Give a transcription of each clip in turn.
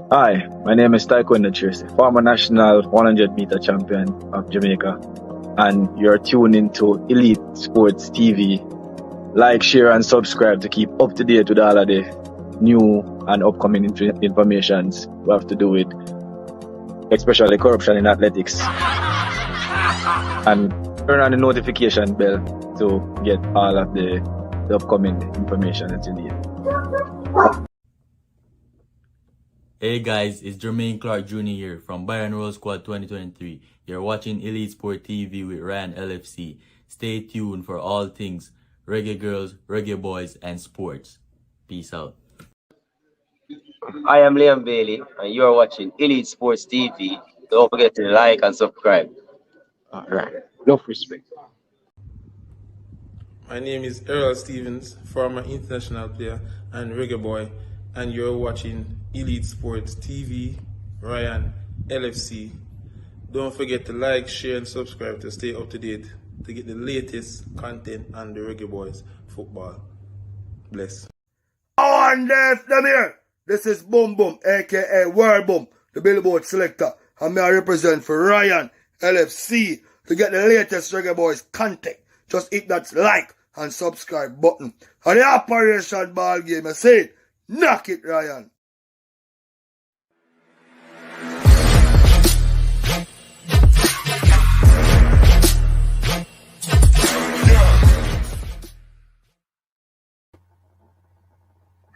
Hi, my name is Taekwondo Tracy, former national 100-meter champion of Jamaica, and you're tuned into Elite Sports TV. Like, share, and subscribe to keep up to date with all of the new and upcoming informations we have to do with, especially corruption in athletics. And turn on the notification bell to get all of the upcoming information that you need. Hey guys, it's Jermaine Clark Jr. here from Bayern Roll Squad 2023. You're watching Elite Sport TV with Ryan LFC. Stay tuned for all things reggae girls, reggae boys, and sports. Peace out. I am Liam Bailey, and you are watching Elite Sports TV. Don't forget to like and subscribe. Alright, enough respect. My name is Errol Stevens, former international player and reggae boy, and you're watching Elite Sports TV, Ryan LFC. Don't forget to like, share, and subscribe to stay up to date to get the latest content on the reggae boys football. Bless. Oh, and them here. This is Boom Boom, aka World Boom, the Billboard selector, and may I represent for Ryan LFC to get the latest reggae boys content. Just hit that like and subscribe button. And the Operation Ball Game, I say it, knock it, Ryan.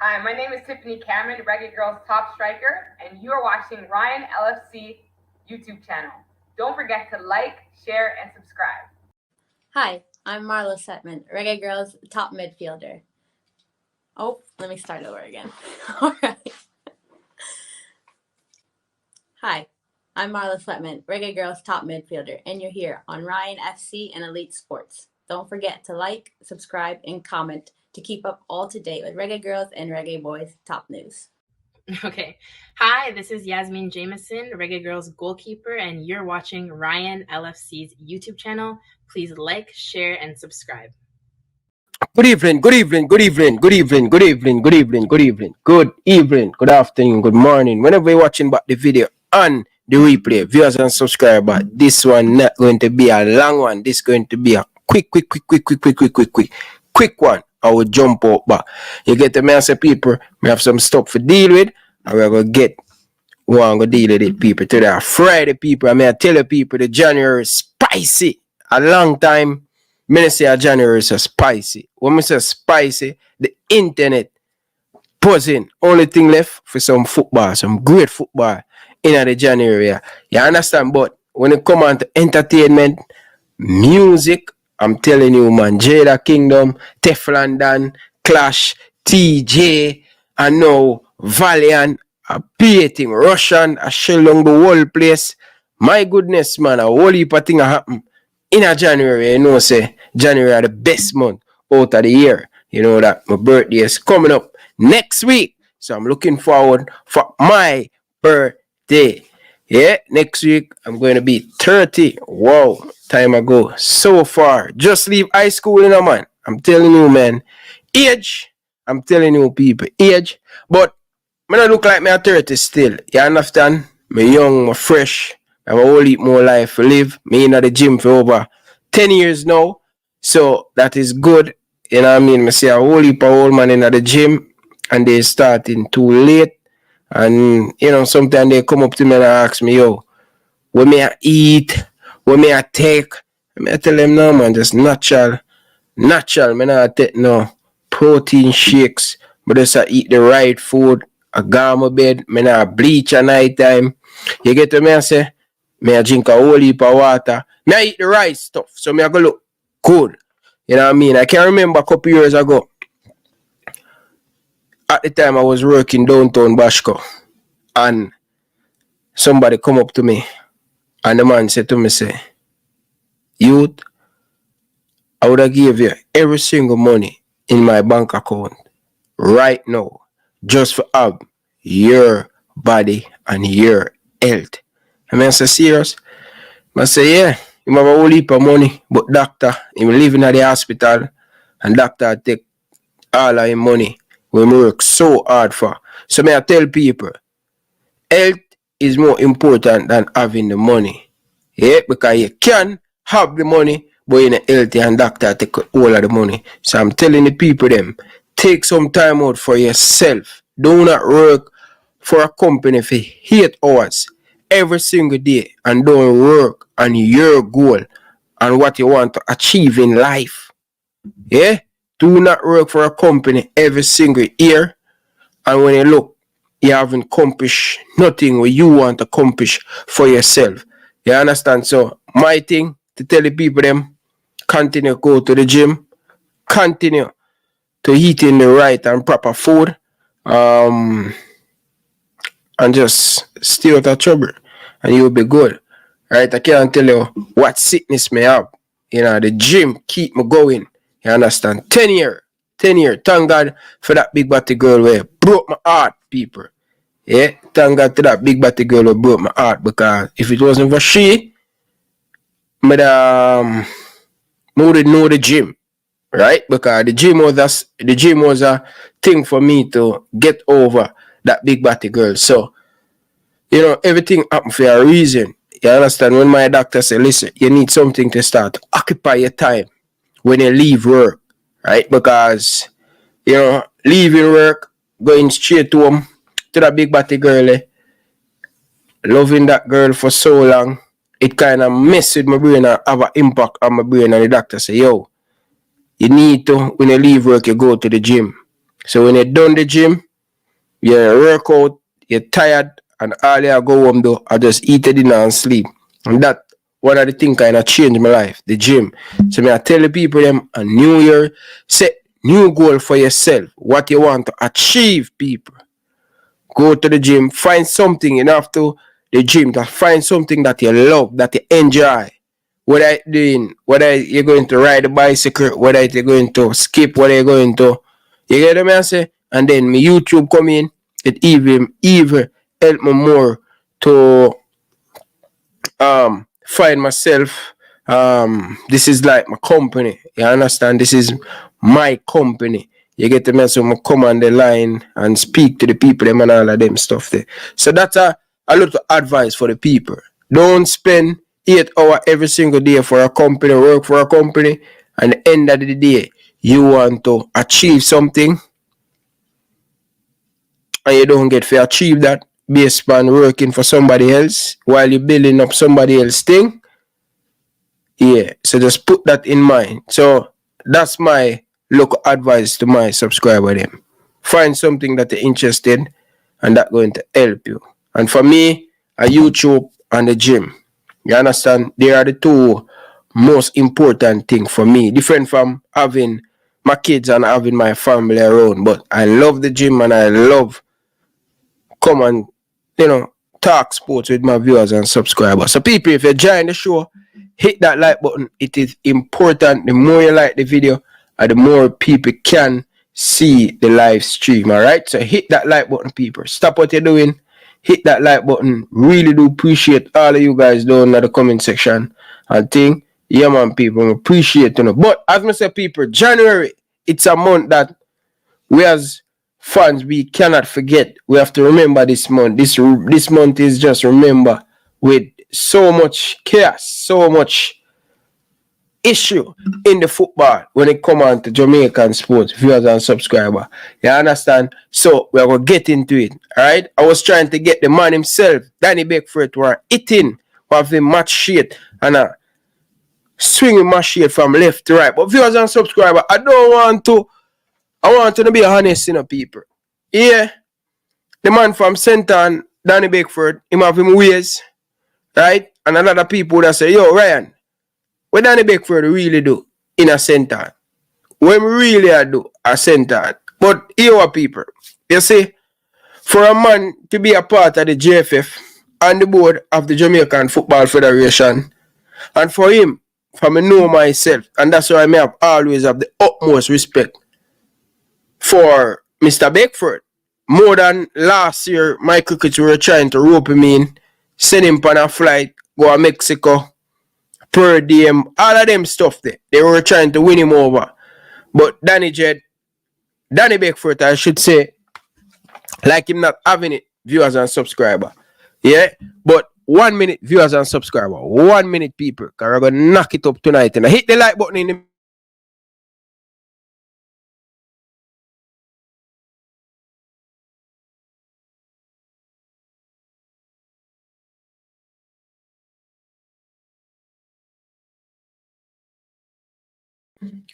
Hi, my name is Tiffany Cameron, Reggae Girls top striker, and you are watching Ryan LFC YouTube channel. Don't forget to like, share, and subscribe. Hi, I'm Marla Setman, Reggae Girls top midfielder. Oh, let me start over again. All right. Hi, I'm Marla Sletman, Reggae Girls top midfielder, and you're here on Ryan FC and Elite Sports. Don't forget to like, subscribe, and comment to keep up all to date with Reggae Girls and Reggae Boys top news. Okay. Hi, this is Yasmin Jameson, Reggae Girls goalkeeper, and you're watching Ryan LFC's YouTube channel. Please like, share, and subscribe. Good evening, good evening, good evening, good evening, good evening, good evening, good evening, good evening, good afternoon, good morning. Whenever you're watching back the video and the replay, viewers and subscribers, this one not going to be a long one. This is going to be a quick one. I will jump out back. You get the man say, people, we have some stuff to deal with, and we're going to get one go deal with it, people. Today, Friday, people, I mean, I tell you, people, the January is spicy. A long time, I say January is spicy. When I say spicy, the internet buzzing. Only thing left for some football, some great football in the January. You understand? But when it comes on to entertainment, music, I'm telling you, man, Jada Kingdom, Teflon Dan, Clash, TJ, and now Valiant, a beating Russian, a shell along the whole place. My goodness, man, a whole heap of things happen in a January. You know, say January are the best month out of the year. You know that my birthday is coming up next week, so I'm looking forward for my birthday. Yeah, next week I'm going to be 30. Wow, time ago so far. Just leave high school, you know, man. I'm telling you, man. Age, I'm telling you, people, age. But I don't look like me at 30 still. You understand? Me young, me fresh. I have a whole heap more life to live. Me in the gym for over 10 years now. So that is good. You know what I mean? I see a whole heap of old man in the gym and they starting too late. And, you know, sometimes they come up to me and ask me, yo, what may I eat? What may I take? I tell them, no, man, just natural. Natural, man, I take no protein shakes. But just I eat the right food. I go on my bed. I bleach at night time. You get to me and say, I drink a whole heap of water. I eat the right stuff. So I go look good. You know what I mean? I can remember a couple years ago. At the time I was working downtown Bashko, and somebody come up to me and the man said to me, say, youth, I would have give you every single money in my bank account right now just for have your body and your health. And I say, serious? I say, yeah, you have a whole heap of money, but doctor, he living at the hospital and doctor take all of his money. We work so hard for. So may I tell people, Health is more important than having the money. Yeah, because you can have the money, but you're not healthy and doctor take all of the money. So I'm telling the people them, take some time out for yourself. Do not work for a company for 8 hours every single day and don't work on your goal and what you want to achieve in life. Yeah? Do not work for a company every single year and when you look, you haven't accomplished nothing what you want to accomplish for yourself. You understand? So my thing to tell the people them, continue to go to the gym, continue to eating the right and proper food, and just stay out of trouble and you'll be good. Right? I can't tell you what sickness may have. You know, the gym keep me going. You understand? 10 years. 10 years. Thank God for that big body girl where broke my heart, people. Yeah, thank God to that big body girl who broke my heart because if it wasn't for she, would know the gym, right? Because the gym was a thing for me to get over that big body girl. So, you know, everything happened for a reason. You understand? When my doctor said, listen, you need something to start to occupy your time when you leave work, right? Because, you know, leaving work, going straight to home, to that big body girl, loving that girl for so long, it kind of mess with my brain and have an impact on my brain. And the doctor say, yo, you need to, when you leave work, you go to the gym. So when you're done the gym, you work out, you're tired, and all you go home do, I just eat a dinner and sleep. And that one of the things kind of changed my life, the gym. So I tell the people them a new year, set new goal for yourself, what you want to achieve, people. Go to the gym, find something enough to the gym, to find something that you love, that you enjoy. Whether you're going to ride a bicycle, whether you're going to skip, whether you're going to, you get what I say? And then my YouTube come in, it even help me more to find myself. This is like my company. You understand? This is my company. You get the message, I come on the line and speak to the people them and all of them stuff there. So that's a lot of advice for the people. Don't spend 8 hours every single day for a company, work for a company, and at the end of the day, you want to achieve something and you don't get to achieve that based on working for somebody else while you're building up somebody else's thing. Yeah, so just put that in mind. So that's my local advice to my subscriber them. Find something that you're interested in and that's going to help you. And for me, a YouTube and the gym. You understand? They are the two most important things for me. Different from having my kids and having my family around. But I love the gym and I love come and, you know, talk sports with my viewers and subscribers. So people, if you join the show, hit that like button. It is important. The more you like the video, the more people can see the live stream. Alright? So hit that like button, people. Stop what you're doing. Hit that like button. Really do appreciate all of you guys down in the comment section. And think, yeah man, people, appreciate you know. But as I say, people, January, it's a month that we as fans, we cannot forget. We have to remember this month. This month is just remember with so much chaos, so much issue in the football when it come on to Jamaican sports, viewers and subscribers. You understand? So we're going to get into it. Alright? I was trying to get the man himself, Danny Beckford, were hitting one of the match shit and swinging my shit from left to right. But viewers and subscribers, I want to be honest, you know, people. Yeah, the man from Centre, Danny Beckford, him have him ways, right? And a lot of people that say, yo, Ryan, what Danny Beckford really do in a centre? What really do a centre? But here are people. You see, for a man to be a part of the JFF and the board of the Jamaican Football Federation, and for him, for me know myself, and that's why I may have always have the utmost respect for Mr. Beckford. More than last year, my Ricketts were trying to rope him in, send him on a flight, go to Mexico, per diem, all of them stuff there. They were trying to win him over. But Danny Beckford, I should say, like him not having it, viewers and subscribers. Yeah, but 1 minute viewers and subscribers. 1 minute people. Cause we're gonna knock it up tonight. And hit the like button in the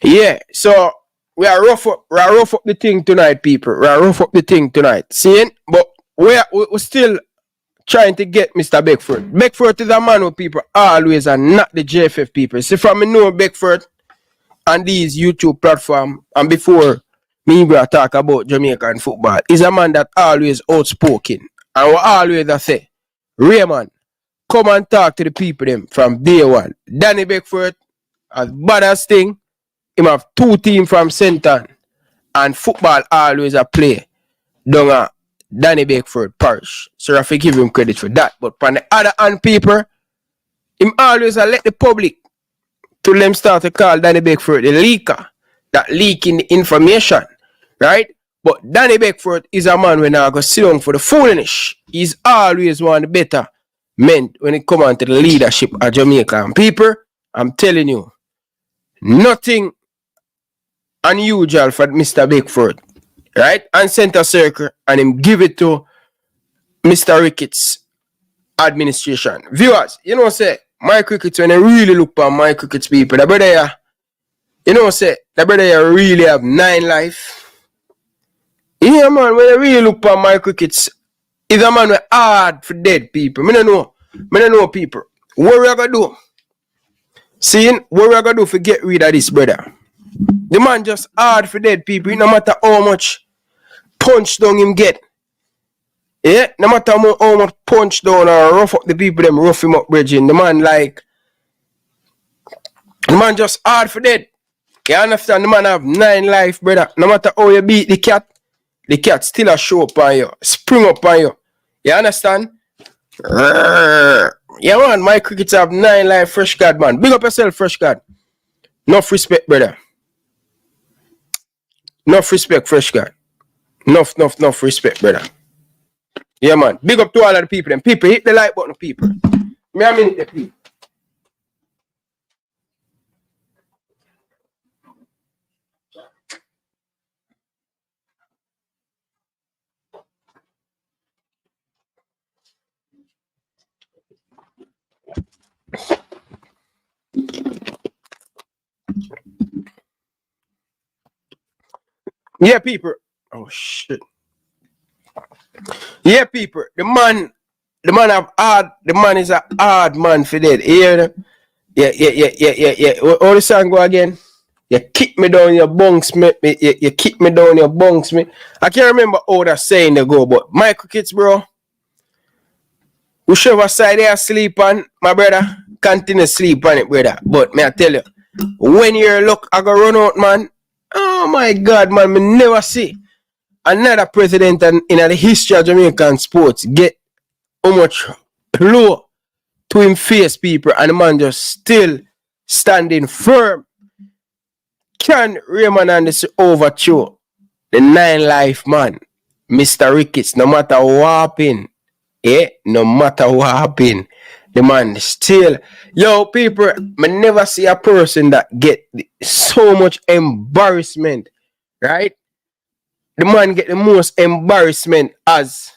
yeah, so we are rough up the thing tonight, people. We are rough up the thing tonight. Seeing? But we're still trying to get Mr. Beckford. Beckford is a man who people always are not the JFF people. See, from me know Beckford on these YouTube platform and before me even talk about Jamaican football, is a man that always outspoken. And we always say, Raymond, come and talk to the people them from day one. Danny Beckford, as bad as thing, him have 2 teams from Senton and football always a play down at Danny Beckford parish. So I have to give him credit for that. But on the other hand, people, him always let the public to them start to call Danny Beckford the leaker, that leaking the information, right? But Danny Beckford is a man when I go sit down for the foolish. He's always one of the better men when it comes on to the leadership of Jamaican people. I'm telling you, nothing unusual for Mr. Beckford, right? And center circle, and him give it to Mr. Ricketts administration. Viewers, you know, say, my Ricketts, when I really look at my Ricketts people, the brother, you know, say, the brother really have 9 life. Yeah, man, when I really look at my Ricketts, he's a man with hard for dead people. I don't know people. What we are going to do? Seeing, what we are going to do for get rid of this brother? The man just hard for dead people. No matter how much punch down him get. Yeah, no matter how much punch down or rough up the people, them rough him up, bridging. The man just hard for dead. You understand? The man have 9 life, brother. No matter how you beat the cat still a show up on you, spring up on you. You understand? Yeah, man, my Ricketts have 9 life, fresh God, man. Big up yourself, fresh God. Enough respect, brother. Enough respect, fresh God. Enough respect, brother. Yeah, man. Big up to all of the people. Them people, hit the like button, people. Me a minute, the people. Yeah, people. Oh shit. Yeah, people. The man have hard. The man is a hard man for that. Yeah. All the song go again. You kick me down your bunks, me. You kick me down your bunks, me. I can't remember how that saying they go, but my Ricketts, bro. Whichever side they are sleep on, my brother, continue sleep on it, brother. But may I tell you, when your luck I go run out, man. Oh my God, man, me never see another president in the history of Jamaican sports get how much low to him face, people, and the man just still standing firm. Can Raymond and this overthrow the 9 life man, Mr. Ricketts, no matter what happen, no matter what happen, the man still, yo, people, I never see a person that get so much embarrassment, right? The man get the most embarrassment as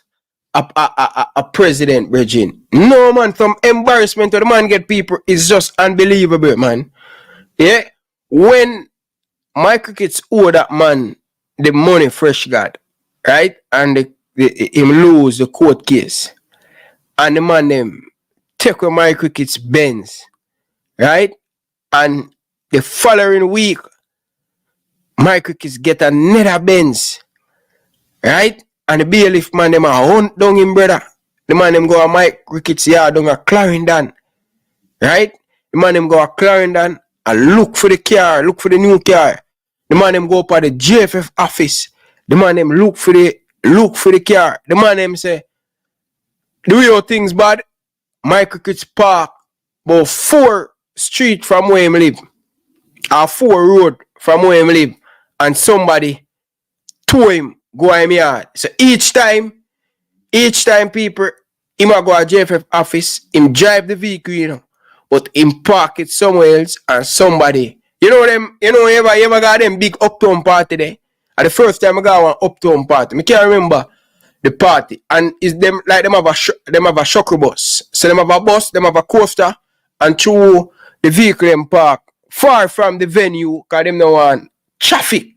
a president, Regine. No, man, from embarrassment to the man get people is just unbelievable, man. Yeah, when my Ricketts owe that man the money fresh got, right? And him lose the court case. And the man them take away my Ricketts Benz, right? And the following week, my Ricketts get another Benz, right? And the bailiff man them a hunt down him, brother. The man them go a Mike Ricketts yard down a Clarendon, right? The man them go a Clarendon and look for the car, look for the new car. The man them go up at the JFF office. The man them look for the car. The man them say, the way things bad, Mike Ricketts park about 4 street from where him live. Or 4 road from where him live. And somebody told him go in yard. So each time people, him a go to JFF office, him drive the vehicle, you know, but him park it somewhere else and somebody, you ever got them big uptown party there? And the first time I got one uptown party, I can't remember the party, and it's them like them have a shuttle bus. So them have a bus, them have a coaster, and through the vehicle them park far from the venue, cause them no want traffic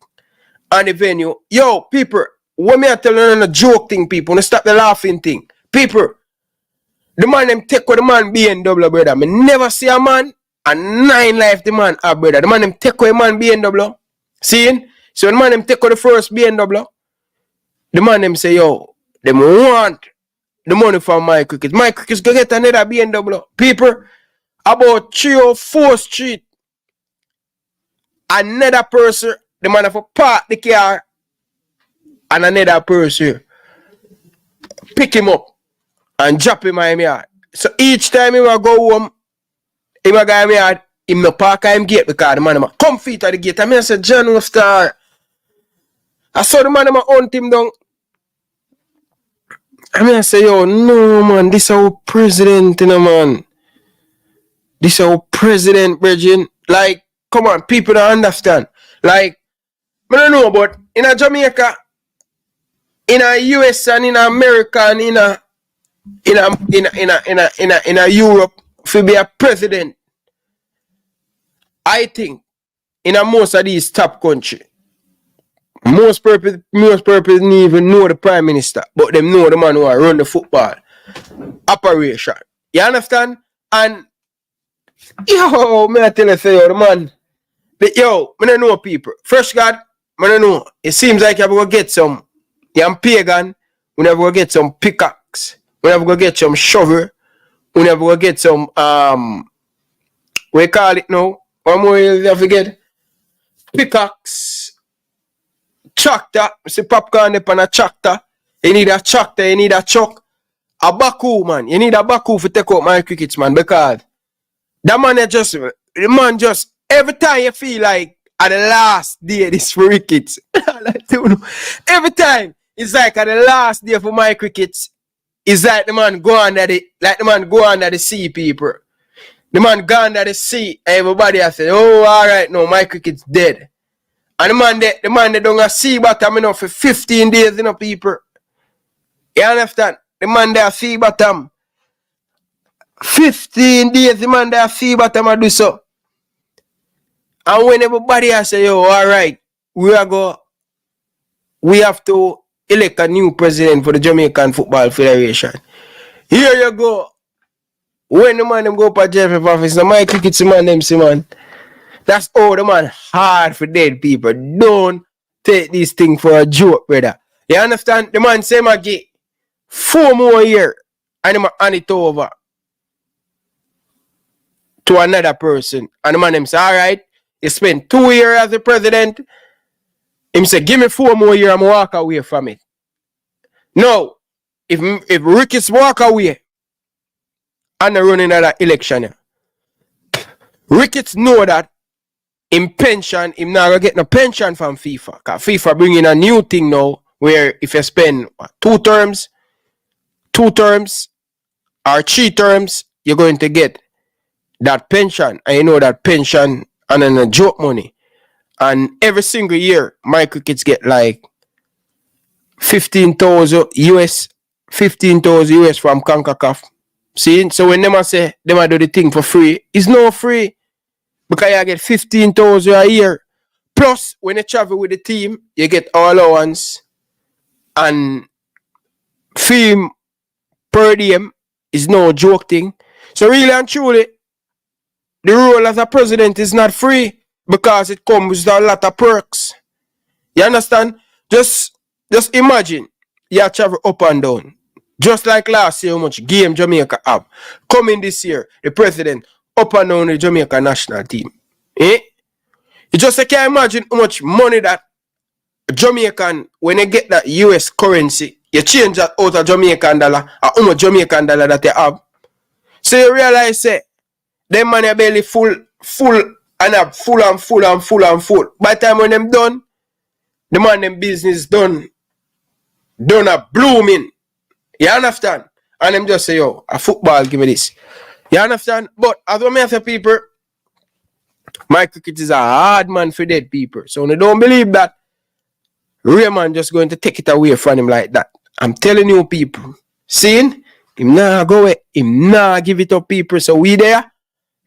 on the venue. Yo, people, what me I tell you on a joke thing, people, no stop the laughing thing. People, the man them take with the man BMW, brother. Me never see a man and 9 life the man have, brother. The man them take with the man BMW. Seeing? So the man them take with the first BMW. The man them say, yo, them want the money from my Ricketts. My Ricketts go get another BMW. People, about 3 or 4 street, another person, the man have to park the car, and another person pick him up and drop him in my yard. So each time he go home, he go in my yard, he no park him gate because the man come feet at the gate. And I say, John will start. I saw the man hunt him down. I say, yo, no man, this is our president, you know, man. This is our president, Bridget. Like, come on, people don't understand. Like, I don't know, but in a Jamaica, in a US and in America and in a Europe, to be a president, I think in a most of these top country, most people don't even know the prime minister, but them know the man who run the football operation. You understand? And yo, me I tell you, say, yo, the man, but yo, I don't know people. First God, I don't know. It seems like you're going to get some young pagan, we never going to get some pickaxe, we never going to get some shovel, we never going to get some, we call it now, one more you have to get, pickaxe, tractor, see popcorn up on a tractor, you need a tractor, you need a truck, a baku, man, you need a baku to take out my Ricketts, man, because that man just, every time you feel like at the last day this for Ricketts, every time it's like at the last day for my Ricketts, it's like the man go under the sea, people. The man go under the sea, everybody has said, oh, all right, no, my Ricketts dead. And the man they don't see bottom enough for 15 days, you know, people. You understand? The man there see bottom. 15 days, the man there see bottom and do so. And when everybody has say, yo, all right, we have to elect a new president for the Jamaican Football Federation. Here you go. When the man them go for JFF office, the my Ricketts man them see, man. That's all the man hard for dead people. Don't take this thing for a joke, brother. You understand? The man say I get 4 more years and I'm hand it over to another person. And the man them say, all right, you spend 2 years as the president. Him say, give me 4 more years, I'm going to walk away from it. No, if Ricketts walk away and run another election, Ricketts know that in pension, him not going to get no pension from FIFA. Because FIFA bringing a new thing now, where if you spend 2 terms, or 3 terms, you're going to get that pension. And you know that pension and then a joke money. And every single year, my Ricketts get like 15,000 US from CONCACAF. See? So when them say them do the thing for free, it's not free. Because you get 15,000 a year. Plus, when you travel with the team, you get all allowance. And fee per diem is no joke thing. So really and truly, the role as a president is not free because it comes with a lot of perks. You understand? Just imagine you travel up and down. Just like last year, how much game Jamaica have. Coming this year, the president up and down the Jamaica national team. You just can't imagine how much money that Jamaican, when they get that US currency, you change that out of Jamaican dollar, and how much Jamaican dollar that they have. So you realize, say, them money are barely full, and have full. By the time when them done, the man them business done a blooming. You understand? And them just say, yo, a football, give me this. You understand? But as what I say, people, my cricket is a hard man for dead people. So they don't believe that Raymond just going to take it away from him like that. I'm telling you, people, seeing him nah go away, him nah give it up, people. So we there,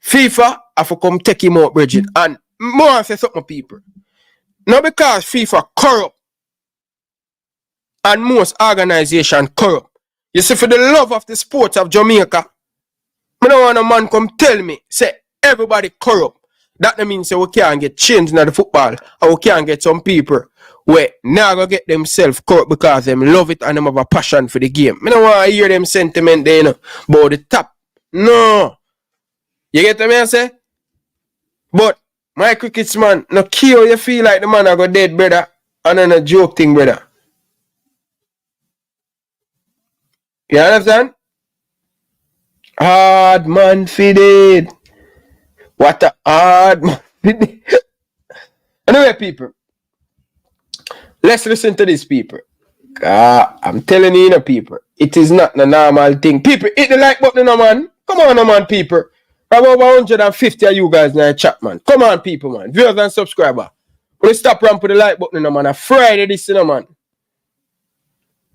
FIFA have to come take him out, Bridget. And more say something, people. Not because FIFA corrupt and most organization corrupt. You see, for the love of the sports of Jamaica, I don't want a man come tell me, say everybody corrupt. That means say we can't get change in the football, or we can't get some people where now go get themselves corrupt because them love it and them have a passion for the game. I don't want to hear them sentiment there, you know, about the top. No. You get what I say? But my crickets man, no care you feel like the man I go dead, brother. And then a joke thing, brother. You understand? Hard man fitted. What a hard man fitted. Anyway, people. Let's listen to these people. I'm telling you, people. It is not a normal thing. People, hit the like button, no man. Come on, no man, people. I have over 150 of you guys in the chat, man. Come on, people, man. Viewers and subscribers. We'll stop ramp with the like button, no man. A Friday, this, no man.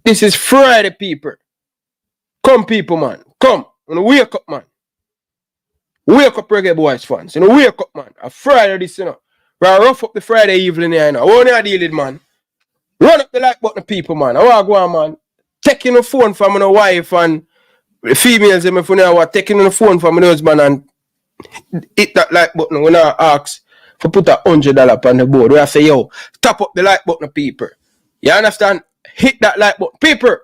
This is Friday, people. Come, people, man. Come. Wake up, man. Wake up, Reggae Boys fans. Wake up, man. A Friday, this, you know. We'll rough up the Friday evening here, you know. I want to deal with, man. Run up the like button, people, man. I want to go on, man. Taking the phone from my wife and the females in my phone, I was taking the phone from my husband and hit that like button when I ask for put $100 on the board. Where I say, yo, tap up the like button, people. You understand? Hit that like button. People,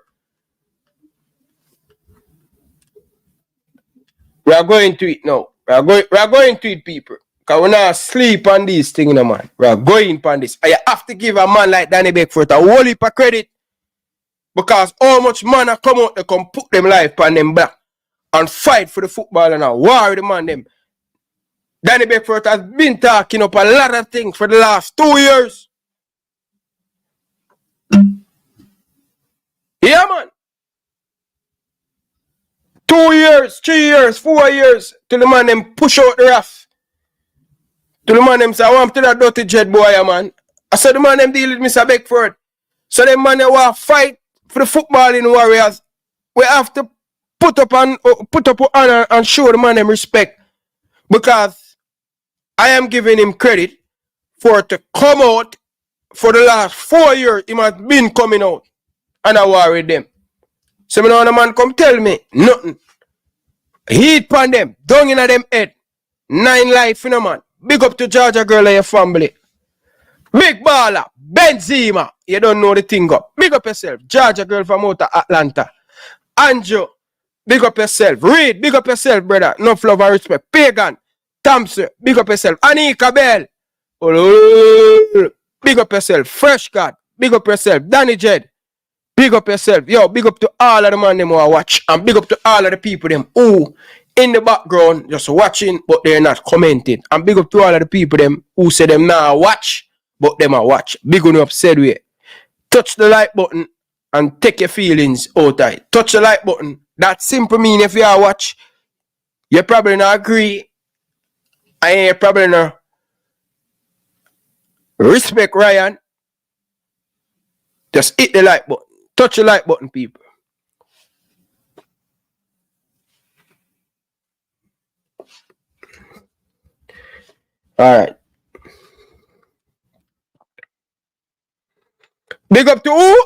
we are going to it now. We are going to it, people. Because we're not sleep on these things, no, man. We are going on this. And you have to give a man like Danny Beckford a whole heap of credit. Because how much man have come out to come put them life on them back and fight for the football and a war with the man them. Danny Beckford has been talking up a lot of things for the last 2 years. Yeah, man. 2 years, 3 years, 4 years till the man them push out the ref. Till the man them say, I want to that dirty jet boy, yeah, man. I said the man them deal with Mr. Beckford. So the man they want to fight for the footballing warriors. We have to put up honor and show the man them respect. Because I am giving him credit for it to come out for the last 4 years. He has been coming out. And I war with them. So me know the man come tell me nothing. Heat pan them, down in them head. 9 life, you know, man. Big up to Georgia girl and your family. Big baller, Benzema. You don't know the thing up. Big up yourself. Georgia girl from out of Atlanta. Andrew, big up yourself. Reed, big up yourself, brother. Enough love and respect. Pagan, Thompson, big up yourself. Anika Bell. Big up yourself. Fresh God, big up yourself. Danny Jed, big up yourself. Yo, big up to all of the man them who are watch. And big up to all of the people them who in the background just watching but they're not commenting. And big up to all of the people them who say them now watch but them are watch. Big on up said we. Touch the like button and take your feelings out of it. Touch the like button. That simple mean if you are watch, you probably not agree. And you probably not respect Ryan. Just hit the like button. Touch the like button, people. Alright. Big up to who?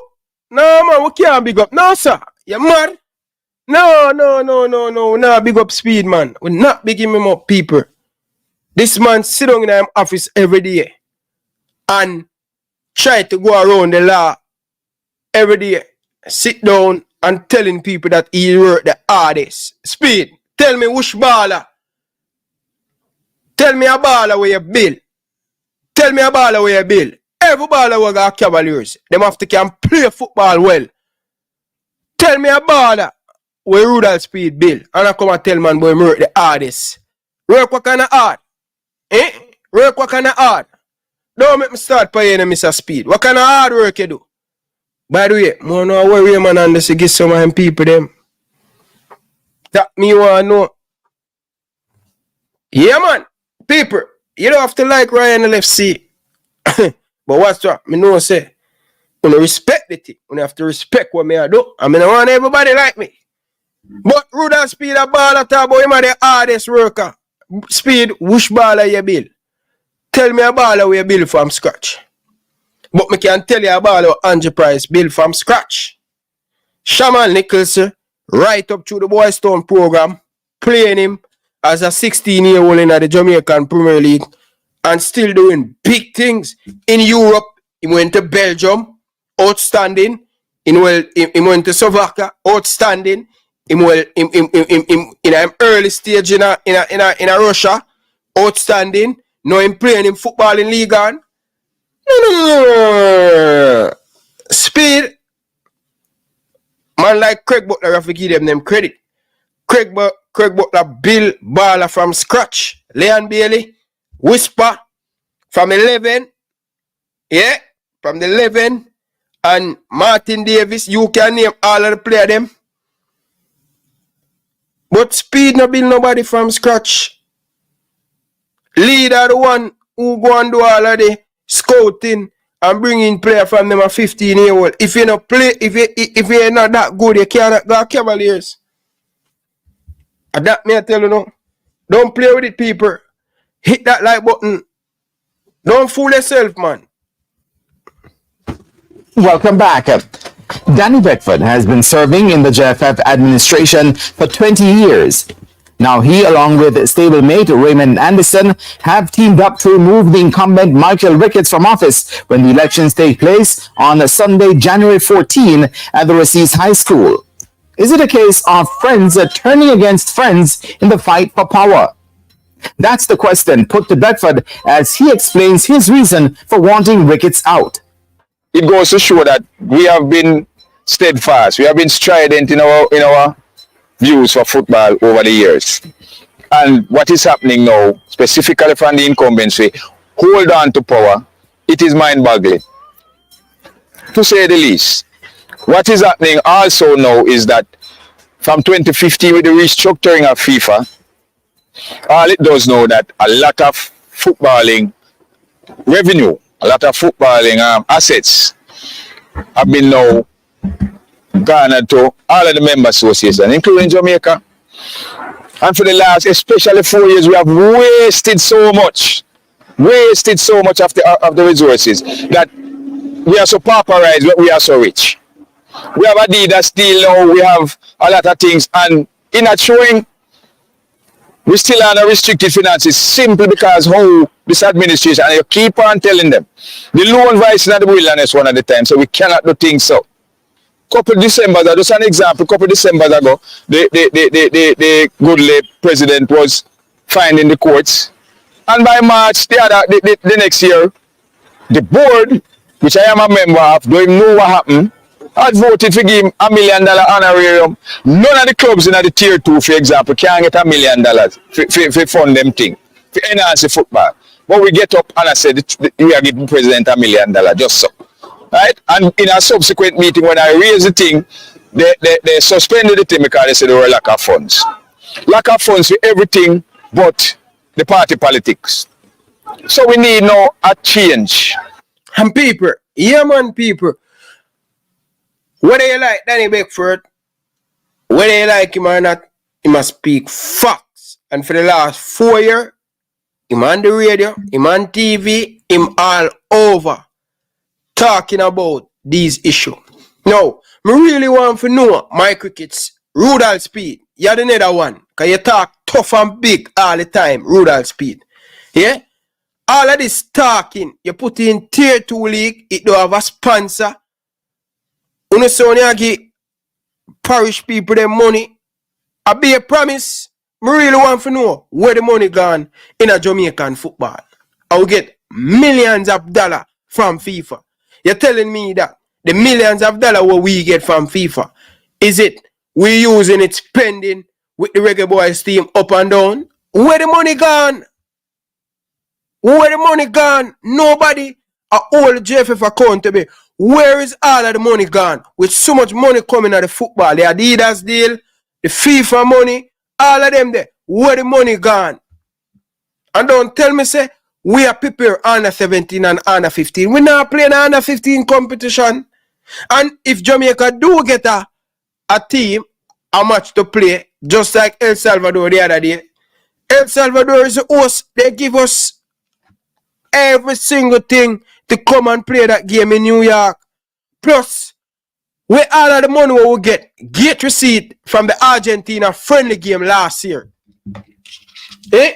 No, man, we can't big up. No, sir. You mad? No, big up Speed, man. We're not bigging him up, people. This man sit down in his office every day and try to go around the law every day. Sit down and telling people that he work the hardest. Speed, tell me which baller. Tell me a baller where you bill. Tell me a baller where you bill. Every baller who got Cavaliers, them have to can play football well. Tell me a baller where Rudolph Speed bill. And I come and tell man boy work the hardest. Work what kind of hard? Work what kind of hard? Don't make me start paying Mr. Speed. What kind of hard work you do? By the way, I don't worry man and just give some of them people them. That me want to know. Yeah, man. People, you don't have to like Ryan LFC. But what's that? Me know say, you respect the thing. You have to respect what me I do. I mean, I want everybody like me. But Rudolph Speed a baller talk about him are the hardest worker. Speed, which baller you build? Tell me a baller where you build from scratch. But me can tell you a baller enterprise build from scratch. Shaman Nichols, right up through the Boys Town program, playing him as a 16-year-old in the Jamaican Premier League and still doing big things. In Europe, he went to Belgium, outstanding. He went to Slovakia, outstanding. He went in an early stage in Russia, outstanding. Now him playing in football in League on. Speed. Man like Craig Butler have to give them credit. Craig Butler build baller from scratch. Leon Bailey, Whisper from 11. Yeah, from the 11. And Martin Davis, you can name all of the players them. But Speed no build nobody from scratch. Leader the one who go and do all of the scouting and bring in player from them a 15-year-old. If you not play, if you're not that good, you cannot go Cavaliers. And that me I tell you no. Don't play with it, people. Hit that like button. Don't fool yourself, man. Welcome back. Danny Beckford has been serving in the JFF administration for 20 years. Now he, along with stablemate Raymond Anderson, have teamed up to remove the incumbent Michael Ricketts from office when the elections take place on Sunday, January 14 at the Ricketts High School. Is it a case of friends turning against friends in the fight for power? That's the question put to Beckford as he explains his reason for wanting Ricketts out. It goes to show that we have been steadfast. We have been strident in our views for football over the years. And what is happening now, specifically from the incumbency, hold on to power, it is mind-boggling, to say the least. What is happening also now is that from 2015 with the restructuring of FIFA, all it does know that a lot of footballing revenue, a lot of footballing assets have been now garnered to all of the member associations, including Jamaica. And for the last, especially 4 years, we have wasted so much of the resources that we are so pauperized, but we are so rich. We have Adidas deal now, we have a lot of things, and in that showing, we still are restricted finances simply because how this administration, and you keep on telling them, the loan vice in the wilderness one at the time, so we cannot do things so. Couple Decembers, just an example, couple Decembers ago, the goodly president was fined in the courts, and by March the next year, the board, which I am a member of, don't even know what happened, had voted to give him $1 million honorarium. None of the clubs in the tier 2, for example, can get $1 million for fund them thing, for enhance the football. But we get up and I said, we are giving president $1 million, just so. Right? And in a subsequent meeting, when I raised the thing, they suspended the thing because they said there were lack of funds. Lack of funds for everything but the party politics. So we need now a change. And people, yeah man, people, whether you like Danny Beckford, whether you like him or not, he must speak facts. And for the last 4 years, him on the radio, him on TV, him all over talking about these issues. Now, me really want to know, Mike Ricketts, Rudolph Speed, you're the other one, because you talk tough and big all the time, Rudolph Speed. Yeah? All of this talking, you put in tier 2 league, it don't have a sponsor. You say you give parish people their money. I be a promise. I really want to know where the money gone in a Jamaican football. I will get millions of dollars from FIFA. You're telling me that the millions of dollars what we get from FIFA, is it we using it spending with the Reggae Boys team up and down? Where the money gone? Where the money gone? Nobody are all JFF accountable. Where is all of the money gone? With so much money coming out of football, the Adidas deal, the FIFA money, all of them there. Where the money gone? And don't tell me, say, we are prepare under 17 and under 15. We not playing under 15 competition. And if Jamaica do get a team, a match to play, just like El Salvador the other day, El Salvador is the host. They give us every single thing to come and play that game in New York. Plus, where all of the money we get gate receipt from the Argentina friendly game last year. Eh?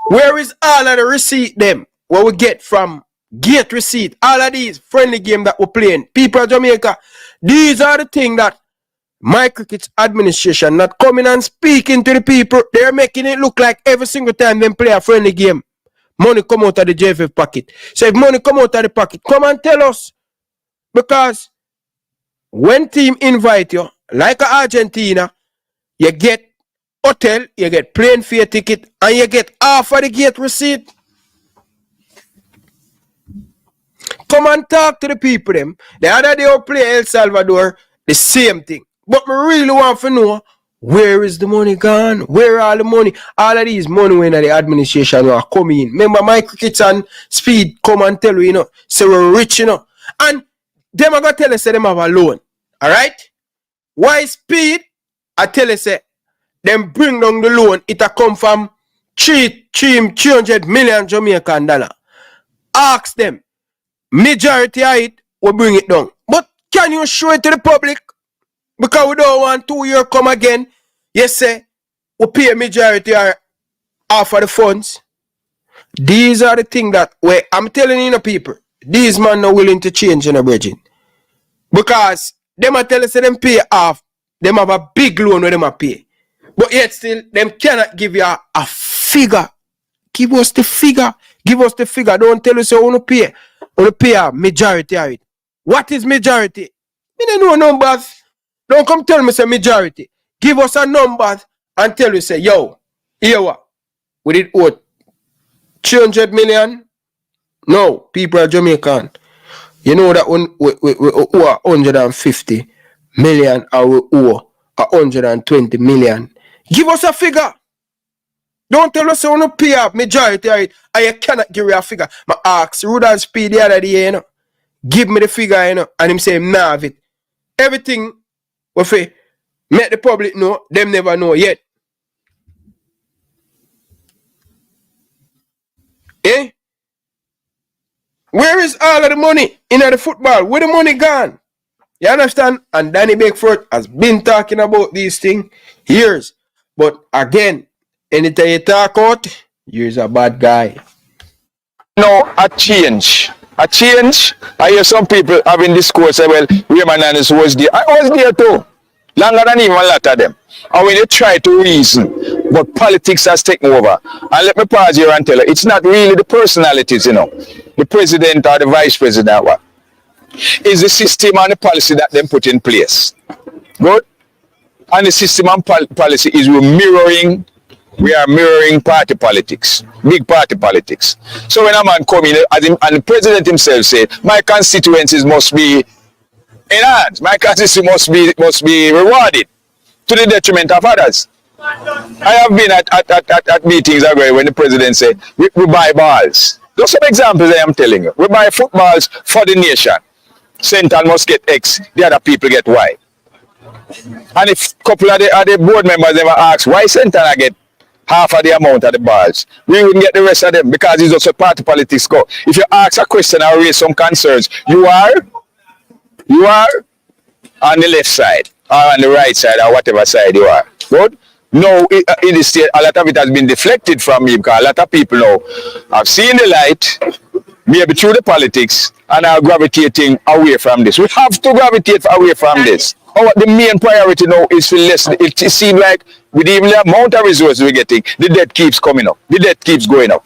Where is all of the receipt them? What we get from gate receipt? All of these friendly game that we're playing. People of Jamaica, these are the things that my Ricketts administration not coming and speaking to the people. They're making it look like every single time they play a friendly game, money come out of the JFF pocket. So if money come out of the pocket, come and tell us. Because when team invite you, like Argentina, you get hotel, you get plane fare ticket, and you get half of the gate receipt. Come and talk to the people them. The other day we play El Salvador, the same thing. But we really want to know, where is the money gone? Where are all the money? All of these money when the administration are coming in. Remember my Ricketts and Speed come and tell you, say we're rich, And them are going to tell us, say them have a loan. Alright? Why Speed? I tell you, say, them bring down the loan. It a come from 300 million Jamaican dollar. Ask them. Majority of it will bring it down. But can you show it to the public? Because we don't want 2 years come again. You say, we pay a majority or half of the funds. These are the things that I'm telling you, people, these men not willing to change in a bridging. Because them are telling us them pay half. Them have a big loan where them are pay. But yet still, them cannot give you a figure. Give us the figure. Give us the figure. Don't tell us you want to pay. Want to pay a majority of it. What is majority? Me don't know numbers. Don't come tell me say majority. Give us a number and tell you say, yo, here what? We did what? 300 million? No, people are Jamaican. You know that we owe 150 million or we owe 120 million. Give us a figure. Don't tell us you want to pay a majority of it and you cannot give me a figure. I asked Rude and Speed the other day, give me the figure, and him say, nah, have it. Everything we say, make the public know, them never know yet. Eh? Where is all of the money in the football? Where the money gone? You understand? And Danny Beckford has been talking about these things years. But again, anytime you talk out, you're a bad guy. No, a change. A change. I hear some people having discourse say, well, Raymond Annis was there. I was there too. Longer than even a lot of them. And when they try to reason, but politics has taken over. And let me pause here and tell you, it's not really the personalities, the president or the vice president. It's the system and the policy that them put in place. Good? And the system and policy is we are mirroring party politics, big party politics. So when a man come in, and the president himself say, my constituencies must be enhanced, my constituency must be rewarded to the detriment of others. I have been at meetings when the president say, we buy balls. Those some examples I am telling you. We buy footballs for the nation. Central must get X, the other people get Y. And if a couple of the board members ever ask, why Central get half of the amount of the balls, we wouldn't get the rest of them because it's also party politics go. If you ask a question or raise some concerns, you are on the left side or on the right side or whatever side you are. Good? No, in the state, a lot of it has been deflected from me because a lot of people now have seen the light, maybe through the politics, and are gravitating away from this. We have to gravitate away from this. The main priority now is to lessen. It seems like with even the amount of resources we're getting, the debt keeps coming up. The debt keeps going up.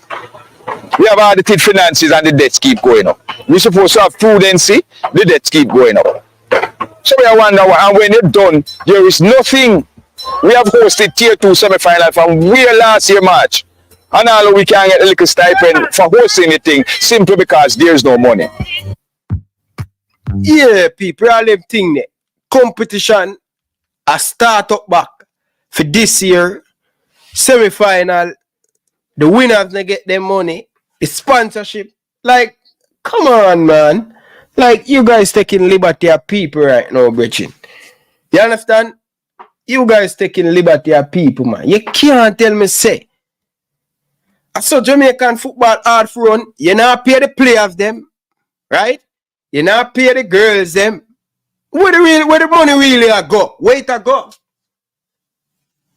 We have audited finances and the debts keep going up. We're supposed to have prudency, the debts keep going up. So we wonder, and when it's done, there is nothing. We have hosted Tier 2 semi-final from where last year March. And all we can get a little stipend for hosting the thing simply because there's no money. Yeah, people, all them thing there. Competition a start up back for this year, semi-final, the winners they get their money, the sponsorship. Like, come on, man. Like, you guys taking liberty of people right now, Brechin. You understand? You guys taking liberty of people, man. You can't tell me, say, I saw Jamaican football hard for run. You not pay the players them, right? You not pay the girls them. Where the money really a go? Where it a go?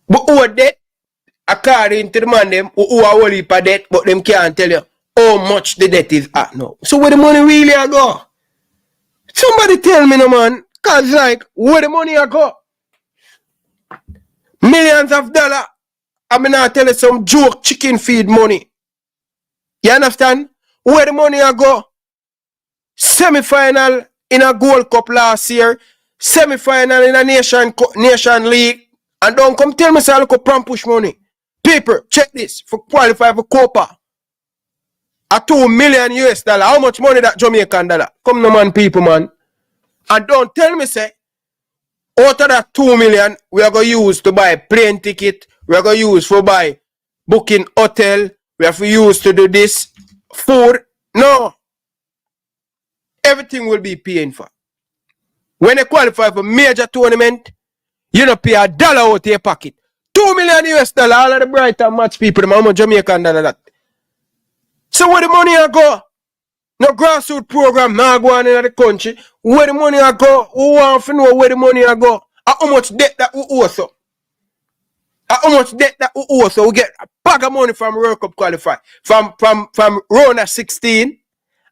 But who are debt? According to the man them, who are only for debt, but them can't tell you how much the debt is at now. So where the money really a go? Somebody tell me, no man. Cause like, where the money a go? Millions of dollars. I'm not tell you some joke chicken feed money. You understand? Where the money a go? Semi-final in a Gold Cup last year. Semi-final in a Nation League. And don't come tell me say I look up pram push money. People, check this. For qualify for Copa. A $2 million US. How much money that Jamaican dollar? Come no man, people, man. And don't tell me say, out of that 2 million, we are going to use to buy plane ticket. We are going to use for buy booking hotel. We have to use to do this. Food. No. Everything will be paying for. When they qualify for major tournament, you don't pay $1 out of your pocket. 2 million US dollar, all of the Brighton match people, how much Jamaican dollar that. So where the money a go? No grassroots program now go on in the country. Where the money a go? Who want to know where the money a go? How much debt that we owe so? How much debt that we owe so? We get a bag of money from World Cup qualify. From round of 16.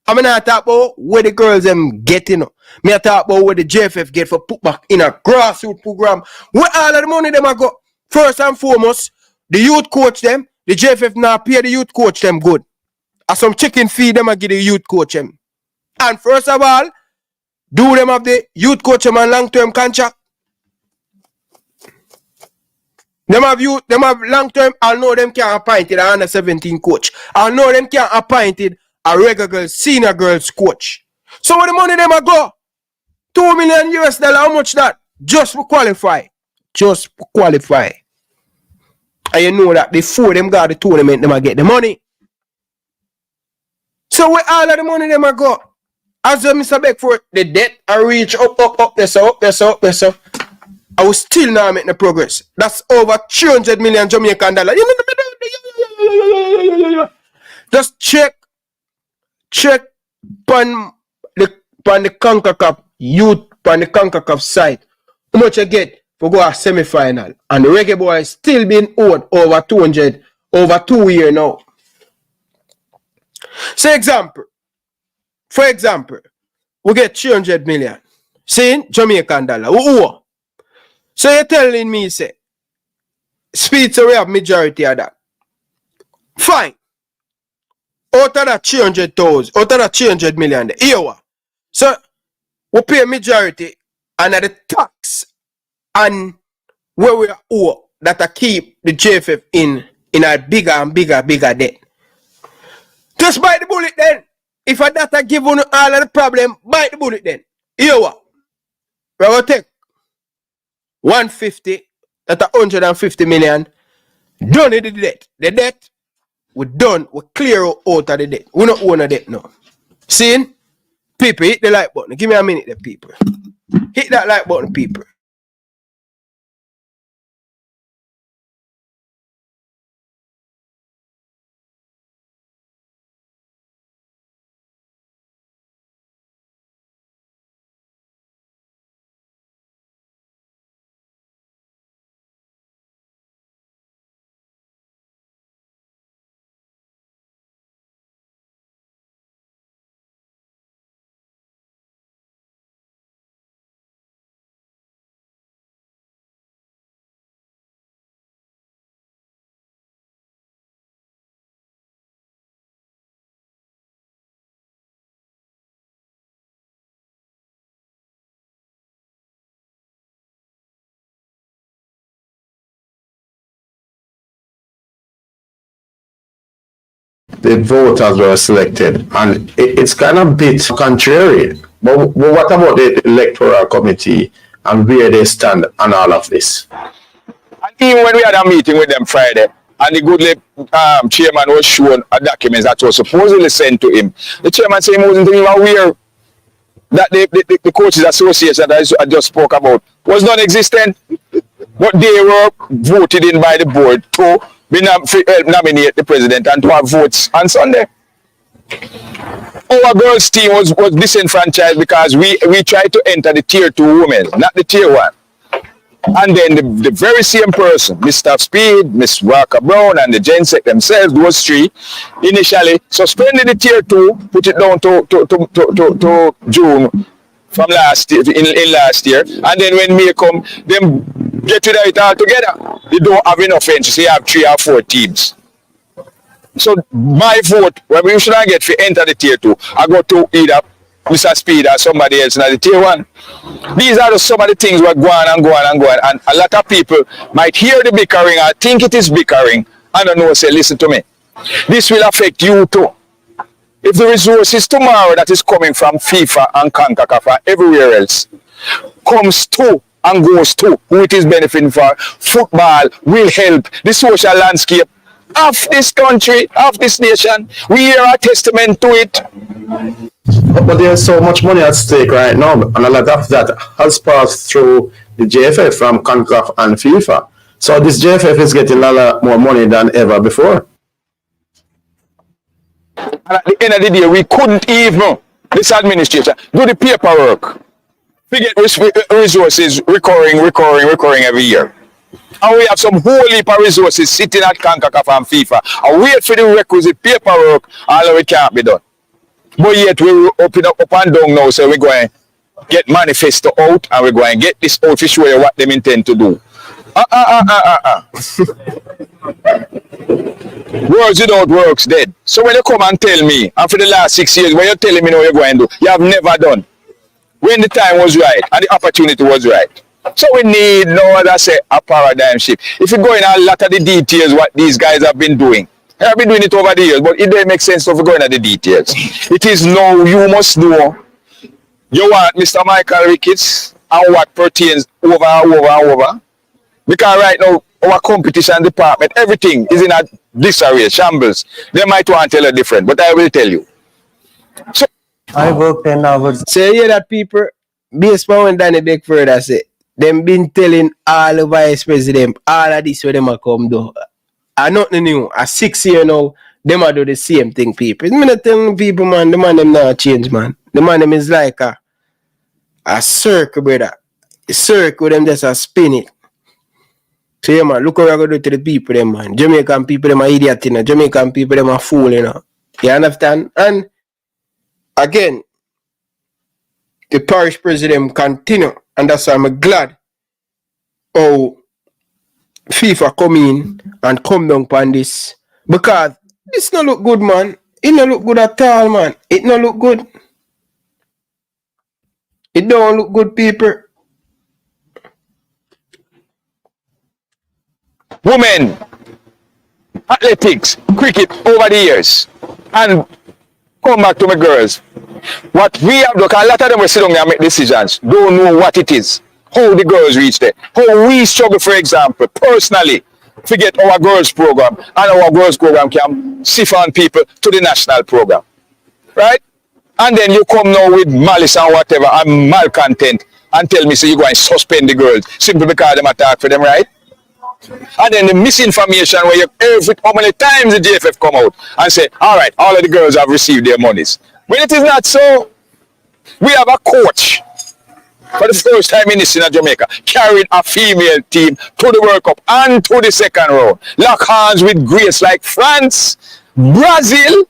I'm not talk about where the girls them get, you know. Me talk about where the JFF get for put back in a grassroots program. Where all of the money them a go? First and foremost, the youth coach them. The JFF now pay the youth coach them good. And some chicken feed them and give the youth coach them. And first of all, do them have the youth coach them on long-term contract. Them have long-term, I know them can't appoint it an under 17 coach. I know them can't appoint it a regular girls, senior girls coach. So where the money them a go? 2 million US dollar, how much that? Just for qualify. Just for qualify. And you know that before them got the tournament, them a get the money. So where all of the money them a go? As Mr. Beckford, the debt I reach up there, so. I will still not make the progress. That's over 300 million Jamaican dollars. Just check on the CONCACAF youth on the CONCACAF site. How much I get for go a semi-final. And the Reggae Boy is still being owed over 200 over 2 years now. For example, we get 300 million. See, Jamaican dollar. We owe. So you're telling me, say, speed so we have majority of that. Fine. Out of that 300,000, out of that 300 million, here. So we pay majority and at the tax and where we owe that I keep the JFF in a bigger and bigger debt. Just bite the bullet then. If I that I give you all of the problem, bite the bullet then. Here what? We're going to take 150, that's 150 million. Done with the debt. The debt, we're done. We clear out of the debt. We don't own a debt now. See? People, hit the like button. Give me a minute there, people. Hit that like button, people. The voters were selected, and it's kind of a bit contrary. But what about the electoral committee and where they stand on all of this. And even when we had a meeting with them Friday, and the goodly chairman was shown a document that was supposedly sent to him, the chairman said he wasn't even aware that the Coaches Association that I just spoke about was non-existent, but they were voted in by the board to nominate the president and to have votes on Sunday. Our girls team was disenfranchised because we tried to enter the tier 2 women, not the tier 1. And then the very same person, Mr. Speed, Miss Walker Brown, and the Gensec themselves, those three, initially suspended the tier 2, put it down to June from last year, in last year, and then when May come, them get rid of it all together. They don't have enough entries, so you have 3 or 4 teams. So my vote, when we should not get to enter the tier 2, I go to either Mr. Speed or somebody else in the tier 1. These are some of the things we're going and a lot of people might hear the bickering or think it is bickering and don't know, say, listen to me. This will affect you too. If the resources tomorrow that is coming from FIFA and CONCACAF and everywhere else comes to and goes to who it is benefiting for, football will help the social landscape of this country, of this nation. We are a testament to it. But there's so much money at stake right now, and a lot of that has passed through the JFF from CONCACAF and FIFA. So this JFF is getting a lot more money than ever before. And at the end of the day, we couldn't even, this administration, do the paperwork. We get resources recurring every year. And we have some whole heap of resources sitting at CONCACAF and FIFA and wait for the requisite paperwork, all of it can't be done. But yet we open up and down now, so we're going to get manifesto out and we're going to get this out to show you what they intend to do. Words without works dead. So when you come and tell me, and for the last 6 years, when you're telling me now you're going to do, you have never done. When the time was right and the opportunity was right. So we need no other say a paradigm shift. If you go in a lot of the details what these guys have been doing, they have been doing it over the years, but it doesn't make sense to go into the details. It is now you must know you want Mr. Michael Ricketts and what pertains over. Because right now our competition department, everything is in a disarray, shambles. They might want to tell you different, but I will tell you. So I work 10 hours. So you hear that people, baseball when Danny Beckford has said, them been telling all the vice president, all of this where them a come do. I nothing new. A 6 year now, them a do the same thing, people. I'm not telling people, man, the man them not change, man. The man them is like a circle, brother. A circle, them just a spin it. So yeah, man, look what we're going to do to the people, them, man. Jamaican people, them are idiot, you know. Jamaican people, them are fool, you know. You understand? And again, the parish president continue, and that's why I'm glad how FIFA come in and come down upon this. Because this not look good, man. It not look good at all, man. It not look good. It don't look good, people. women, athletics, cricket over the years, and come back to my girls. What we have done, a lot of them will sit down and make decisions, don't know what it is, how the girls reach there, how we struggle, for example, personally, forget our girls program, and our girls program can siphon people to the national program, right? And then you come now with malice and whatever, and malcontent, and tell me, so you go and suspend the girls, simply because them attack for them, right? And then the misinformation where you, how many times the JFF come out and say, all right, all of the girls have received their monies. When it is not so, we have a coach for the first time in history in Jamaica carrying a female team to the World Cup and to the second round. Lock hands with grace like France, Brazil,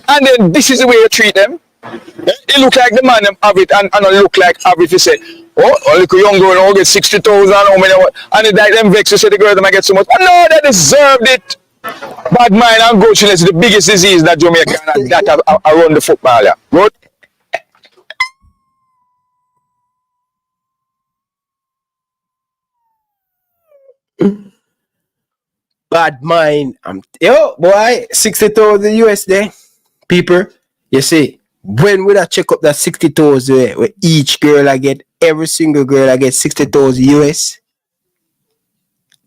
and then this is the way you treat them. It look like the man them have it and it look like have it. You say, oh, a little young girl now get 60,000, how many, and it like them vex you say the girl them get so much. Oh no, they deserved it. Bad mind and grouchiness is the biggest disease that Jamaica and that have around the football. Yeah. Good? Bad mind. Yo, boy, 60,000 USD. People, you see, when we check up that 60,000 where each girl I get, every single girl I get 60,000 US.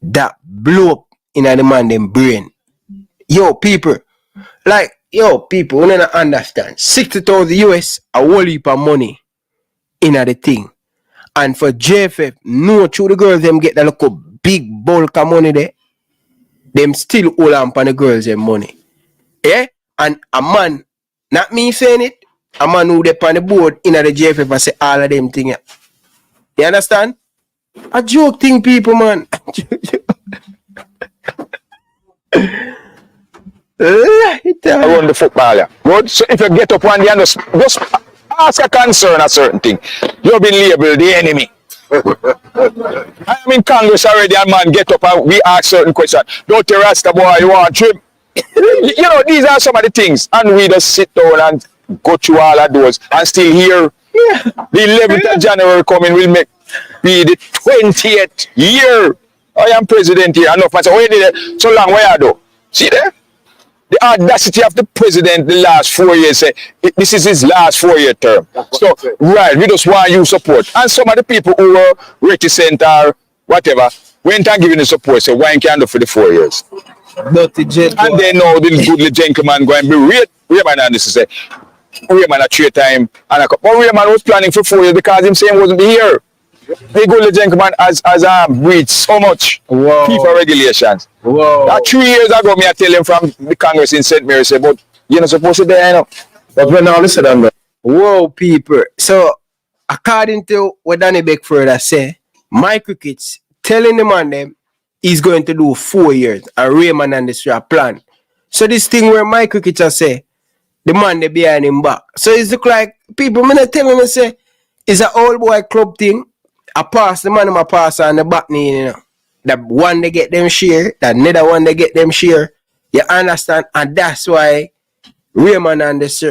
That blow up in the man them brain. Yo, people, people, we don't understand. 60,000 US, a whole heap of money in the thing. And for JFF, no, through the girls, them get that little big bulk of money there. Them still hold on for the girls them money. Yeah? And a man, not me saying it, a man who they on the board in the JFF and say all of them things. You understand? A joke thing, people, man. I run the football, yeah. Good. So if you get up one day and just ask a concern a certain thing, you've been labeled the enemy. I am in Congress already, and man, get up and we ask certain questions. Don't tell Rasta boy you want trim. You know, these are some of the things, and we just sit down and go through all of those and still here. Yeah. The 11th of January coming will be the 20th year I am president here. Enough man say, where did it so long where I do? See there? The audacity of the president the last 4 years say this is his last 4-year term. So right, we just want you support. And some of the people who were reticent or whatever went and giving the support, say why can't do for the 4 years. And then now the good gentleman going to be Raymond and this is Raymond at 3 times. But Raymond was planning for 4 years because him saying wasn't here. He good gentleman has breached so much FIFA regulations. That 3 years ago, me I tell him from the Congress in St. Mary, say, but you're not supposed to be there, you know. But when all this is done, whoa, people. So, according to what Danny Beckford has said, Mike Ricketts telling the man them he's going to do 4 years, and Raymond and this plan. So this thing where Mike Ricketts has said, the man they behind him back. So it's look like people, me not tell him, say, it's an old boy club thing. I pass the man, I pass on the back knee, you know. That one they get them share, that another one they get them share. You understand? And that's why Raymond and this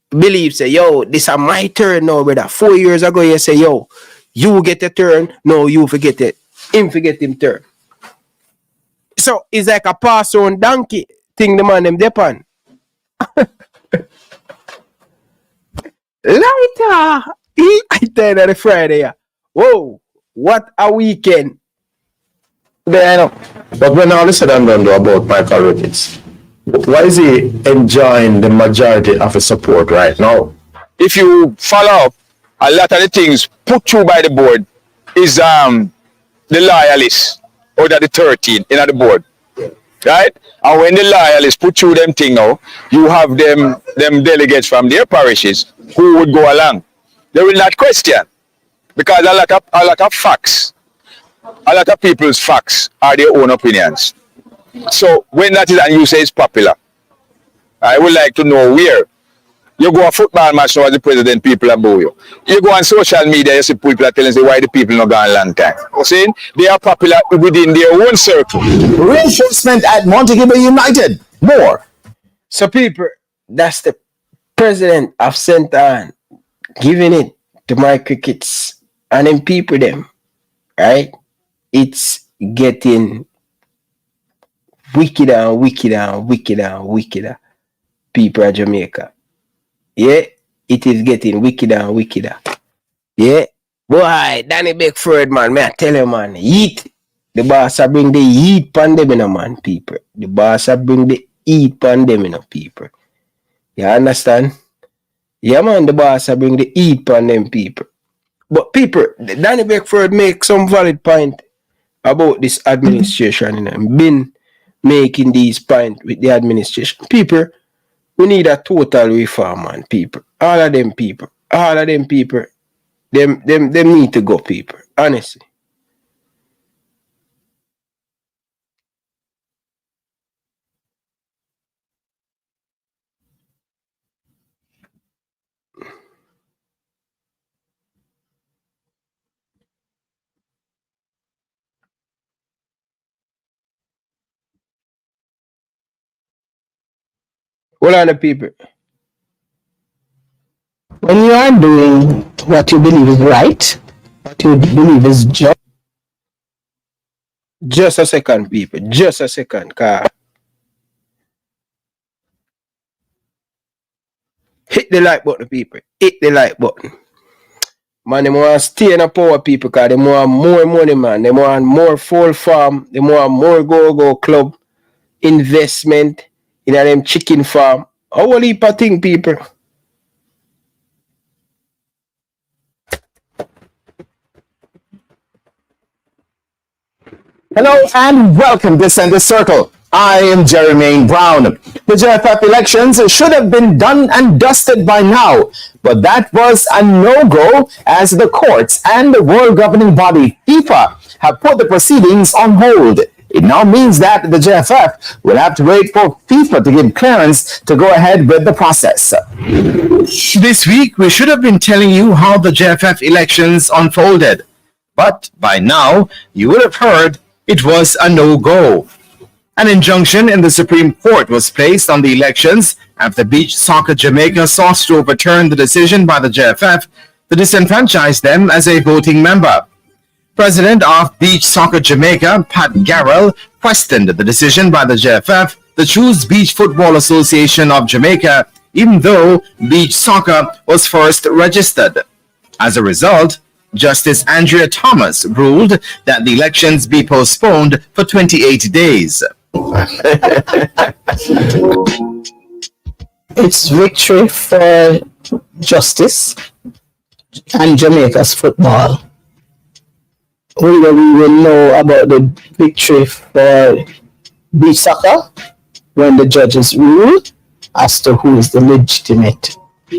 believe say, yo, this is my turn now, brother. 4 years ago, you say, yo, you get a turn, no, you forget it. Him forget him turn. So it's like a pass on donkey thing the man them depend. Lighter! I tell you the Friday, yeah. Whoa, what a weekend. But when all this is done about Michael Ricketts, why is he enjoying the majority of his support right now? If you follow up, a lot of the things put through by the board is the loyalists out of the 13 in the board. Right? And when the loyalists put through them thing now, you have them delegates from their parishes who would go along. They will not question. Because a lot of facts, a lot of people's facts are their own opinions. So when that is and you say it's popular, I would like to know where. You go a football match now as the president, people are boo you. You go on social media, you see people are telling you why the people not gone a long time. You saying they are popular within their own circle. Reinforcement at Montego United. More. So people, that's the president of St. Anne giving it to my Ricketts. And then people them, right? It's getting wickeder and wickeder and wickeder and wickeder. People of Jamaica. Yeah, it is getting wickeder and wickeder. Yeah. Boy, Danny Beckford, man, may I tell you, man, heat. The boss are bring the heat pandemic, man, people. The boss are bring the heat pandemic, people. You understand? Yeah, man, the boss are bring the heat pandemic, people. But people, Danny Beckford make some valid point about this administration, you know, been making these points with the administration. People, we need a total reform, man, people. All of them people, them need to go, people, honestly. What are the people? When you are doing what you believe is right, what you believe is just. Just a second, people. Just a second, car. Hit the like button, people. Hit the like button. Man, they want to stay in a power people because they want more money, man. They want more full farm. They want more go-go club investment in a them chicken farm. How will heap of thing, people? Hello and welcome to Center Circle. I am Jermaine Brown. The JFF elections should have been done and dusted by now, but that was a no-go as the courts and the world governing body FIFA have put the proceedings on hold. It now means that the JFF will have to wait for FIFA to give clearance to go ahead with the process. This week, we should have been telling you how the JFF elections unfolded, but by now, you would have heard it was a no-go. An injunction in the Supreme Court was placed on the elections after Beach Soccer Jamaica sought to overturn the decision by the JFF to disenfranchise them as a voting member. President of Beach Soccer Jamaica, Pat Garrell, questioned the decision by the JFF to choose Beach Football Association of Jamaica, even though Beach Soccer was first registered. As a result, Justice Andrea Thomas ruled that the elections be postponed for 28 days. It's victory for justice and Jamaica's football. We will know about the victory for beach soccer when the judges rule as to who is the legitimate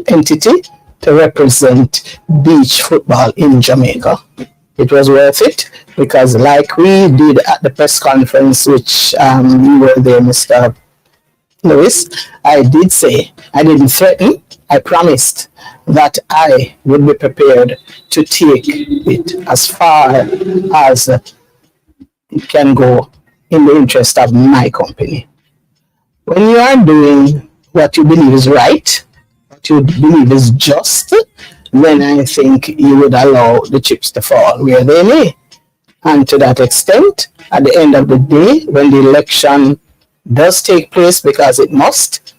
entity to represent beach football in Jamaica. It was worth it because, like we did at the press conference, which you were there, Mr. Lewis, I did say, I didn't threaten, I promised that I would be prepared to take it as far as it can go in the interest of my company. When you are doing what you believe is right, what you believe is just, then I think you would allow the chips to fall where they may. And to that extent, at the end of the day, when the election does take place, because it must,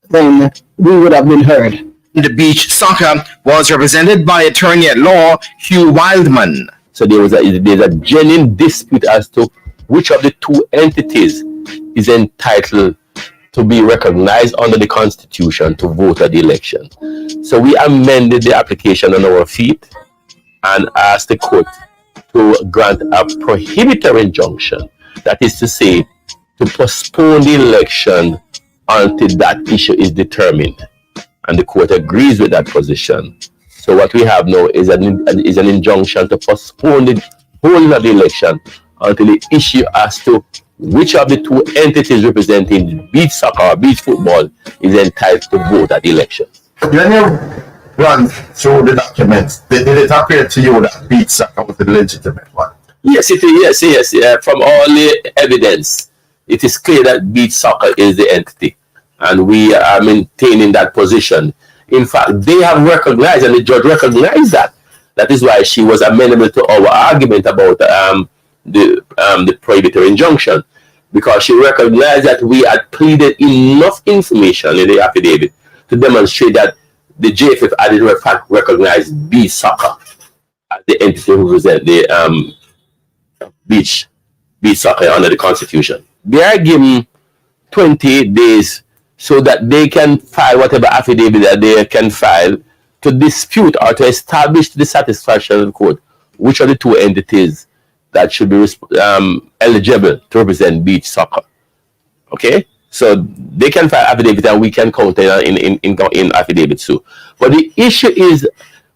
then we would have been heard. The Beach Soccer was represented by attorney at law Hugh Wildman. So there's a genuine dispute as to which of the two entities is entitled to be recognized under the Constitution to vote at the election. So we amended the application on our feet and asked the court to grant a prohibitory injunction. That is to say, to postpone the election until that issue is determined. And the court agrees with that position. So what we have now is an injunction to postpone the holding of the election until the issue as to which of the two entities representing beach soccer or beach football is entitled to vote at the election. When you run through the documents, did it appear to you that beach soccer was the legitimate one? Yes, it is. Yes. From all the evidence, it is clear that beach soccer is the entity, and we are maintaining that position. In fact, they have recognized, and the judge recognized that. That is why she was amenable to our argument about the prohibitory injunction, because she recognized that we had pleaded enough information in the affidavit to demonstrate that the JFF had in fact recognized beach soccer as the entity who represents the beach soccer under the Constitution. They are given 28 days so that they can file whatever affidavit that they can file to dispute or to establish the satisfaction of the court which are the two entities that should be eligible to represent beach soccer. Okay? So they can file affidavit and we can count in affidavits too. But the issue is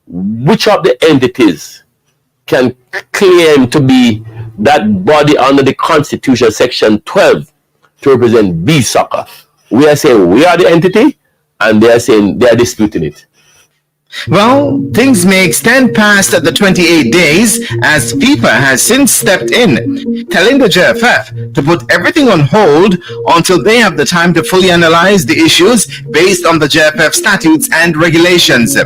which of the entities can claim to be that body under the Constitution, Section 12, to represent beach soccer. We are saying we are the entity, and they are saying they are disputing it. Well, things may extend past the 28 days as FIFA has since stepped in, telling the JFF to put everything on hold until they have the time to fully analyze the issues based on the JFF statutes and regulations.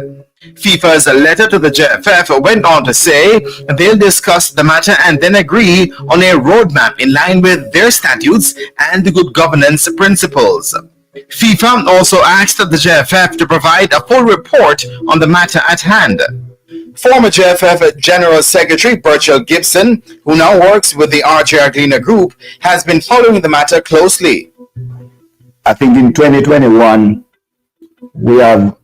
FIFA's letter to the JFF went on to say they'll discuss the matter and then agree on a roadmap in line with their statutes and the good governance principles. FIFA also asked the JFF to provide a full report on the matter at hand. Former JFF General Secretary Burchell Gibson, who now works with the RJ Arglina Group, has been following the matter closely. I think in 2021, we have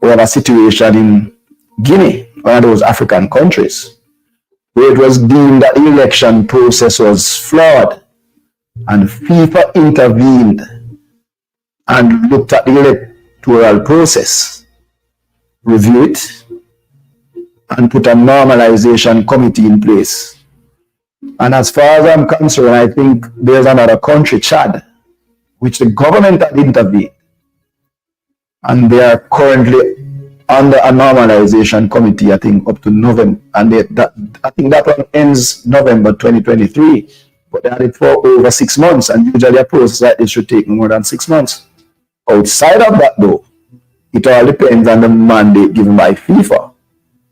a situation in Guinea, one of those African countries, where it was deemed that the election process was flawed, and FIFA intervened and looked at the electoral process, reviewed it, and put a normalization committee in place. And as far as I'm concerned, I think there's another country, Chad, which the government had intervened, and they are currently under a normalization committee, I think, up to November, and I think that one ends November 2023, but they had it for over 6 months, and usually a process like this should take more than 6 months. Outside of that, though, it all depends on the mandate given by FIFA.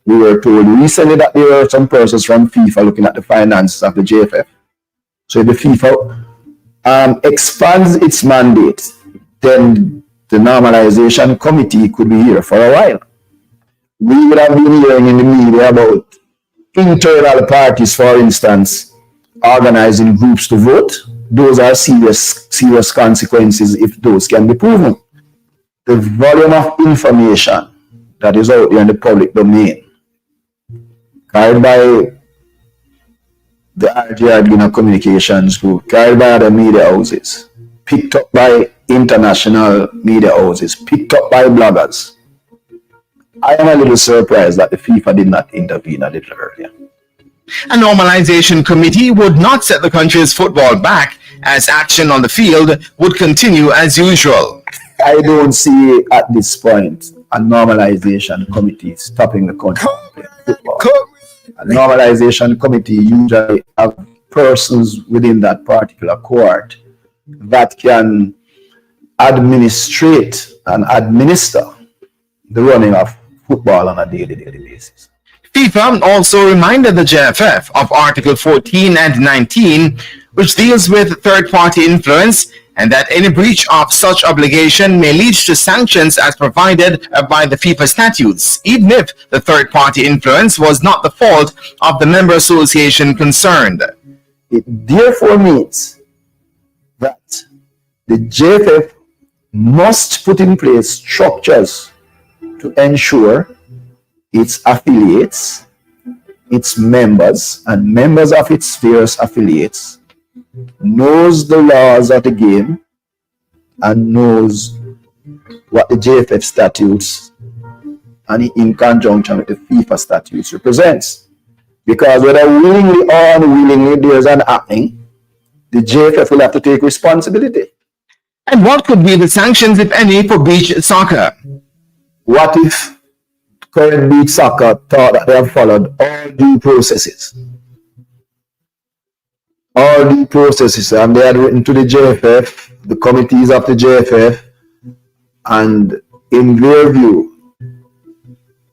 We were told recently that there were some persons from FIFA looking at the finances of the JFF. So if the FIFA expands its mandate, then the normalization committee could be here for a while. We would have been hearing in the media about internal parties, for instance, organizing groups to vote. Those are serious consequences if those can be proven. The volume of information that is out there in the public domain, carried by the RJ Arglina Communications Group, carried by other media houses, picked up by international media houses, picked up by bloggers. I am a little surprised that the FIFA did not intervene a little earlier. A normalization committee would not set the country's football back, as action on the field would continue as usual. I don't see at this point a normalization committee stopping the country from playing football. A normalization committee usually have persons within that particular cohort that can administrate and administer the running of football on a daily basis. FIFA also reminded the JFF of Article 14 and 19, which deals with third-party influence, and that any breach of such obligation may lead to sanctions as provided by the FIFA statutes, even if the third-party influence was not the fault of the member association concerned. It therefore means that the JFF must put in place structures to ensure its affiliates, its members, and members of its various affiliates knows the laws of the game and knows what the JFF statutes and in conjunction with the FIFA statutes represents. Because whether willingly or unwillingly there's an happening, the JFF will have to take responsibility. And what could be the sanctions, if any, for beach soccer? What if current beach soccer thought that they have followed all due processes? All due processes, and they had written to the JFF, the committees of the JFF, and in their view,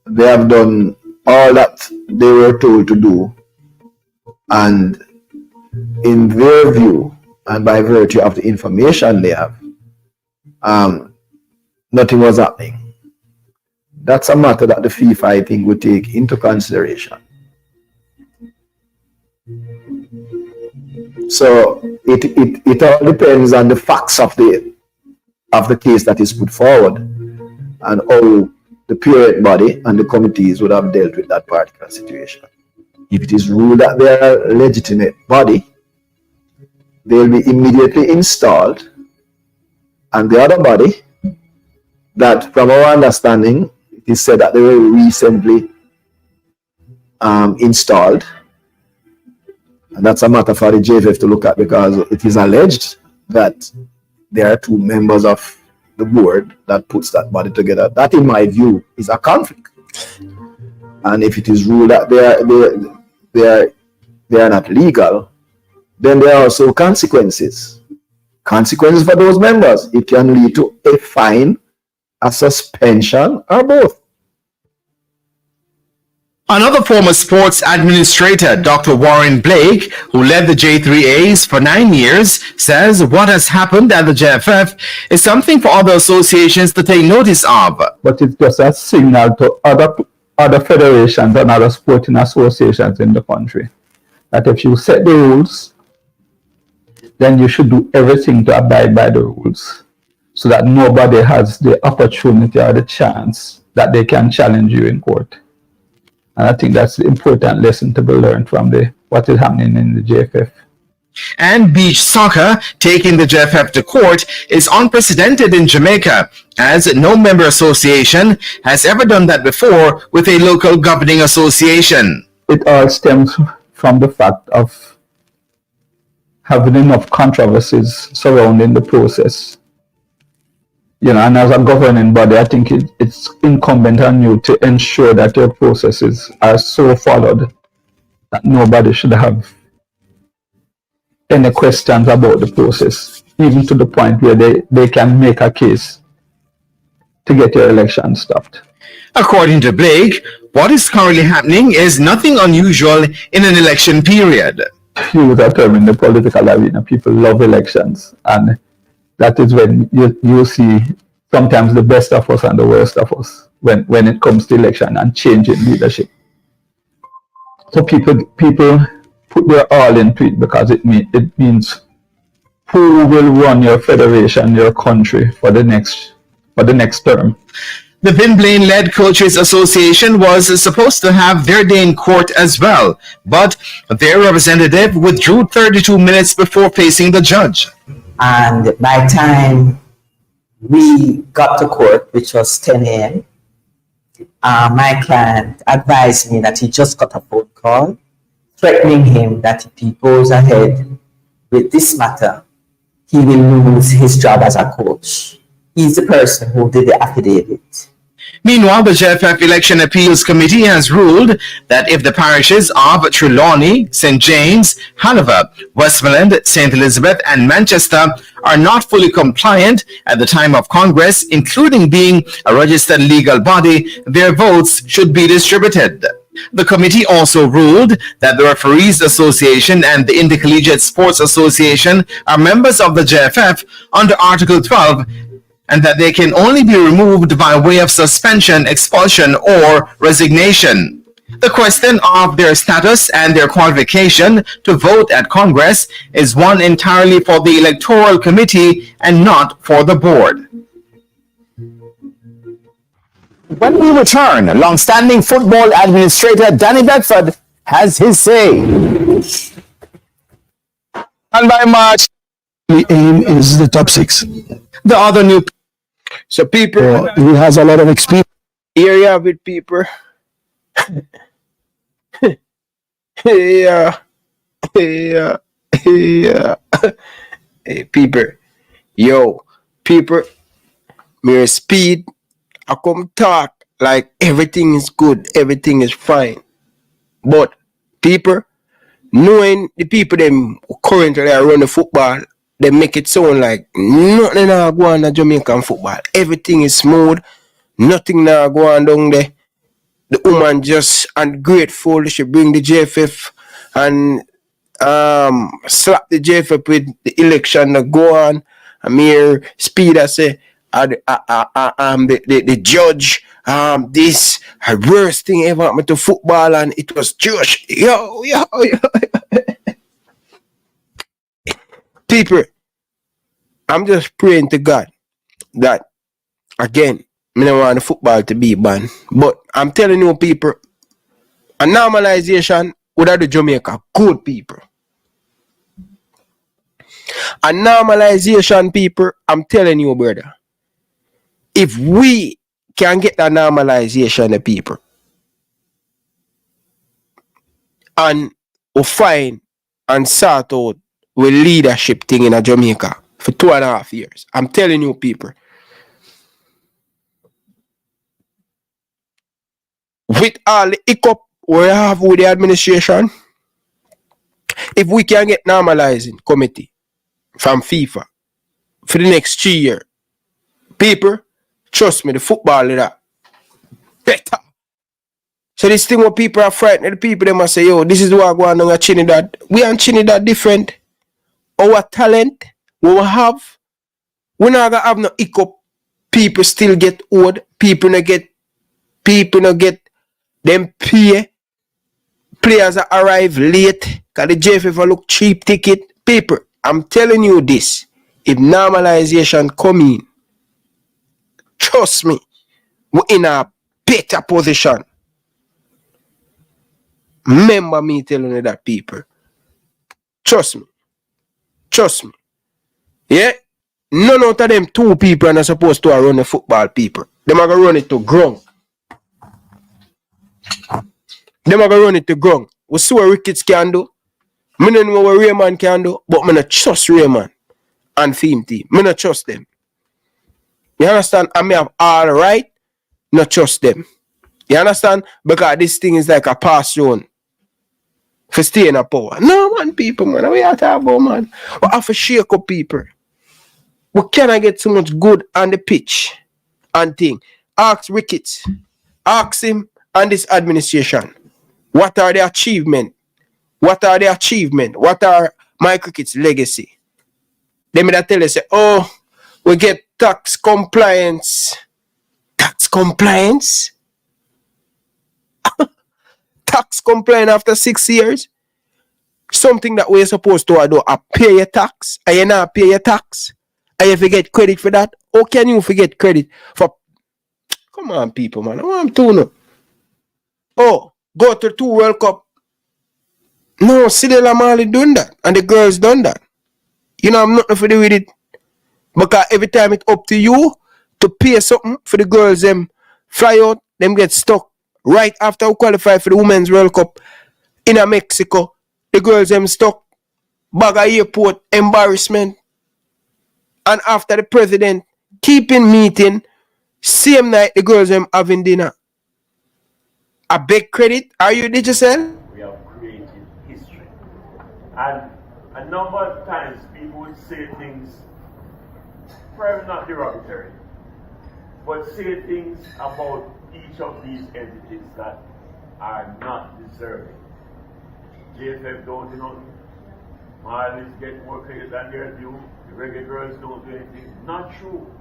they have done all that they were told to do, and in their view, and by virtue of the information they have, nothing was happening. That's a matter that the FIFA, I think, would take into consideration. So it all depends on the facts of the case that is put forward and how the parent body and the committees would have dealt with that particular situation. If it is ruled that they are a legitimate body, they will be immediately installed, and the other body that, from our understanding, it is said that they were recently installed. And that's a matter for the JFF to look at, because it is alleged that there are two members of the board that puts that body together. That, in my view, is a conflict. And if it is ruled that they are not legal, then there are also consequences. Consequences for those members. It can lead to a fine, a suspension, or both. Another former sports administrator, Dr. Warren Blake, who led the J3As for 9 years, says what has happened at the JFF is something for other associations to take notice of. But it's just a signal to other other federations and other sporting associations in the country, that if you set the rules, then you should do everything to abide by the rules so that nobody has the opportunity or the chance that they can challenge you in court. And I think that's the important lesson to be learned from what is happening in the JFF. And beach soccer taking the JFF to court is unprecedented in Jamaica, as no member association has ever done that before with a local governing association. It all stems from the fact of having enough controversies surrounding the process. And as a governing body, I think it's incumbent on you to ensure that your processes are so followed that nobody should have any questions about the process, even to the point where they can make a case to get your election stopped. According to Blake, what is currently happening is nothing unusual in an election period. Use a term in the political arena, people love elections, and that is when you see sometimes the best of us and the worst of us when it comes to election and changing leadership. So people put their all into it because it means who will run your federation, your country for the next term. The Vin Blaine-led Coaches Association was supposed to have their day in court as well, but their representative withdrew 32 minutes before facing the judge. And by the time we got to court, which was 10 a.m., my client advised me that he just got a phone call threatening him that if he goes ahead with this matter, he will lose his job as a coach. He's the person who did the affidavit. Meanwhile, the JFF Election Appeals Committee has ruled that if the parishes of Trelawney, St. James, Hanover, Westmoreland, St. Elizabeth, and Manchester are not fully compliant at the time of Congress, including being a registered legal body, their votes should be distributed. The committee also ruled that the Referees Association and the Intercollegiate Sports Association are members of the JFF under Article 12, and that they can only be removed by way of suspension, expulsion, or resignation. The question of their status and their qualification to vote at Congress is one entirely for the Electoral Committee and not for the board. When we return, long-standing football administrator Danny Beckford has his say. And by March, The aim is the top 6. The other new, so people, he has a lot of experience. area with people. Yeah. Hey, people. Yo, people, mere speed. I come talk like everything is good, everything is fine. But people, knowing the people them currently are running the football, they make it sound like nothing now go on in Jamaican football. Everything is smooth, nothing now go on down there. The woman just ungrateful. She bring the JFF and slap the JFF with the election that go on. I mean, speed I say, the judge, this worst thing ever happened to football, and it was Josh. Yo. People, I'm just praying to God that, again, I don't want the football to be banned. But I'm telling you, people, a normalization would have do Jamaica good, people. A normalization, people, I'm telling you, brother, if we can get that normalization, the people, and we find and sort out with leadership thing in Jamaica for 2.5 years, I'm telling you, people, with all the hiccup we have with the administration, if we can get normalizing committee from FIFA for the next 3 years, people, trust me, the football is that better. So this thing where people are frightened, the people they must say, yo, this is what going on in Trinidad. We are in Trinidad different. Our talent, what we have, we're not gonna have no hiccup. People still get old. People not get Them pay players that arrive late because the JFF look cheap ticket. People, I'm telling you this. If normalization come in, trust me, we're in a better position. Remember me telling you that, people. Trust me. Trust me. Yeah? None out of them two people are not supposed to run the football, people. Them are going to run it to ground. Them are going to run it to ground. We see what Ricketts can do. I don't know what Raymond can do, but I don't trust Raymond and Theme Team. I don't trust them. You understand? I may have all right, not trust them. You understand? Because this thing is like a pass zone for staying in power. No, man, people, man. We are talking about, man. We have to shake up people. We cannot get so much good on the pitch and thing. Ask Ricketts. Ask him and this administration. What are the achievements? What are the achievements? What are Mike Ricketts' legacy? They may tell you, say, oh, we get tax compliance. Tax compliance? Tax compliance after 6 years? Something that we're supposed to do. I pay your tax. And you not pay your tax. And you forget credit for that? How can you forget credit for... Come on, people, man. I want to know. Oh, go to 2 World Cup. No, Sidel Amali done that. And the girls done that. You know, I'm nothing to do with it. Because every time it's up to you to pay something for the girls, them fly out, them get stuck right after we qualify for the Women's World Cup in Mexico. The girls, them stuck. Baga airport, embarrassment. And after the president keeping meeting, same night the girls, them having dinner. A big credit. Are you digital? We have created history. And a number of times people would say things, probably not derogatory, but say things about each of these entities that are not deserving. JFF don't do nothing. Marlins get more credit than their due. The Reggae Girls don't do anything. Not true.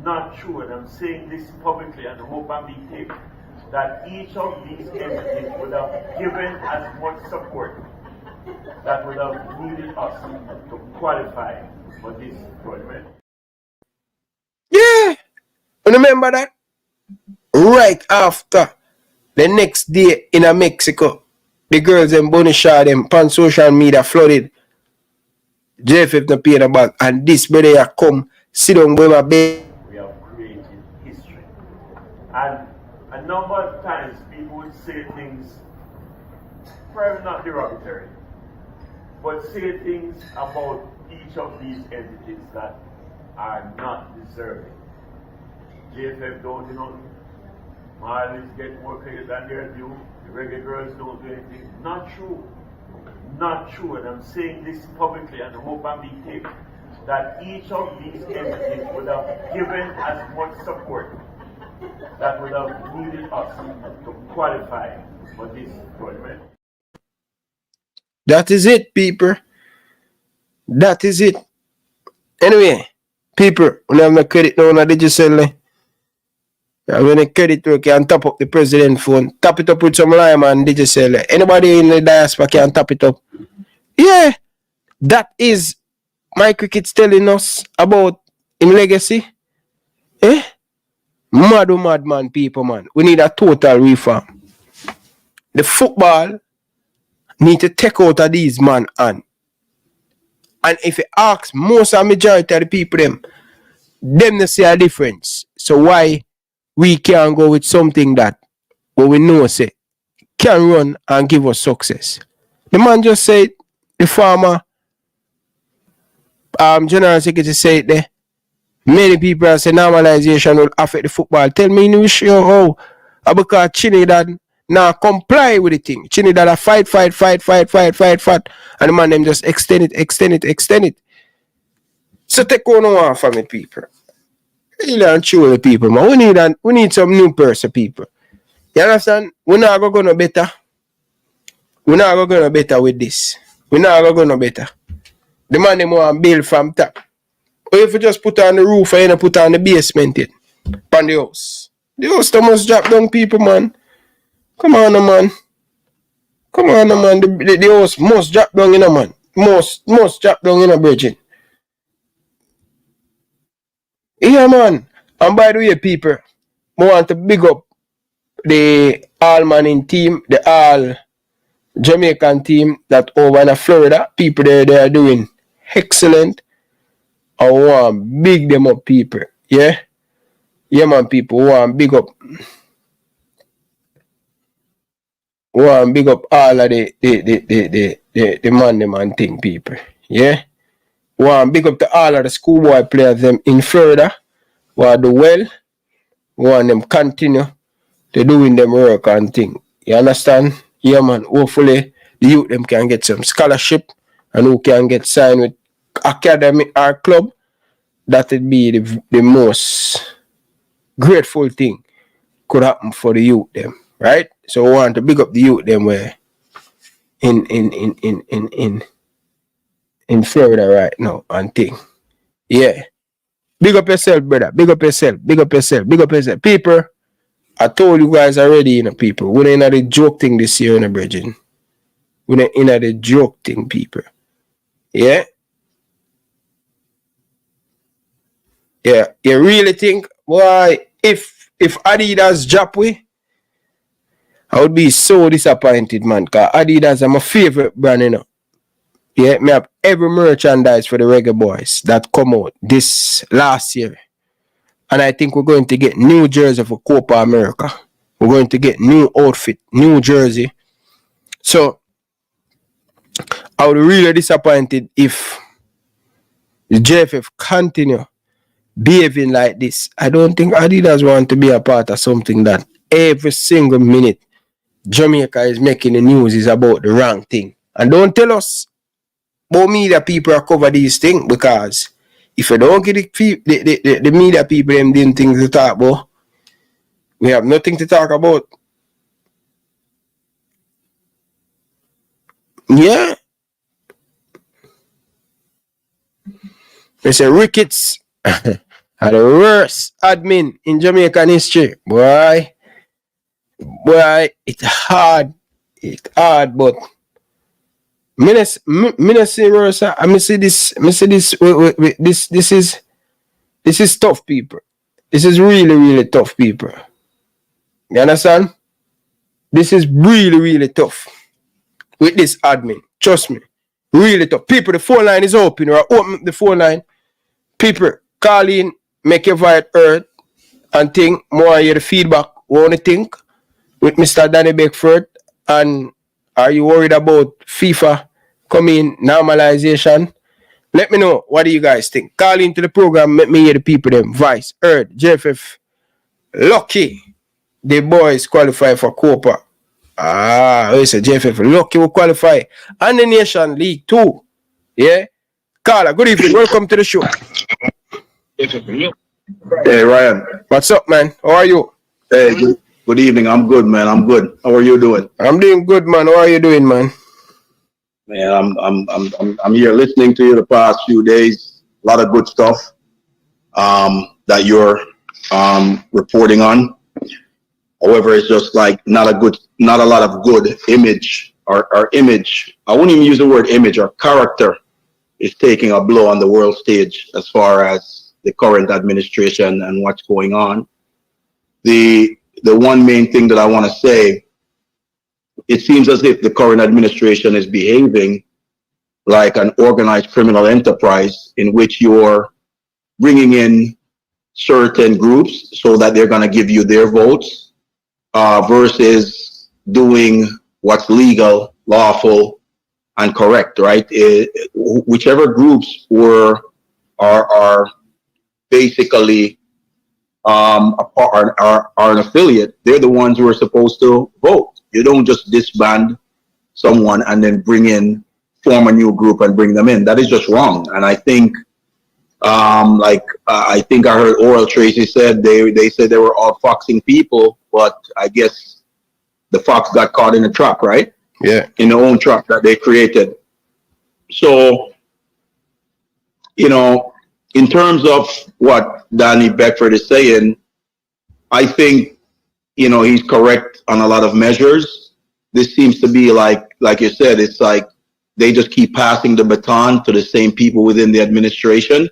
Not true. And I'm saying this publicly and I hope I'm being taken. That each of these entities would have given as much support that would have needed us to qualify for this tournament. Yeah. Remember that? Right after the next day in Mexico, the girls and Bonisha them on social media flooded. JFF no pay the back and this brother come sit down by my bed. We have created history. And a number of times people would say things, probably not derogatory, but say things about each of these entities that are not deserving. JFF don't do nothing. Marlins get more credit than their due. The Reggae Girls don't do anything. Not true. Not true. And I'm saying this publicly and I hope I'm being taken. That each of these entities would have given as much support that would have needed us to qualify for this tournament. That is it, people. That is it. Anyway, people, when I have my credit now on the digital, when the credit work can top up the president phone, tap it up with some lime and digital. Anybody in the diaspora can tap it up. Yeah, that is Mike Ricketts telling us about his legacy. Eh? Madman people, man. We need a total reform. The football need to take out of these man and if you ask most of the majority of the people them they see a difference. So why we can't go with something that what we know say can run and give us success? The man just said the former general secretary said there. Many people say normalization will affect the football. Tell me you sure how because Trinidad now comply with the thing. Trinidad a fight. And the man them just extend it. So take one for me, people. Really and truly, people, man. We need some new person, people. You understand? We're not going to better. We're not going to better with this. We're not going to better. The man them want build from top. Or if you just put on the roof and you put on the basement it, on the house. The house must drop down, people, man. Come on, man. Come on, man. The host must drop down, man. Must drop down, Bridget. Yeah, man. And by the way, people, I want to big up the all-manning team, the all Jamaican team that over in Florida. People there, they are doing excellent. I want to big them up, people. Yeah? Yeah, man, people. I want to big up. Want to big up all of the man thing, people. Yeah? Want to big up to all of the schoolboy players them in Florida. Want to do well. Want them continue to doing them work and thing. You understand? Yeah, man. Hopefully, the youth them can get some scholarship and who can get signed with academy or club. That would be the most grateful thing could happen for the youth them, right? So we want to big up the youth them where in Florida right now and thing. Yeah. Big up yourself, brother. Big up yourself. Big up yourself. Big up yourself. People, I told you guys already, people. We're in the joke thing this year, Bridget. We're in the joke thing, people. Yeah? Yeah. You really think, why, if Adidas drop we, I would be so disappointed, man. Because Adidas are my favorite brand, Yeah, me have every merchandise for the Reggae Boys that come out this last year. And I think we're going to get new jersey for Copa America. We're going to get new outfit, new jersey. So, I would be really disappointed if the JFF continue behaving like this. I don't think Adidas want to be a part of something that every single minute Jamaica is making the news is about the wrong thing. And don't tell us about media people are cover these things, because if you don't get the media people them doing things to talk about, we have nothing to talk about. Yeah. They say Ricketts are the worst admin in Jamaican history. Boy, it's hard. It's hard, but I see this. This is tough, people. This is really, really tough, people. You understand? This is really, really tough with this admin. Trust me. Really tough. People, the phone line is open. Or open the phone line. People, call in, make your voice heard, and think more hear the feedback. What do you think with Mr. Danny Beckford? And are you worried about FIFA coming normalization? Let me know. What do you guys think? Call into the program. Let me hear the people them. Vice, Earth, JFF. Lucky the boys qualify for Copa. It's a JFF. Lucky will qualify. And the Nation League too. Yeah? Carla, good evening. Welcome to the show. Hey, Ryan. What's up, man? How are you? Hey, good evening. I'm good, man. I'm good. How are you doing? I'm doing good, man. How are you doing, man? Man, I'm here listening to you the past few days. A lot of good stuff that you're reporting on. However, it's just like not a lot of good image or image. I wouldn't even use the word image. Or character is taking a blow on the world stage as far as the current administration and what's going on. The one main thing that I want to say, it seems as if the current administration is behaving like an organized criminal enterprise in which you're bringing in certain groups so that they're going to give you their votes versus doing what's legal, lawful, and correct, right? Whichever groups are basically are an affiliate, they're the ones who are supposed to vote. You don't just disband someone and then form a new group and bring them in. That is just wrong. And I think, I think I heard Oral Tracy said they said they were all foxing people, but I guess the fox got caught in a trap, right? Yeah. In their own trap that they created. So, in terms of what Danny Beckford is saying, I think he's correct on a lot of measures. This seems to be like you said, it's like they just keep passing the baton to the same people within the administration.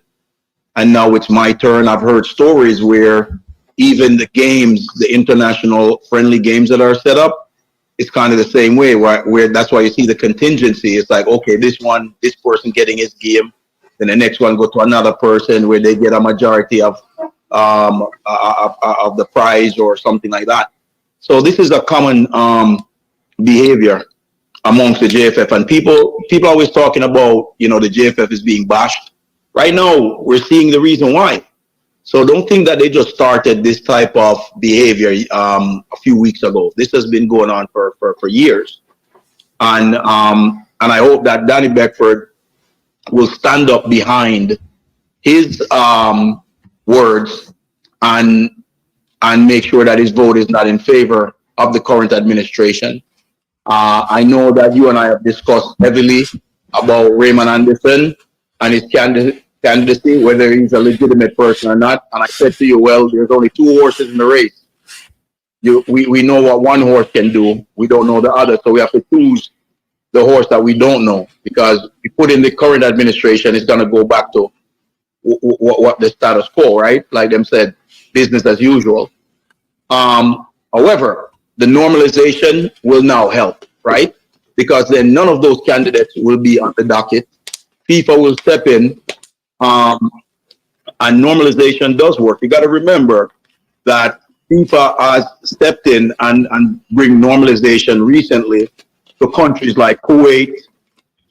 And now it's my turn. I've heard stories where even the games, the international friendly games that are set up, it's kind of the same way, where that's why you see the contingency. It's like, okay, this person getting his game, then the next one go to another person where they get a majority of the prize or something like that. So this is a common behavior amongst the JFF, and people always talking about, the JFF is being bashed. Right now, we're seeing the reason why. So don't think that they just started this type of behavior a few weeks ago. This has been going on for years, and I hope that Danny Beckford will stand up behind his words and make sure that his vote is not in favor of the current administration. I know that you and I have discussed heavily about Raymond Anderson and his candidacy, whether he's a legitimate person or not. And I said to you, well, there's only two horses in the race. We know what one horse can do. We don't know the other. So we have to choose the horse that we don't know, because we put in the current administration, it's going to go back to what the status quo, right? Like them said, business as usual. However, the normalization will now help, right? Because then none of those candidates will be on the docket. FIFA will step in, and normalization does work. You got to remember that FIFA has stepped in and bring normalization recently to countries like Kuwait,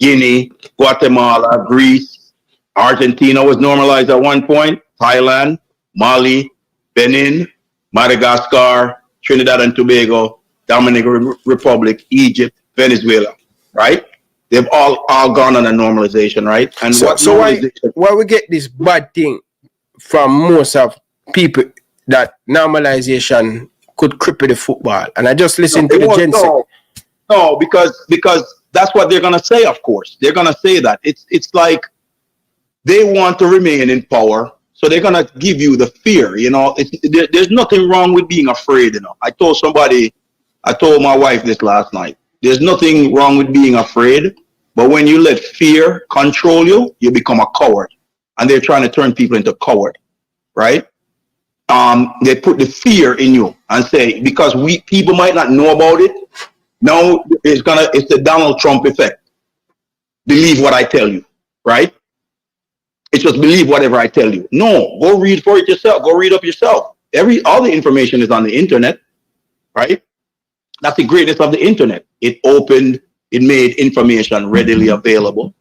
Guinea, Guatemala, Greece. Argentina was normalized at one point, Thailand, Mali, Benin, Madagascar, Trinidad and Tobago, Dominican Republic, Egypt, Venezuela, right? They've all gone on a normalization, right? And so why we get this bad thing from most of people that normalization could cripple the football? And I just listened to the gents. No, because that's what they're gonna say. Of course, they're gonna say that it's like they want to remain in power. So they're going to give you the fear, there's nothing wrong with being afraid, I told my wife this last night. There's nothing wrong with being afraid, but when you let fear control you, you become a coward. And they're trying to turn people into coward, right? They put the fear in you and say, because people might not know about it, now it's the Donald Trump effect. Believe what I tell you, right? It's just believe whatever I tell you. No, go read for it yourself. Go read up yourself. All the information is on the internet, right? That's the greatness of the internet. It made information readily available.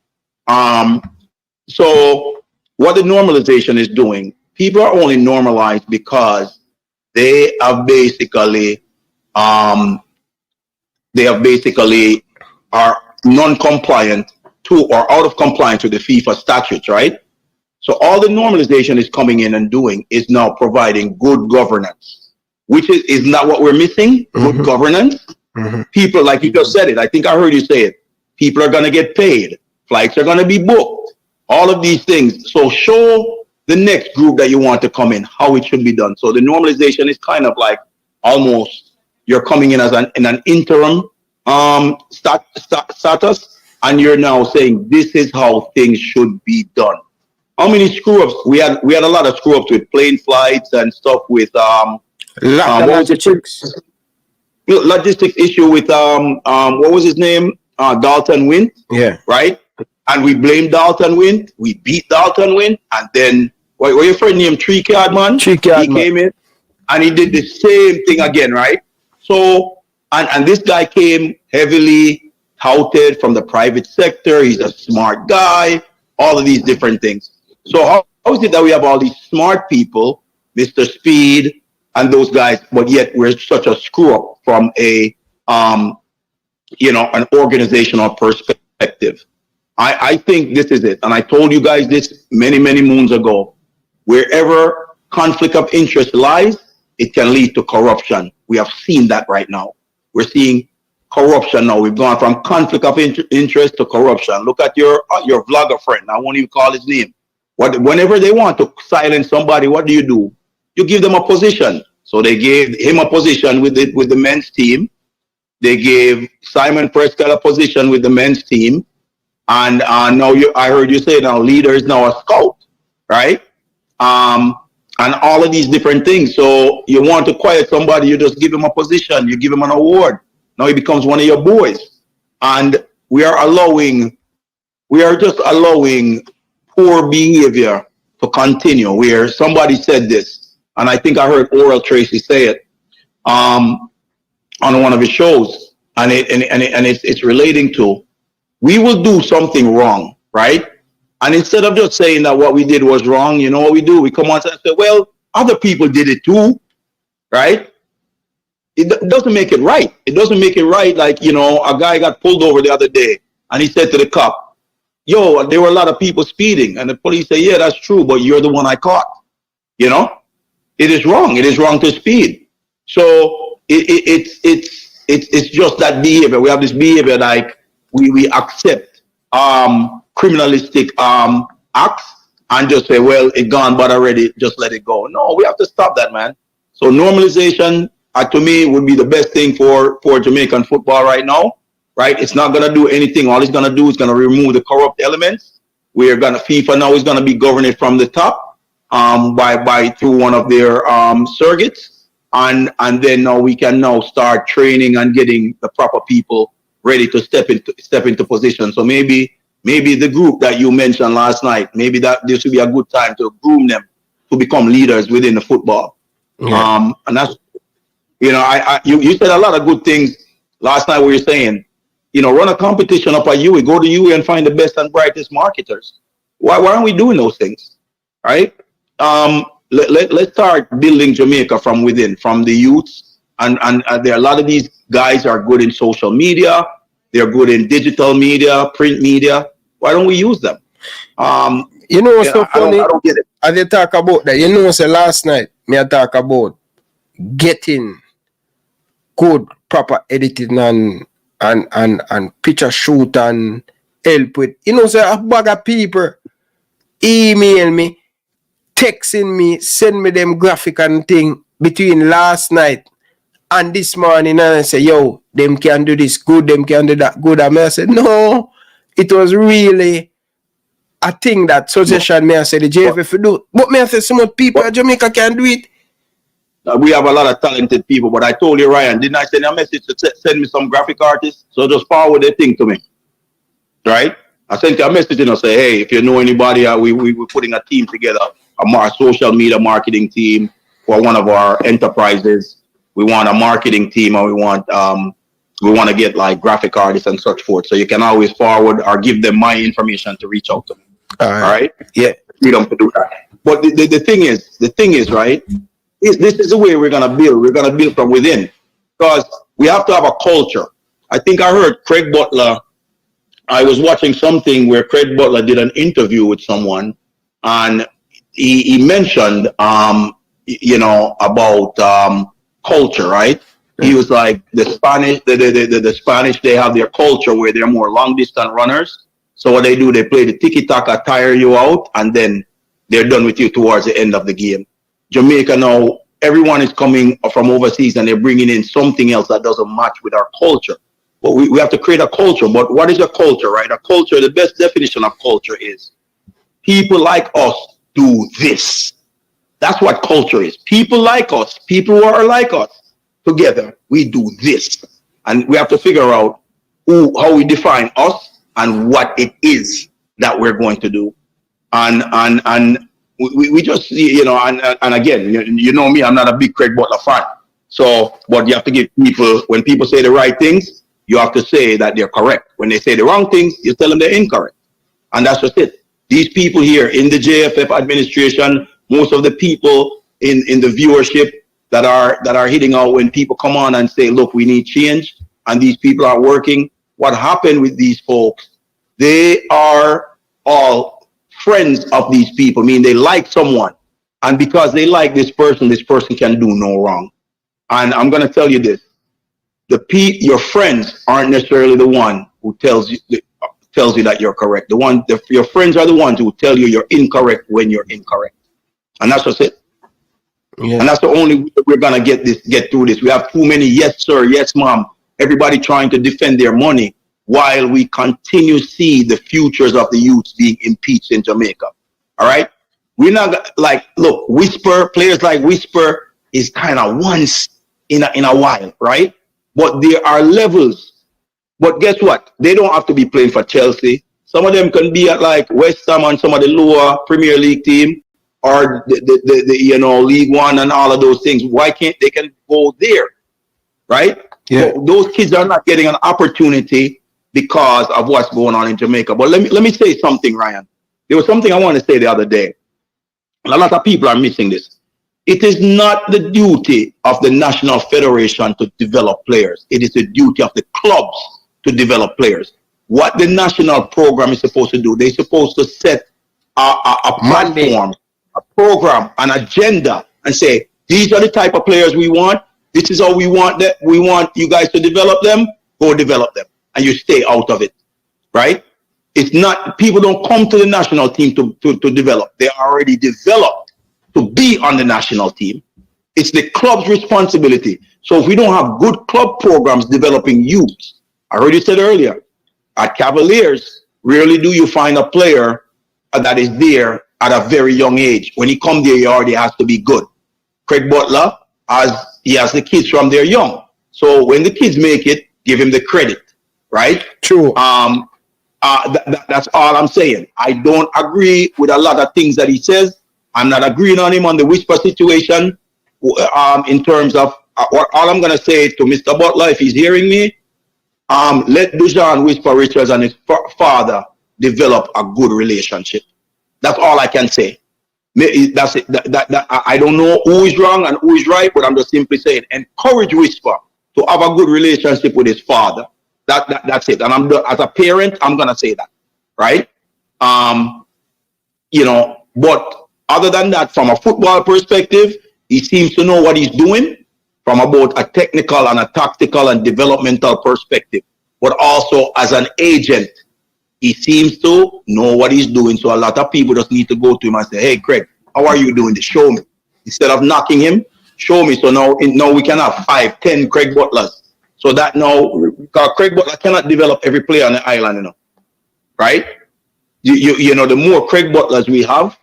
So what the normalization is doing, people are only normalized because they have basically are non-compliant to or out of compliance with the FIFA statutes, right? So all the normalization is coming in and doing is now providing good governance, which is not what we're missing. Good governance. People, like you just said it, I think I heard you say it. People are going to get paid. Flights are going to be booked. All of these things. So show the next group that you want to come in how it should be done. So the normalization is kind of like almost you're coming in as an interim status, and you're now saying this is how things should be done. How many screw-ups? We had a lot of screw-ups with plane flights and stuff with logistics issue with what was his name? Dalton Wint. Yeah. Right? And we blamed Dalton Wint. We beat Dalton Wint, and then what your friend named Tree Card Man? He came in and he did the same thing again, right? So and this guy came heavily touted from the private sector. He's a smart guy, all of these different things. So how is it that we have all these smart people, Mr. Speed and those guys, but yet we're such a screw up from an organizational perspective? I think this is it. And I told you guys this many, many moons ago. Wherever conflict of interest lies, it can lead to corruption. We have seen that right now. We're seeing corruption now. We've gone from conflict of interest to corruption. Look at your vlogger friend. I won't even call his name. Whenever they want to silence somebody, what do? You give them a position. So they gave him a position with the men's team. They gave Simon Prescott a position with the men's team. And now I heard you say now leader is now a scout, right? And all of these different things. So you want to quiet somebody, you just give him a position, you give him an award. Now he becomes one of your boys. And we are just allowing poor behavior to continue. Where somebody said this, and I think I heard Oral Tracy say it on one of his shows, and it's relating to, we will do something wrong, right? And instead of just saying that what we did was wrong, you know what we do? We come on and say, well, other people did it too, right? It doesn't make it right. It doesn't make it right. Like, you know, a guy got pulled over the other day and he said to the cop, yo, there were a lot of people speeding. And the police say, yeah, that's true, but you're the one I caught. You know, it is wrong. It is wrong to speed. So it's just that behavior. We have this behavior like we accept criminalistic acts and just say, well, it gone but already, just let it go. No, we have to stop that, man. So normalization, to me, would be the best thing for Jamaican football right now, right? It's not going to do anything. All it's going to do is going to remove the corrupt elements. FIFA now is going to be governing from the top through one of their surrogates. And then now we can now start training and getting the proper people ready to step into position. So maybe the group that you mentioned last night, maybe that this would be a good time to groom them to become leaders within the football. Yeah. And that's, you know, you said a lot of good things last night. Where you're saying, you know, run a competition up at UE, go to UE and find the best and brightest marketers. Why aren't we doing those things, right? Let's start building Jamaica from within, from the youths, and there are a lot of these guys are good in social media. They're good in digital media, print media. Why don't we use them? You know what's so funny? I don't get it. As they talk about that, you know, so last night, I talk about getting good, proper editing and picture shoot and help with. You know, so a bag of people email me, texting me, send me them graphic and thing between last night and this morning, and I say, yo, them can do this good, them can do that good. And I said, no, it was really a thing that suggestion me I say the JFF do. But me I say some people in Jamaica can do it. We have a lot of talented people, but I told you, Ryan, didn't I send a message to send me some graphic artists? So just forward the thing to me, right? I sent you a message and I say, hey, if you know anybody, we're putting a team together, a social media marketing team for one of our enterprises. We want a marketing team, and we want to get like graphic artists and such forth. So you can always forward or give them my information to reach out to me. All right? Yeah, freedom to do that. But the thing is, right? This is the way we're gonna build. We're gonna build from within, because we have to have a culture. I think I heard Craig Butler. I was watching something where Craig Butler did an interview with someone, and he mentioned, you know, about culture, right? He was like, the Spanish, they have their culture where they're more long distance runners. So what they do, they play the tiki-taka, tire you out, and then they're done with you towards the end of the game. Jamaica now, everyone is coming from overseas and they're bringing in something else that doesn't match with our culture. But we have to create a culture. But what is a culture, right? A culture, the best definition of culture is people like us do this. That's what culture is. People like us, people who are like us, together, we do this. And we have to figure out how we define us and what it is that we're going to do. And we just, you know, and again, you know me, I'm not a big Craig Butler fan. So, but you have to give people, when people say the right things, you have to say that they're correct. When they say the wrong things, you tell them they're incorrect. And that's just it. These people here in the JFF administration, most of the people in the viewership that are hitting out when people come on and say, look, we need change, and these people are working. What happened with these folks? They are all friends of these people, I mean, they like someone. And because they like this person can do no wrong. And I'm going to tell you this. Your friends aren't necessarily the one who tells you that you're correct. Your friends are the ones who tell you you're incorrect when you're incorrect. And that's just it. Yeah. And that's the only way we're gonna get through this. We have too many yes sir, yes mom, everybody trying to defend their money while we continue to see the futures of the youth being impeached in Jamaica. All right? We're not like, look, players like Whisper is kind of once in a while, right? But there are levels. But guess what? They don't have to be playing for Chelsea. Some of them can be at like West Ham and some of the lower Premier League team, or the League One and all of those things. Why can't they can go there, right? Yeah. So those kids are not getting an opportunity because of what's going on in Jamaica. But let me say something, Ryan. There was something I want to say the other day. And a lot of people are missing this. It is not the duty of the National Federation to develop players. It is the duty of the clubs to develop players. What the national program is supposed to do, they're supposed to set a platform, a program, an agenda, and say, these are the type of players we want. This is how we want that. We want you guys to develop them. Go develop them, and you stay out of it, right? It's not, people don't come to the national team to develop. They are already developed to be on the national team. It's the club's responsibility. So if we don't have good club programs developing youths, I already said earlier, at Cavaliers, rarely do you find a player that is there at a very young age. When he comes there, he already has to be good. Craig Butler, he has the kids from they're young. So when the kids make it, give him the credit, right? True. That's all I'm saying. I don't agree with a lot of things that he says. I'm not agreeing on him on the Whisper situation. In terms of all I'm gonna say to Mr. Butler, if he's hearing me, let Dujan Whisper Richards and his father develop a good relationship. That's all I can say. That's it. I don't know who is wrong and who is right, but I'm just simply saying, encourage Whisper to have a good relationship with his father. That's it. And as a parent, I'm gonna say that, right? But other than that, from a football perspective, he seems to know what he's doing from about a technical and a tactical and developmental perspective. But also as an agent, he seems to know what he's doing. So a lot of people just need to go to him and say, hey, Craig, how are you doing this? Show me. Instead of knocking him, show me. So now we can have 5, 10 Craig Butlers. So that now, because Craig Butler cannot develop every player on the island, right? The more Craig Butlers we have,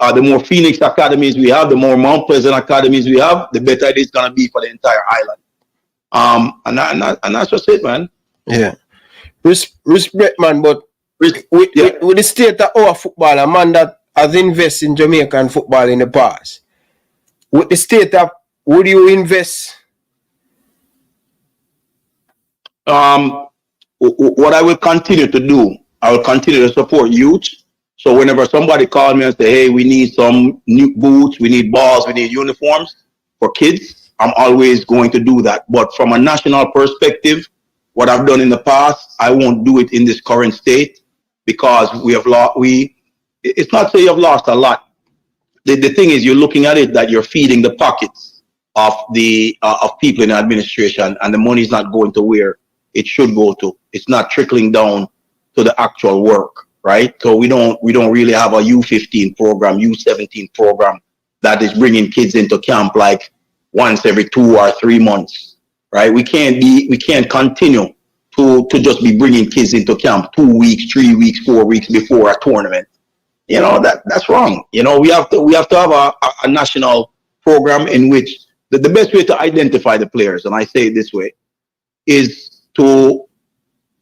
the more Phoenix academies we have, the more Mount Pleasant academies we have, the better it is going to be for the entire island. And that's just it, man. Yeah. Respect, man, but with the state of our football, a man that has invested in Jamaican football in the past, with the state of, would you invest? What I will continue to do, I will continue to support youth. So whenever somebody calls me and say, hey, we need some new boots, we need balls, we need uniforms for kids, I'm always going to do that. But from a national perspective, what I've done in the past, I won't do it in this current state because we have lost, it's not say you've lost a lot. The thing is, you're looking at it that you're feeding the pockets of of people in the administration, and the money is not going to where it should go to. It's not trickling down to the actual work, right? So we don't really have a U15 program, U17 program that is bringing kids into camp like once every 2 or 3 months, right? We can't continue to just be bringing kids into camp 2 weeks, 3 weeks, 4 weeks before a tournament. That's wrong. We have to have a national program in which the best way to identify the players, and I say it this way, is to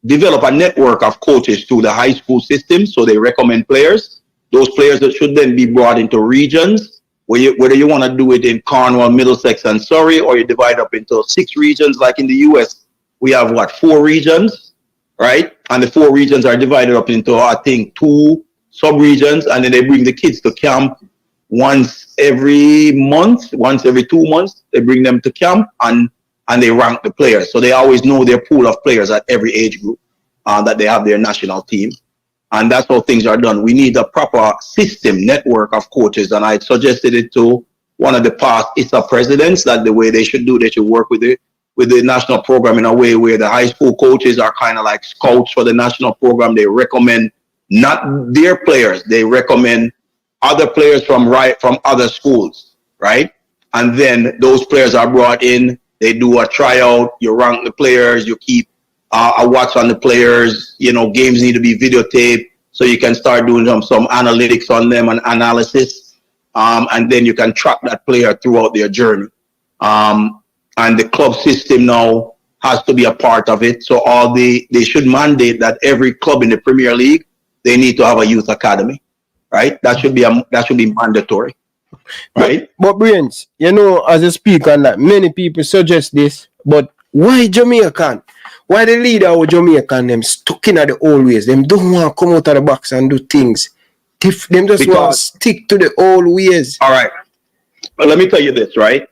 develop a network of coaches through the high school system, so they recommend players. Those players that should then be brought into regions, whether you want to do it in Cornwall, Middlesex, and Surrey, or you divide up into 6 regions, like in the US, we have 4 regions, right? And the 4 regions are divided up into, I think, 2 sub-regions, and then they bring the kids to camp once every month, once every 2 months, they bring them to camp, and they rank the players. So they always know their pool of players at every age group that they have their national team. And that's how things are done. We need a proper system, network of coaches. And I suggested it to one of the past ISA presidents that the way they should work with the national program in a way where the high school coaches are kind of like scouts for the national program. They recommend not their players. They recommend other players from other schools, right? and then those players are brought in. They do a tryout. You rank the players. You keep a watch on the players. You know, games need to be videotaped so you can start doing some analytics on them and analysis, and then you can track that player throughout their journey. And the club system now has to be a part of it. So they should mandate that every club in the Premier League, they need to have a youth academy, right? That should be mandatory, right? But Brains, you know, as I speak on that, many people suggest this, but why Jamaican? Why the leader of Jamaican them stuck in at the old ways? Them don't want to come out of the box and do things. Them just want to stick to the old ways. All right. But let me tell you this, right?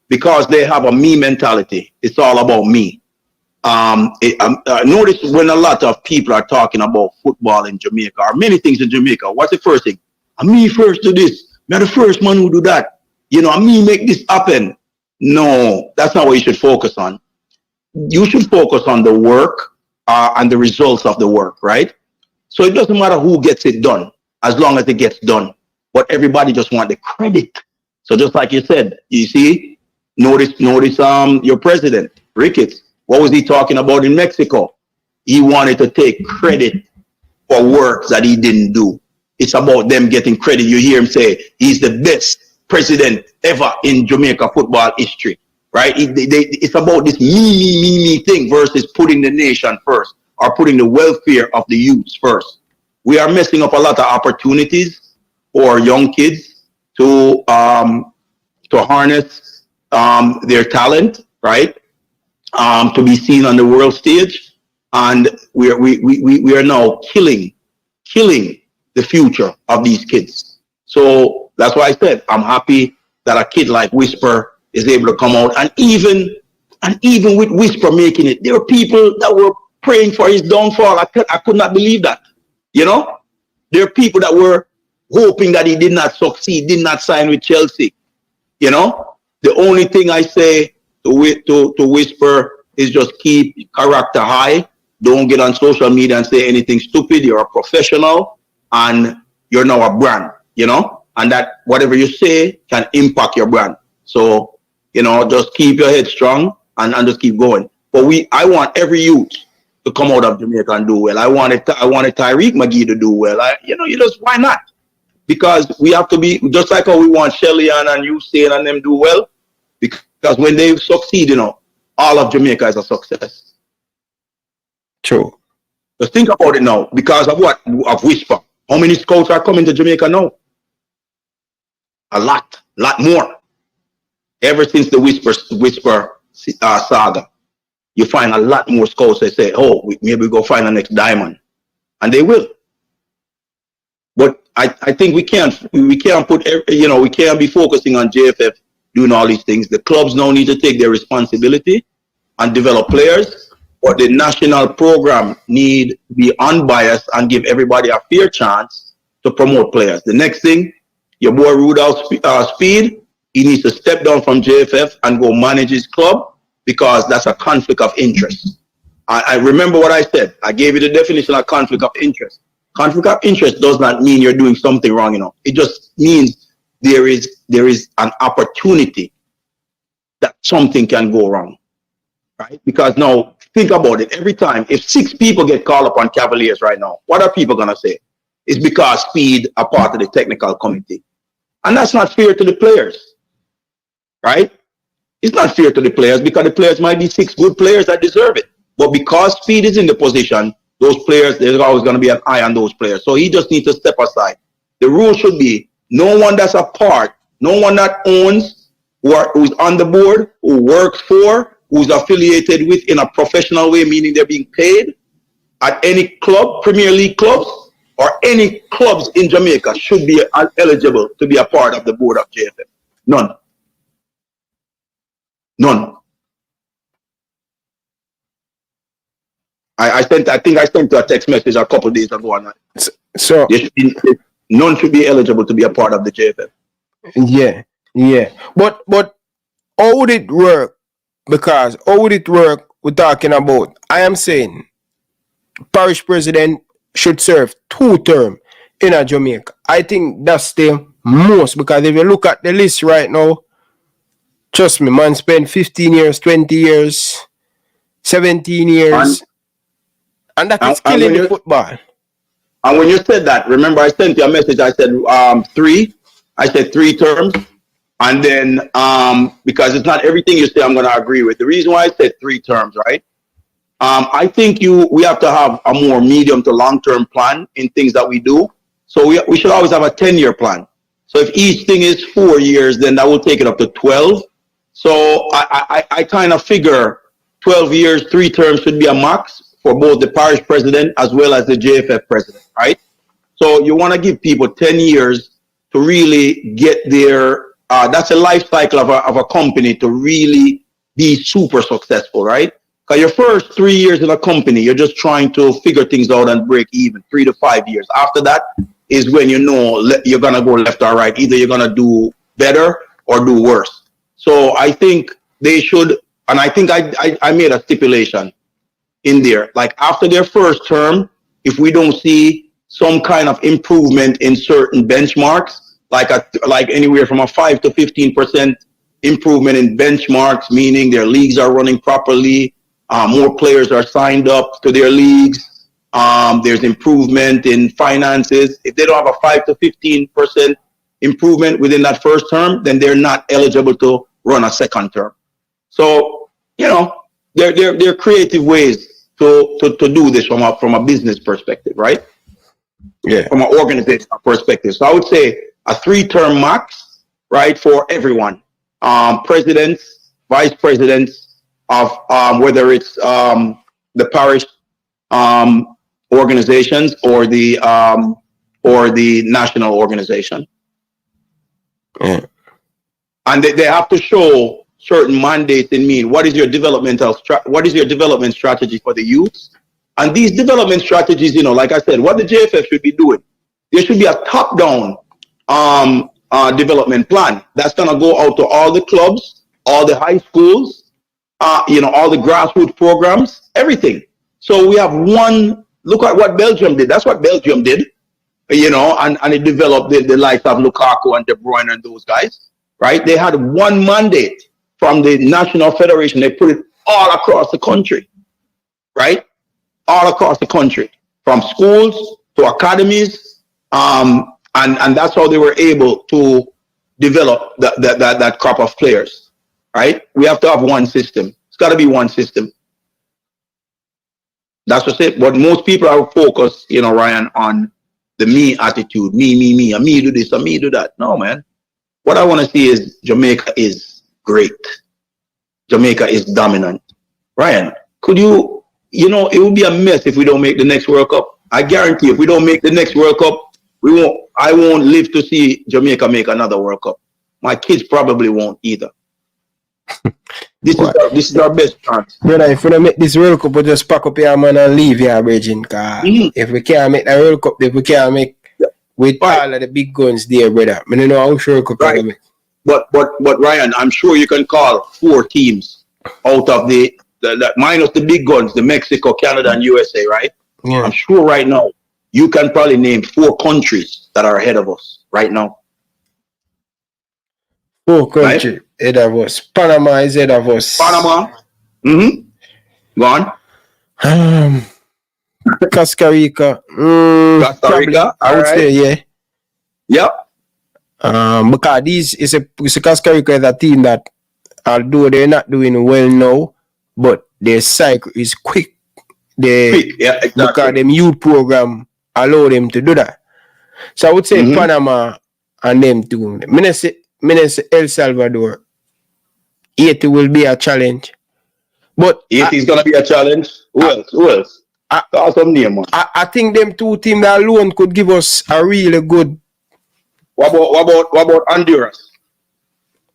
Because they have a me mentality. It's all about me. Notice when a lot of people are talking about football in Jamaica or many things in Jamaica, what's the first thing? Me first do this. Me the first man who do that. You know, me make this happen. No, that's not what you should focus on. You should focus on the work and the results of the work, right? So it doesn't matter who gets it done, as long as it gets done. But everybody just want the credit. So just like you said, you see, notice your president, Ricketts, what was he talking about in Mexico? He wanted to take credit for work that he didn't do. It's about them getting credit. You hear him say he's the best president ever in Jamaica football history, right? It's about this me thing versus putting the nation first or putting the welfare of the youths first. We are messing up a lot of opportunities for young kids to harness their talent, right? To be seen on the world stage, and we are now killing the future of these kids. So that's why I said I'm happy that a kid like Whisper is able to come out, and even with Whisper making it, there were people that were praying for his downfall. I could not believe that. You know, there are people that were hoping that he did not succeed, did not sign with Chelsea. You know, the only thing I say to Whisper is just keep character high. Don't get on social media and say anything stupid. You're a professional and you're now a brand, you know, and that whatever you say can impact your brand. So, you know, just keep your head strong and just keep going. But I want every youth to come out of Jamaica and do well. I wanted Tyreek McGee to do well. Why not? Because we have to be just like how we want Shelly and Usain and them do well. Because when they succeed, you know, all of Jamaica is a success. True. Just think about it now. Because of what? Of Whisper. How many scouts are coming to Jamaica now? A lot more. Ever since the Whisper saga, you find a lot more scouts. They say, "Oh, maybe we go find the next diamond," and they will. But I think we can't put, you know, we can't be focusing on JFF doing all these things. The clubs now need to take their responsibility and develop players, but the national program need to be unbiased and give everybody a fair chance to promote players. The next thing, your boy Rudolph Speed, he needs to step down from JFF and go manage his club, because that's a conflict of interest. I remember what I said. I gave you the definition of conflict of interest. Conflict of interest does not mean you're doing something wrong, you know. It just means there is an opportunity that something can go wrong, right? Because now, think about it. Every time, if 6 people get called up on Cavaliers right now, what are people going to say? It's because Speed are part of the technical committee. And that's not fair to the players, right? It's not fair to the players, because the players might be 6 good players that deserve it. But because Speed is in the position, those players, there's always going to be an eye on those players. So he just needs to step aside. The rule should be no one that's a part, no one that owns, who's on the board, who works for, who's affiliated with in a professional way, meaning they're being paid at any club, Premier League clubs, or any clubs in Jamaica should be eligible to be a part of the board of JFF. None. I think I sent a text message a couple of days ago on that. So none should be eligible to be a part of the JFF. Yeah. But how would it work? Because how would it work we're talking about? I am saying parish president should serve 2 terms in a Jamaica. I think that's the most, because if you look at the list right now, Trust me, man spent 15 years, 20 years, 17 years, and that is killing the football. And when you said that, remember I sent you a message, I said 3. I said 3 terms. And then because it's not everything you say I'm going to agree with. The reason why I said 3 terms, right? I think we have to have a more medium to long-term plan in things that we do. So we should always have a 10-year plan. So if each thing is 4 years, then that will take it up to 12. So I kind of figure 12 years, 3 terms should be a max for both the parish president as well as the JFF president, right? So you want to give people 10 years to really get their, that's a life cycle of a company to really be super successful, right? Because your first 3 years in a company, you're just trying to figure things out and break even, 3 to 5 years. After that is when you know you're going to go left or right. Either you're going to do better or do worse. So I think they should, and I think I made a stipulation in there. Like after their first term, if we don't see some kind of improvement in certain benchmarks, like anywhere from a 5 to 15% improvement in benchmarks, meaning their leagues are running properly, more players are signed up to their leagues, there's improvement in finances. If they don't have a 5 to 15% improvement within that first term, then they're not eligible to run a second term. So, you know, there are creative ways to do this from a business perspective, right? Yeah. From an organizational perspective. So I would say a 3-term max, right, for everyone. Presidents, vice presidents of whether it's the parish organizations or the national organization. Yeah. And they have to show certain mandates in mean what is your development strategy for the youth. And these development strategies, you know, like I said, what the JFF should be doing, there should be a top-down development plan that's going to go out to all the clubs, all the high schools, you know, all the grassroots programs, everything. So we have one. Look at what Belgium did. That's what Belgium did, you know, and it developed the likes of Lukaku and De Bruyne and those guys, right? They had one mandate from the national federation. They put it all across the country, right? All across the country, from schools to academies, and that's how they were able to develop that crop of players, right? We have to have one system. It's got to be one system. That's what's it. But most people are focused, you know, Ryan, on the me attitude. Me, and me do this, and me do that. No, man. What I want to see is Jamaica is great. Jamaica is dominant. Ryan, could you know, it would be a mess if we don't make the next World Cup. I guarantee if we don't make the next World Cup, I won't live to see Jamaica make another World Cup. My kids probably won't either. This is our best chance. Brother, if we don't make this World Cup, we just pack up your man and leave here, Bridging. If we can't make the World Cup, if we can't make with all of the big guns there, brother. I don't know how sure Cup can make. But Ryan, I'm sure you can call 4 teams out of the minus the big guns, the Mexico, Canada, and USA, right? Yeah. I'm sure right now you can probably name 4 countries that are ahead of us right now. 4 countries ahead of us. Panama is ahead of us. Panama. Go on. Costa Rica. Costa Rica. I would say, yeah. Yep. Because it's a Costa Rica is a team that, although they're not doing well now, but their cycle is quick. Yeah, exactly. Because them youth program allow them to do that. So I would say Panama and them two. Minnesota, El Salvador. Haiti will be a challenge. But Haiti is gonna be a challenge. Who else? Some name, man. I think them 2 teams alone could give us a really good. What about Honduras?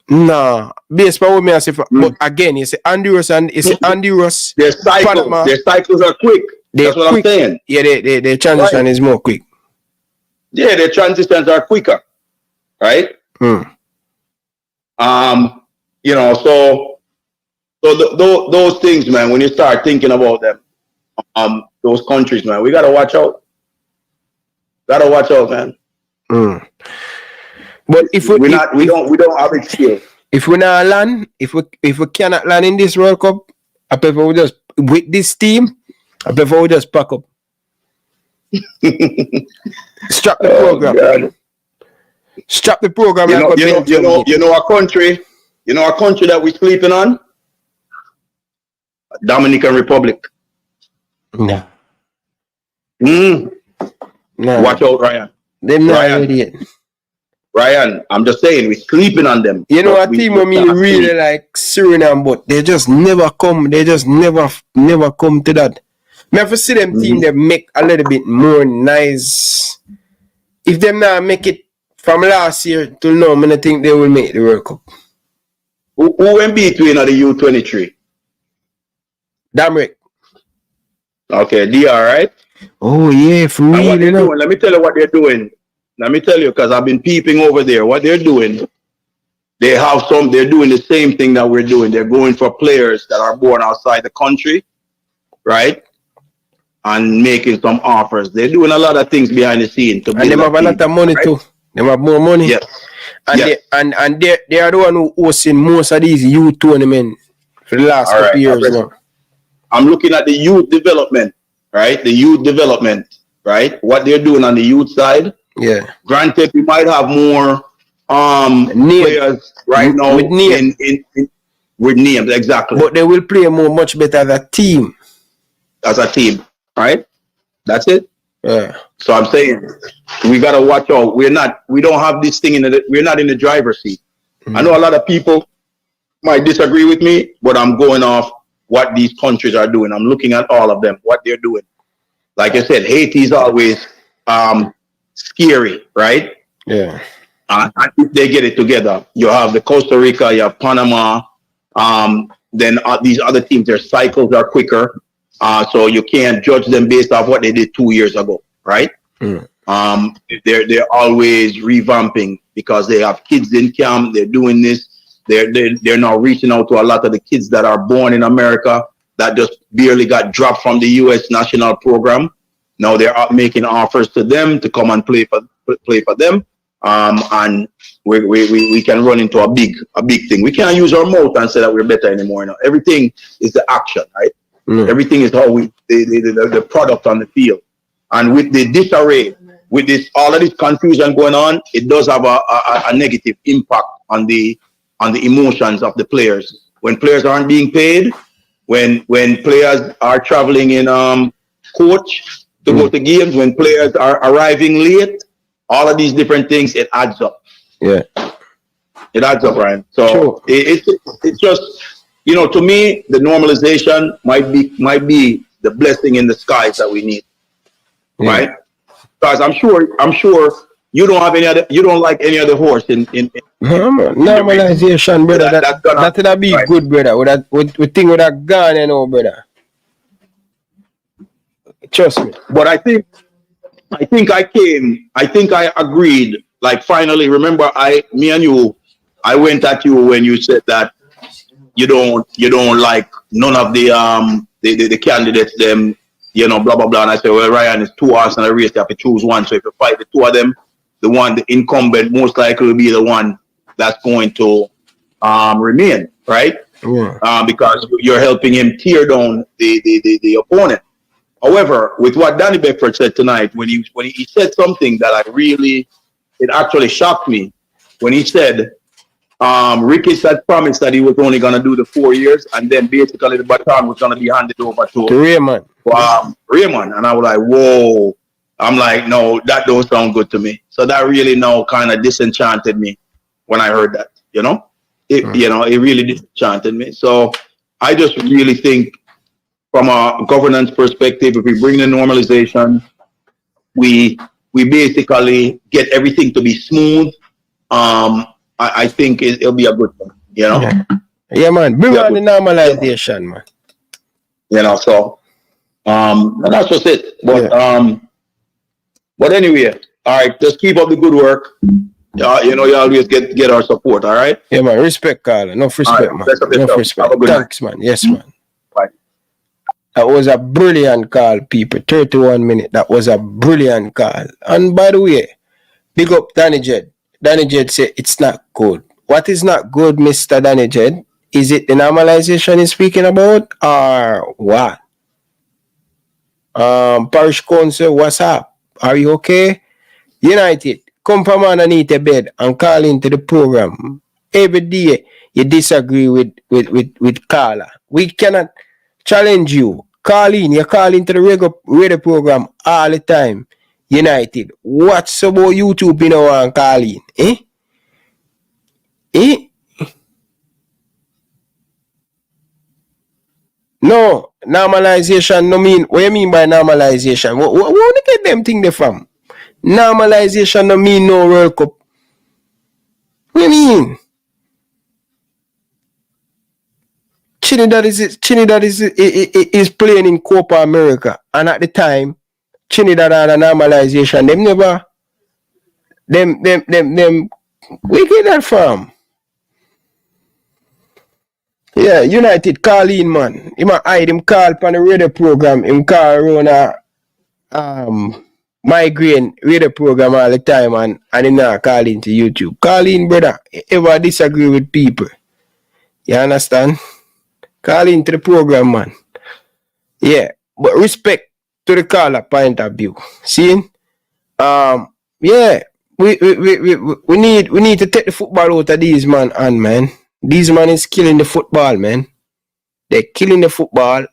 Nah, based on what me I say, but again, it's Honduras and it's Honduras. Their cycles are quick. That's what I'm saying. Yeah, their transition is more quick. Yeah, their transitions are quicker, right? You know, so those things, man. When you start thinking about them, those countries, man, we gotta watch out. Man. But if we don't have it here. If we not land, if we cannot land in this World Cup, I prefer we just with this team. I prefer we just pack up. Strap the program. God. Strap the program. You know a country that we sleeping on? Dominican Republic. No. No. Watch out, Ryan. Them not ready yet. Ryan, I'm just saying, we're sleeping on them. You know a team of me really like Suriname, but they just never come. They just never come to that. Me have to see them team they make a little bit more nice. If them not make it from last year till now, I don't think they will make the World Cup. Who went between the U23? Damrick. Okay, DR, right? Oh yeah, for real. You know. Let me tell you what they're doing. Let me tell you, because I've been peeping over there. What they're doing, they're doing the same thing that we're doing. They're going for players that are born outside the country, right? And making some offers. They're doing a lot of things behind the scenes. And they have a lot of money too. They have more money. Yes. And they are the one who hosting most of these youth tournaments for the last couple years now. I'm looking at the youth development, right? The youth development, right? What they're doing on the youth side. Yeah. Granted, we might have more players right now with names, exactly. But they will play much better as a team. As a team, right? That's it. Yeah. So I'm saying we gotta watch out. We don't have this thing we're not in the driver's seat. I know a lot of people might disagree with me, but I'm going off what these countries are doing. I'm looking at all of them, what they're doing. Like I said, Haiti is always scary, right? Yeah. If they get it together, you have the Costa Rica, you have Panama, then these other teams, their cycles are quicker. So you can't judge them based off what they did 2 years ago, right? They're always revamping because they have kids in camp. They're doing this. They're now reaching out to a lot of the kids that are born in America that just barely got dropped from the U.S. national program. Now they're making offers to them to come and play for them, and we can run into a big thing. We can't use our mouth and say that we're better anymore. Now everything is the action, right? Everything is how the product on the field. And with the disarray, with all of this confusion going on, it does have a negative impact on the emotions of the players. When players aren't being paid, when players are traveling in coach to go to games, when players are arriving late, all of these different things, it adds up. Yeah, it adds up, Ryan. So it's just, to me, the normalization might be the blessing in the skies that we need, right? Because I'm sure you don't like any other horse in normalization, brother. That would be good, brother. We think would have gone, brother. Trust me. But I think I agreed. Like finally, remember, me and you, I went at you when you said that you don't like none of the candidates, them, blah blah blah. And I said, well, Ryan, it's 2 hours in a race, you have to choose one. So if you fight the two of them, the incumbent most likely will be the one that's going to remain, right? Yeah. Because you're helping him tear down the opponent. However, with what Danny Beckford said tonight, when he said something that it actually shocked me. When he said Ricketts had promised that he was only going to do the 4 years, and then basically the baton was going to be handed over to Raymond. Raymond, and I was like, whoa. I'm like, no, that don't sound good to me. So that really now kind of disenchanted me when I heard that. It really disenchanted me. So I just really think, from a governance perspective, if we bring the normalization, we basically get everything to be smooth. I think it'll be a good one, Yeah, man. Bring on the normalization, man. So and that's just it. But anyway, all right, just keep up the good work. You always get our support, all right? Yeah, man. Respect, Carl. Enough respect, man. Enough respect. Thanks, man. Yes, man. That was a brilliant call, people. 31 minutes. That was a brilliant call. And by the way, big up Danny Jed. Danny Jed said it's not good. what is not good, Mr. Danny Jed? Is it the normalization he's speaking about or what? Parish Council, what's up? Are you okay? United, come from underneath the bed and call into the program. Every day you disagree with Carla. We cannot challenge you. Call in, you call into the radio program all the time. United, what's about YouTube you know and call in? No, normalization no mean, what you mean by normalization? What do you get them thing there from? Normalization no mean no World Cup. What do you mean? Trinidad is playing in Copa America, and at the time, Trinidad had a normalization. Them never, where get that from? Yeah, United call in, man. He might hide him call on the radio program. Him call around migraine radio program all the time and him not call into YouTube. Call in, brother. Ever disagree with people. You understand? Call into the program, man. Yeah. But respect to the caller point of view. See? Yeah. We need to take the football out of these man and man. These man is killing the football, man. They're killing the football.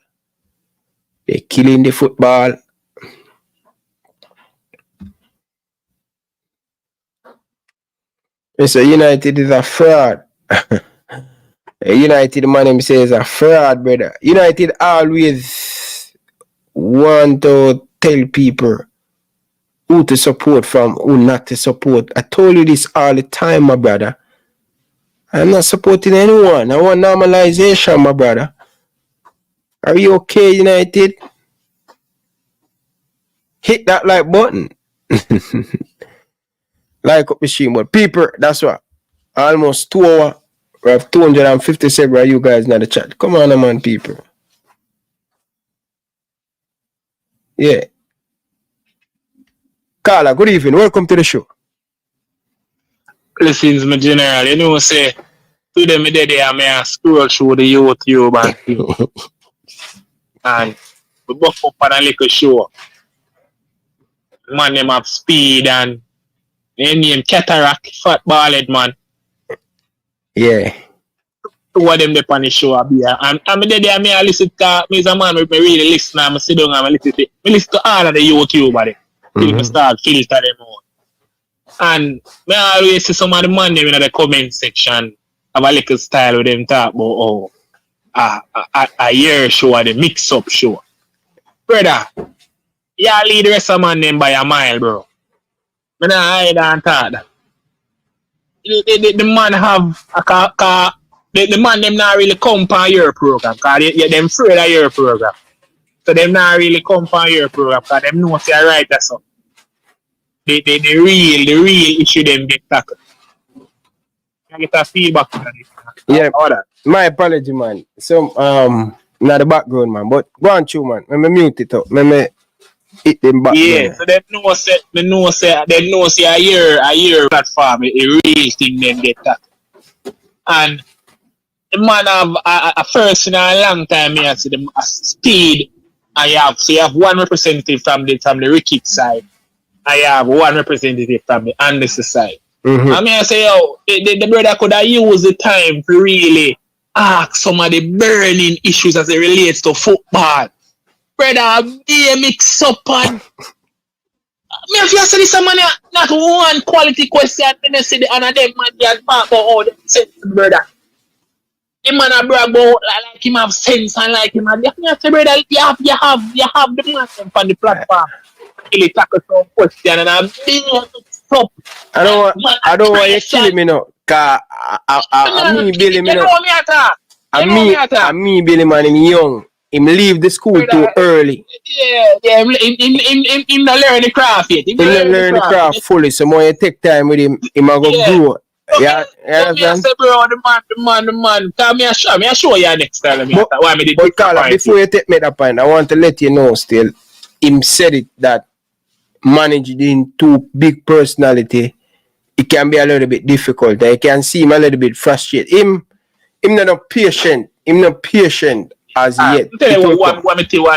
They're killing the football. Mr. United is a fraud. United man him says a fraud, brother. United always want to tell people who to support from, who not to support. I told you this all the time, my brother. I'm not supporting anyone. I want normalization, my brother. Are you okay, United? Hit that like button. Like up machine, but people, that's what. Almost 2 hours. We have 257 of you guys in the chat. Come on, man, people. Yeah. Carla, good evening. Welcome to the show. Blessings, my general. You know, say, to them, I may scroll through the YouTube and thing. And we buff up on a little show. Man, them have speed and they name Cataract, fat ballhead, man. Yeah. Two of them they on the show up here. And I may listen to me as a man with me really listen and I sit down and I listen to all of the YouTube buddy. Till I start filter them out. And I always see some of the man them in the comment section have a little style with them talk about a year show or the mix up show. Brother, you lead the rest of man them by a mile, bro. I don't hide and talk that. The man have the man them not really come on your program because them afraid of your program. So them not really come on your program because them know say right that's up. The real issue them get tackled. I get a feedback on it. Yeah. My apology, man. So not the background, man. But go on through, man. Let me mute it up. Let me hit them back. Yeah, so they know say a year platform, a real thing them get that. And the man have a first in a long time here, so the speed I have. So you have one representative from the Ricketts side. I have one representative from the Anderson side. I mean I say the brother could have used the time to really ask some of the burning issues as it relates to football. Brother, they mix up and me if you say this man not one quality question, then say the other them man they talk about how them sense, brother. The man a brag about like him have sense and like him. And you say, brother, you have the man on the platform. Really tackle some question and I'm being up. I don't want you killing me now. Cause I me Billy me now. I me Billy man him young. Him leave the school too early. Yeah, him not learn the craft yet. Him not learn the craft fully. So more you take time with him, him a go grow. Yeah, understand? Say, bro, the man. Tell me I show you next time. But Carla, before you take me that point, I want to let you know still, him said it that managing two big personality it can be a little bit difficult. I can see him a little bit frustrated. Him not patient. Him not patient as yet. Tell you what me think.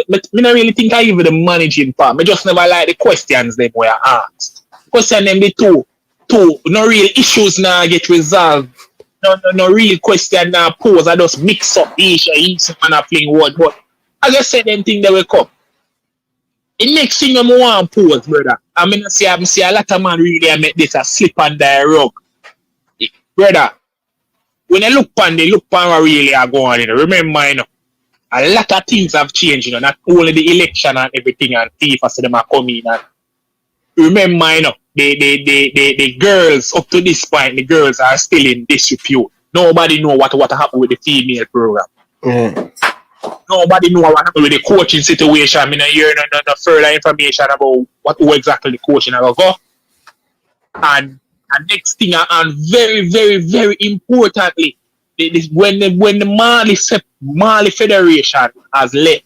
Me not really think I even the managing part. Me just never like the questions them were asked. Question them be two no real issues now get resolved. No real question now pose. I just mix up each and a fling word. But as I said, them thing they will come. The next thing I want to pose, brother. I mean, I see a lot of man really make this a slip under the rug. Brother, when I look on what really are going on. Remember, you know, a lot of things have changed, you know, not only the election and everything and FIFA so them are coming and remember, you know, the girls up to this point, the girls are still in disrepute. Nobody know what happened with the female program. Nobody know what happened with the coaching situation. I mean, I hear no further information about who exactly the coaching are go. And next thing, and very, very, very importantly, when the Mali Federation has left,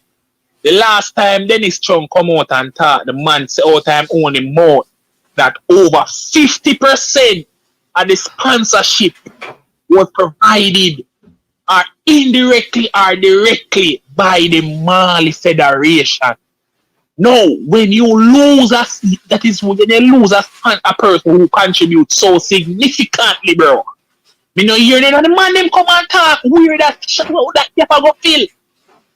the last time Dennis Chung come out and talk, the man say all time only more that over 50% of the sponsorship was provided are indirectly or directly by the Mali Federation. No, when you lose that is when you lose a person who contributes so significantly, bro. Me no hear none of the man them come and talk weird that you go feel.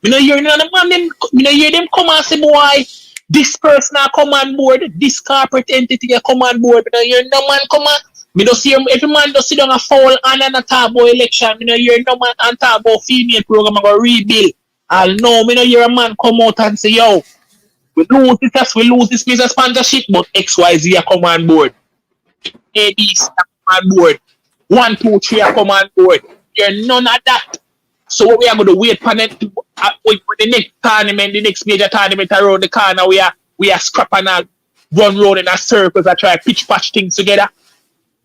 Me no hear none of the man them. Me no hear them come and say, boy, this person a come on board, this corporate entity a come on board. Me no hear no man come on. Me no see every man just sit down a foul and a talk about election. Me no hear no man and talk about female program and go rebuild. I'll know. Me no hear a man come out and say, yo, we lose this piece of sponsorship, but XYZ a come on board. ADs a come on board. 1, 2, 3 a come on board. You're none of that. So what we are going to wait for the next tournament, the next major tournament around the corner, we are scrapping and run round in a circles and try to pitch patch things together.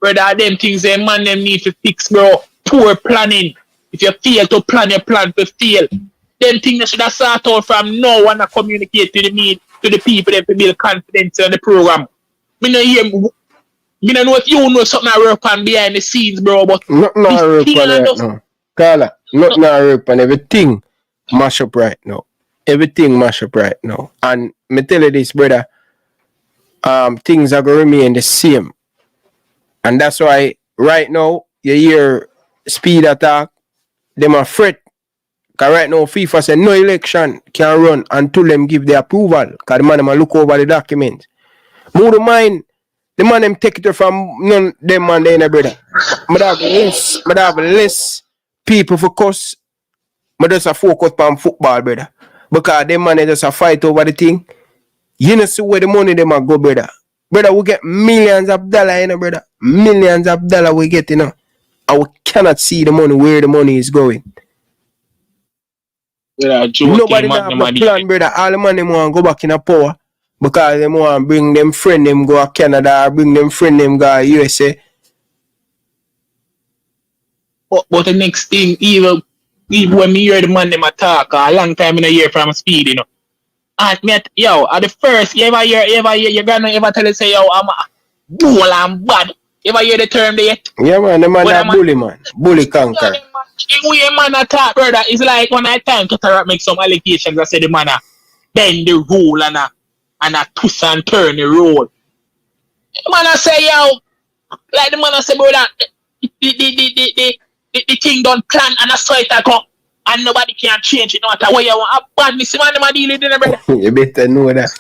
Brother, them things them man them need to fix, bro. Poor planning. If you fail to plan, your plan to fail. Them things that should have start out from now and communicate to the people them to build confidence in the program. Me don't know if you know something I work on behind the scenes, bro, but nothing I work on right now. Carla, nothing I work on. Everything mash up right now. Everything mash up right now. And me tell you this, brother, things are going to remain the same. And that's why right now, you hear speed attack, them are fret. Because right now, FIFA said no election can run until them give the approval. Because the man look over the document. More mind, the man them take it from none them man there, brother. I have less people focus. I just focus on football, brother. Because them man just a fight over the thing. You know see where the money them a go, brother. Brother, we get millions of dollars, you know, brother. Millions of dollars we get, you know. And we cannot see the money, where the money is going. Nobody have no plan, brother. All the money want to go back in a power. Because they want to bring them friend them go to Canada, or bring them friend them go to USA. But the next thing, even when me hear the man them attack, a long time in a year from speed, you know. And me at the first, you ever hear your grandma ever tell you say, yo, I'm a bull and bad. You ever hear the term there yet? Yeah, man, the man a bully, man. Bully conquer. The way a man attack, brother, it's like when I time to make some allegations, I say the man a bend the rule and a twist and turn the rule. The man a say, yo, like the man a say, brother, the thing don't plan and a saw it a go. And nobody can change it no matter what you want. A badness, man, them a deal with it, brother. You better know that.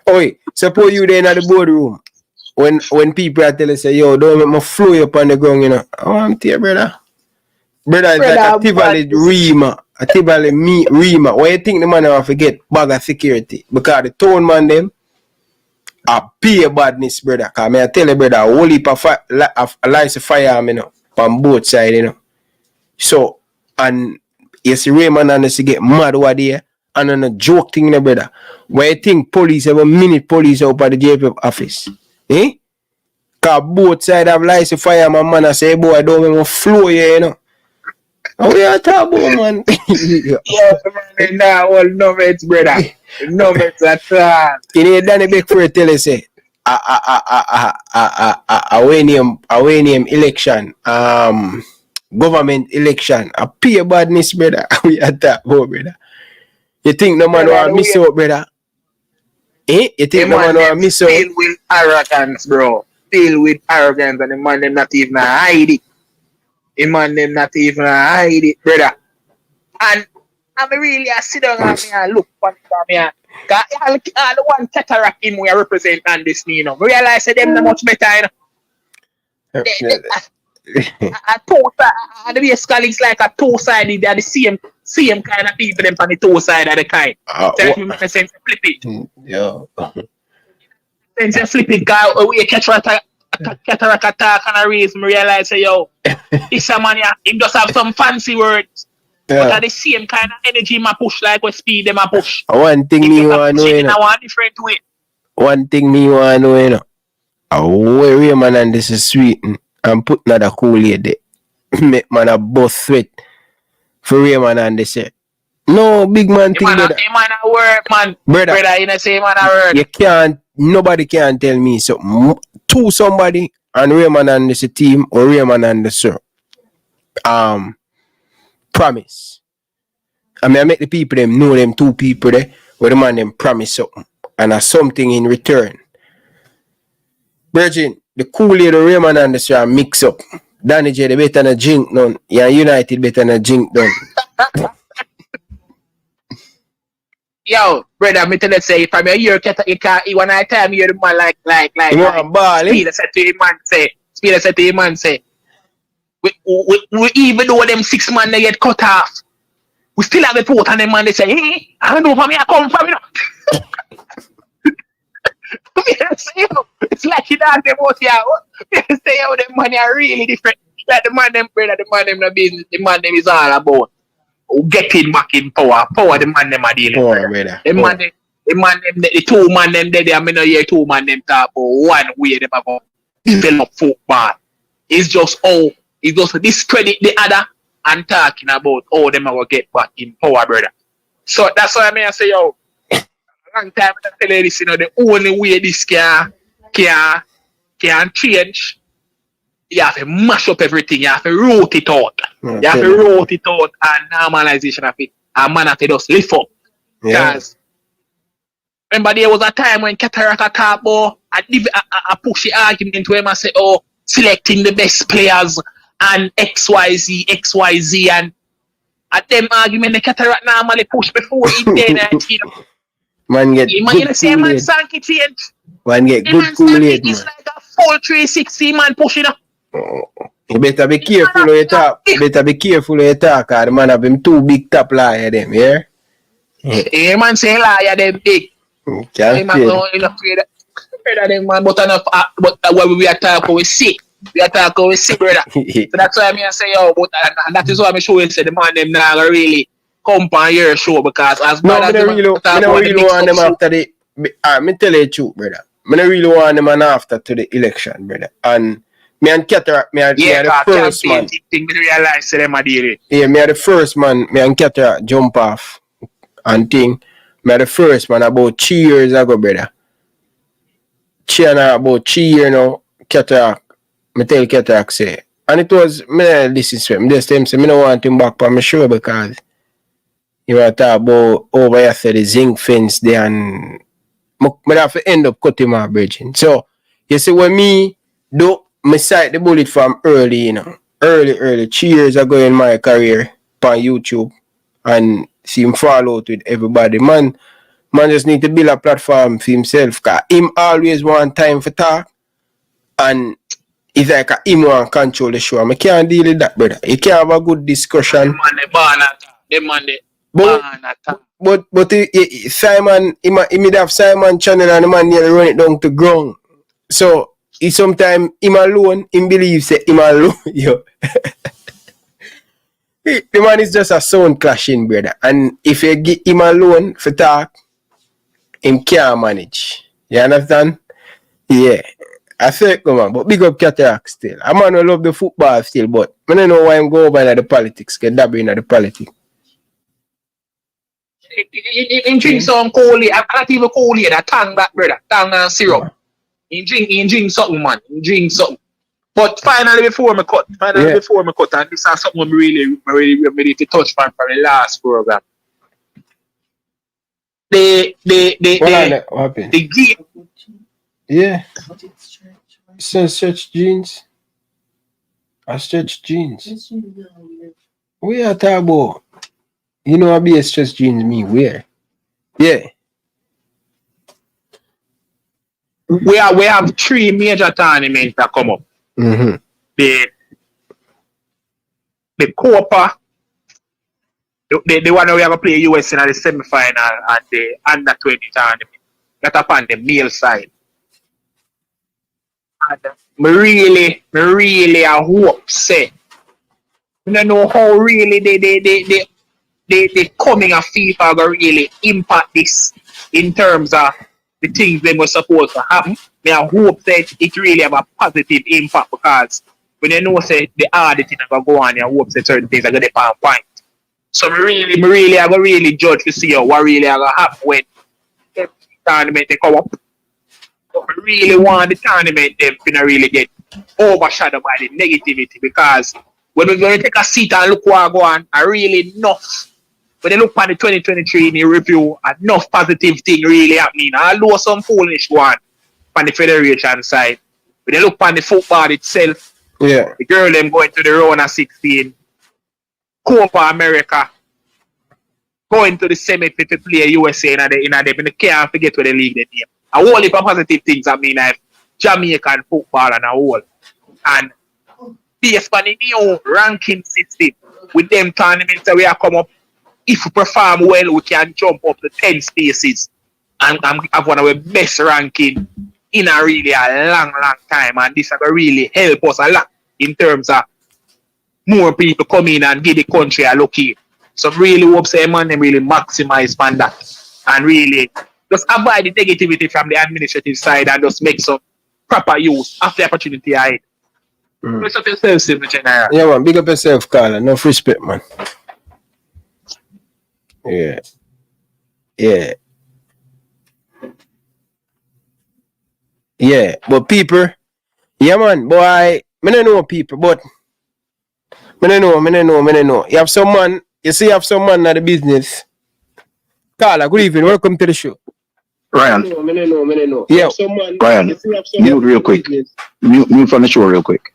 Oh, suppose you there in the boardroom. When people are telling say, yo, don't make me flow you up on the ground, you know. Oh, I'm here, brother. Brother, it's like a Tivoli Rima. A Tivoli Rima. Why you think the man will forget bag of security? Because the town man them a pay badness, brother. Because I tell you, brother, a whole heap of lights of firearm, you know, on both sides, you know. So, and you see Raymond and they get mad over there. And on a joke thing, you know, brother. Why you think police have a minute police out at the JFF office? Eh? Because both sides have lights of firearm, man. I say, boy, I don't want to flow here, you know. How we are talking about, man? Yeah, man, nah, well, no mates, brother. No mates at all. You know, Danny Beckford tell you, say, away name election, government election, a pure badness, brother. We attack, brother. You think no man want miss out, brother? Eh? You think no man want miss out? Filled with arrogance, bro. Filled with arrogance, and the man them not even hide it. The man them not even hide it, brother. And I'm really sit down and me and look for me. Cause all the one cataract him we represent on this, you know. Realize that them not much better, you know. The base colleagues like a two-sided, they're the same kind of people them on the two side of the kind. So if you make sense, flip it. Yeah. Sense flip it, cause we cataract attack and a reason realize say yo, this a man he just have some fancy words. Yeah. But at the same kind of energy ma push like what speed them a push. One thing me want to know, you know. One different way. One thing me want to know, you know. Where Raymond and this is sweet and put another Kool-Aid there. Make man a both sweat for Raymond and this. No big man thing, brother. Man a work, man. Brother, you know say man a work. You can't. Nobody can tell me something. To somebody and Raymond and this team or Raymond and this promise. I mean, I make the people them know them two people there where the man them promise something and a something in return. Virgin, the Kool-Aid the Raymond and this mix up. Danny J, they better than drink none. Yeah, United better than drink none. Yo, brother, me tell you say if I'm a year you can't when I tell me you're the man like you want ball, Speed said to him man say we even though them 6 man they get cut off, we still have a port and them man they say, hey, I don't know where I come from, you know. It's like you dance them out here. Say how them money are really different. Like the man them brother, the man them the business, the man them is all about getting back in power. Power the man them are dealing with. The man them the two man them there, I mean no hear two man them talk about one way them about develop football. It's just how it just discredit the other and talking about how them are gonna get back in power, brother. So that's why I mean I say yo, a long time I tell you this, you know, the only way this can change, you have to mash up everything, you have to root it out. You have to root it out and normalization of it. And man have to just lift up. Because remember there was a time when Cataract talk about I push the argument where I say, oh, selecting the best players and XYZ and at them argument the Cataract normally push before it then and you know. Man get you know say man Sankey change. Man get good Kool-Aid, man. It's like a full 360 man pushing up. You better be careful when you talk. You better be careful when you talk, cause the man have him two big top liar them, yeah? Yeah, man say liar them big. Can't man don't afraid of them man, but enough but when we are talking we sick. We are talking we sick, brother. So that's why I say yo, but and that is why I show you say the man them now really come on your show because as bad as them really want them after the me tell you the truth, brother. I don't really want them after to the election, brother. And me and Cataract, me are the first man. Realize them are dealing. Yeah, me are the first man. Me and Cataract jump off and thing. Me are the first man about 3 years ago, brother. About 3 years now, Cataract. Me tell Cataract say, and it was me listen to him. Just him say me don't want him back on my show because you want to talk about over here say the zinc fence there and I have to end up cutting my bridging. So you see when me do me sight the bullet from early, you know, early 3 years ago in my career on YouTube and see him fall out with everybody. Man just need to build a platform for himself because him always want time for talk and it's like him want to control the show. I can't deal with that, brother. You can't have a good discussion. But Simon, he have Simon channel and the man nearly run it down to ground. So he sometimes him alone, him believes that him alone. Yo. The man is just a sound clashing, brother. And if you give him alone for talk, him can't manage. You understand? Yeah. I say come on, but big up Cataract still. A man will love the football still, but I don't know why I'm go over into the politics, get dabble into the politics. In drink some Kool-Aid, not even Kool-Aid, a tongue that brother, tongue and syrup. He drink something, man. He drink something. But finally, before me cut, and this is something I'm really ready to touch on for the last program. The game. Yeah. Some stretch jeans. I stretch jeans. We are talking about. You know, I be a stretch jeans me where? Yeah. We have 3 major tournaments that come up. Mm-hmm. The Copa, the one we have to play US in the semi-final, and the under 20 tournament. That upon the male side. And me really I hope say. I don't know how really the coming of FIFA will really impact this in terms of the things they were supposed to happen. I hope that it really have a positive impact, because when you know say the auditing are go on, I hope that certain things are gonna be on point. So I really judge to see what really are gonna happen when the tournament they come up. But I really want the tournament them to really get overshadowed by the negativity, because when we're going to take a seat and look what go on, I really enough. When they look at the 2023 in the review, enough positive thing really happening. Although some foolish one on the federation side. When they look at the football itself, yeah, the girl them going to the round of 16, Copa America, going to the semi to play USA in the can't forget where the league they name. A whole heap of positive things I mean like Jamaican football and a whole. And based on the new ranking system with them tournaments that we have come up, if we perform well, we can jump up to 10 spaces and have one of the best ranking in a really a long time. And this will really help us a lot in terms of more people come in and give the country a look in. So really hope say man them really maximize on that and really just avoid the negativity from the administrative side and just make some proper use of the opportunity ahead. Bless up yourself, Stephen General. Yeah, man. Big up yourself, Carla. Enough respect, man. Yeah. Yeah. Yeah. But people, yeah, man, boy, I don't know people, but I don't know. You have some man, you see, you have some man at the business. Carla, good evening. Welcome to the show. Ryan. I don't know. Yeah. Ryan, mute real quick. Mute from the show real quick.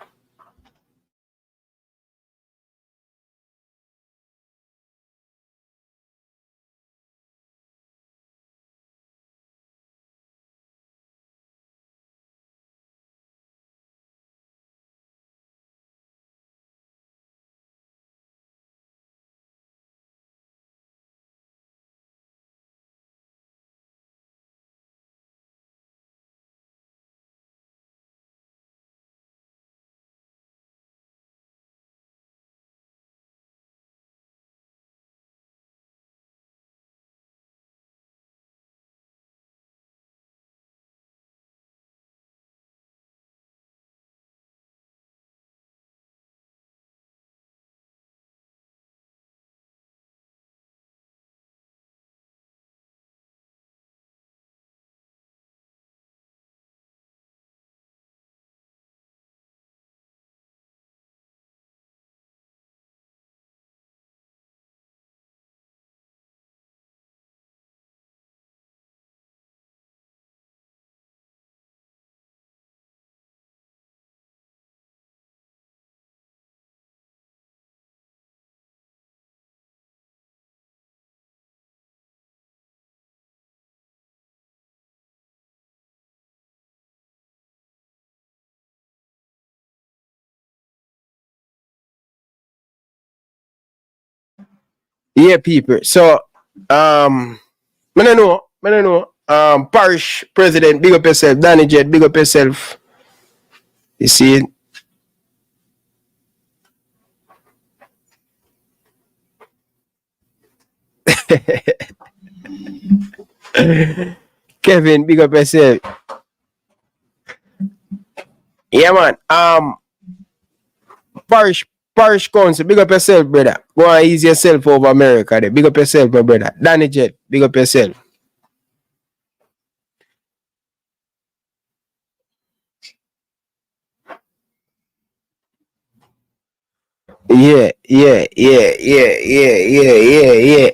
Yeah, people. So, I don't know. Parish president, big up yourself. Danny Jet, big up yourself. You see it? Kevin, big up yourself. Yeah, man. Parish council, big up yourself, brother. Go and ease yourself over America there. Big up yourself, my brother. Danny Jet, big up yourself. Yeah.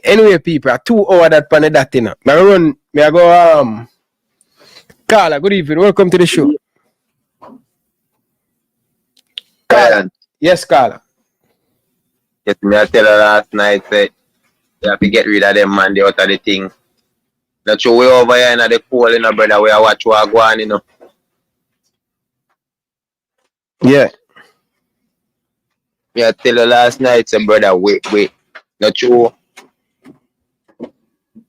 Anyway, people, 2 hours that pan that thing. Me I go Carla, good evening. Welcome to the show. Carla. Yes, Carla. Yes, me I tell her last night say you have to get rid of them man they out of the thing. Not sure we over here in the pool, you know, brother, we are watch what go on, you know. Yeah. Me I tell her last night, say brother, wait. Not sure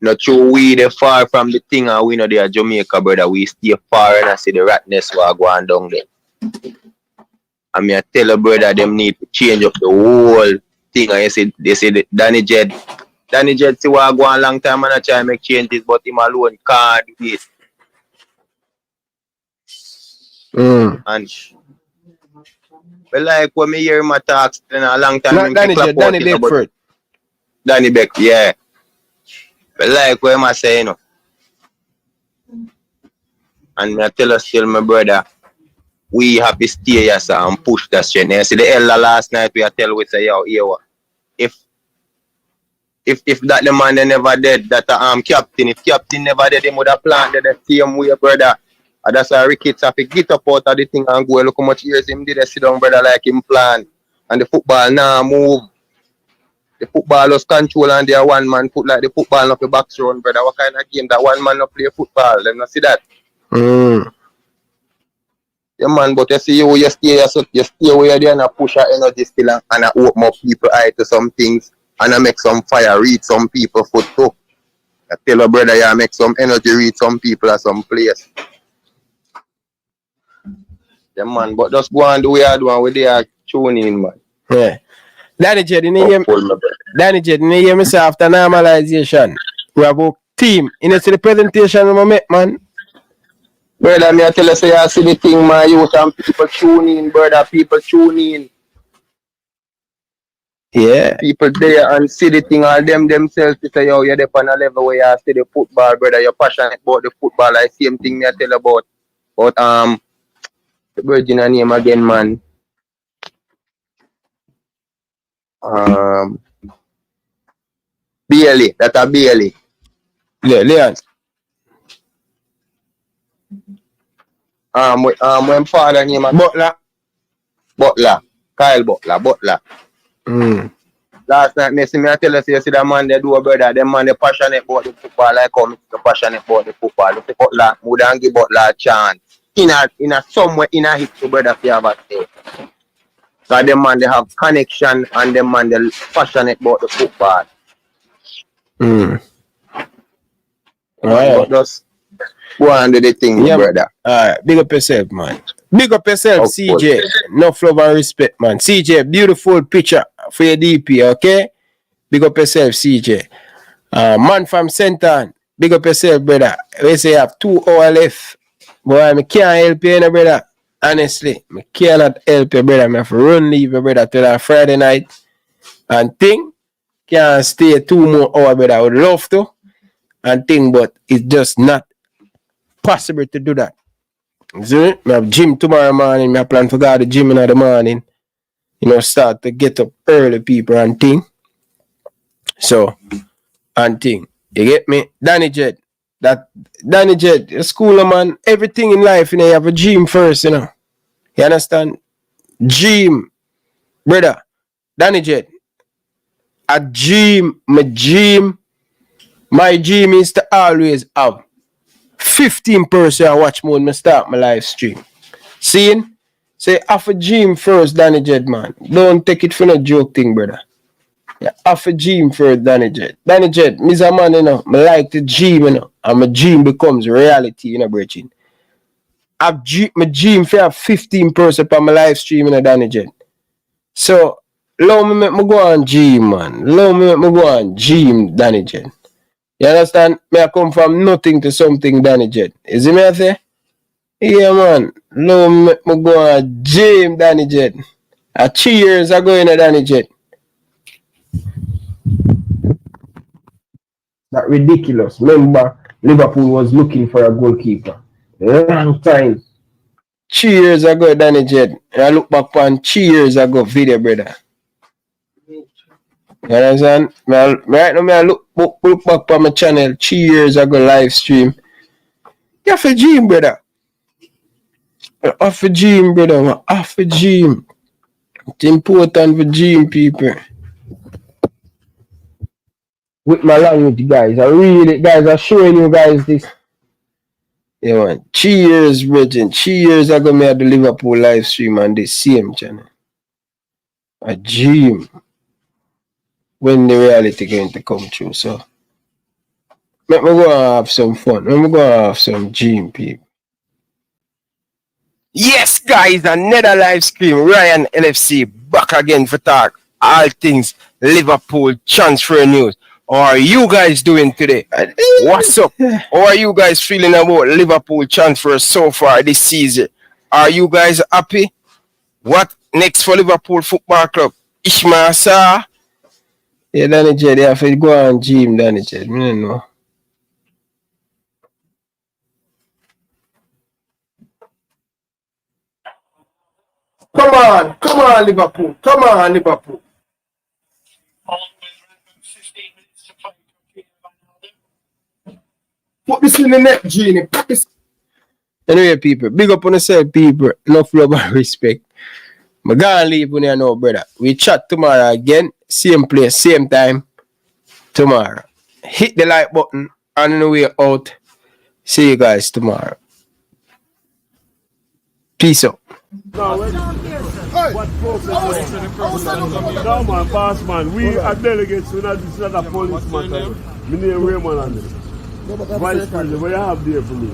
we the far from the thing and we know they are Jamaica, brother. We stay far and I see the ratness what go on down there. And me I tell her brother them need to change up the whole thing. And they say Danny Jed see what go on long time and I try to make changes, but him alone can't do it. And but like when me hear my talks in a long time, not Danny Jed, Danny Beckford. Danny Beck, yeah. But like what I say, you know. And I tell us still, my brother, we have to stay here sir, and push that strength. You see the elder last night we tell we say, yo, if that the man they never dead, that captain, if captain never dead, he would have planted the same way, brother. And that's why Ricketts have to get up out of the thing and go look how much years him did a sit down, brother, like him plan. And the football now move. The football was control and they are one man put like the football up the box round, brother. What kind of game that one man not play football? Them not see that. Yeah, man, but you see you stay where there and push our energy still and open up people eye to some things and I make some fire reach some people foot too. I tell a brother you make some energy reach some people at some place. Yeah, man, but just go and do what you do and we there tuning in, man. Yeah. Danny Jed, you hear me say after normalization, we have a team. You know, see the presentation we make, man. Brother, me I tell you, say I see the thing, my youth and people tune in, brother, people tune in. Yeah. People there and see the thing, all them themselves, to say, yo, you're there on a level where you see the football, brother, you're passionate about the football, like same thing me I tell about the virgin name again, man. Bailey, that's a Bailey. Yeah, Leon. When father name Butler. Kyle Butler. Last night, me I tell you, see that man they do a brother, them man they passionate about the football, like how me passionate about the football. The Butler, would and give Butler a chance. In a somewhere in a hit to brother if you have a say. So them man they have connection and them man they passionate about the football. Right. But just go on do the thing, yeah, brother. Alright, big up yourself, man. Big up yourself, CJ. Enough love and respect, man. CJ, beautiful picture for your DP, okay? Big up yourself, CJ. Man from Senton, big up yourself, brother. We say you have 2 hours left. Boy, I can't help you, no, brother. Honestly, I cannot help you, brother. I have to run leave you, brother, till that Friday night. And think, can't stay 2 more hours, brother. I would love to. And think, but it's just not possible to do that. See, I have gym tomorrow morning. I plan to go to the gym in the morning. You know, start to get up early, people, and thing. So, and thing. You get me? Danny Jed. Danny Jed, a schooler, man. Everything in life, you know, you have a gym first, you know. You understand? Gym. Brother. Danny Jed. A gym. My gym is to always have 15% I watch more when I start my live stream. Seeing? Say half a gym first, Danny Jed, man. Don't take it for no joke thing, brother. Yeah, half a gym first, Danny Jed. Danny Jed, me's a man, you know. I like the gym, you know. And my gym becomes reality, you know, brethren. My gym for have 15% on my live stream, you know, Danny Jed. So, allow me make me go on gym, man. Allow me make me go on gym, Danny Jed. You understand? Me I come from nothing to something, Danny Jed. You see me I say? Yeah, man. No, me go on gym, Danny Jed. 3 years ago in a Danny Jed. That ridiculous. Remember, Liverpool was looking for a goalkeeper. Long time. 3 years ago, Danny Jed. And I look back on 3 years ago video, brother. You understand? Right now, I look back on my channel 3 years ago live stream. You have a dream, brother. You have a dream, brother. You have a dream. It's important for dream, people. With my language, guys. I read it, guys. I'm showing you guys this. Yeah, man. 3 years, Bridget. 3 years ago, I had the Liverpool live stream on the same channel. A dream. When the reality going to come true, so. Let me go and have some fun. Let me go and have some dream, people. Yes, guys, another live stream. Ryan LFC back again for talk all things Liverpool transfer news. How are you guys doing today? What's up? How are you guys feeling about Liverpool transfer so far this season? Are you guys happy? What next for Liverpool Football Club? Ishmael Sarr? Yeah, Danny J, they have to go and gym, Danny J. I don't know. Come on, Liverpool. Come on, Liverpool. Put this in the net, Genie. Put this. Anyway, people, big up on yourself, people. Enough love and respect. I'm gonna leave when you know, brother. We chat tomorrow again. Same place, same time. Tomorrow. Hit the like button on the way out. See you guys tomorrow. Peace out. No, what no, man, boss man. We are delegates, we're not, it's not a police matter. My name Raymond on this. Vice President, what you have there for me?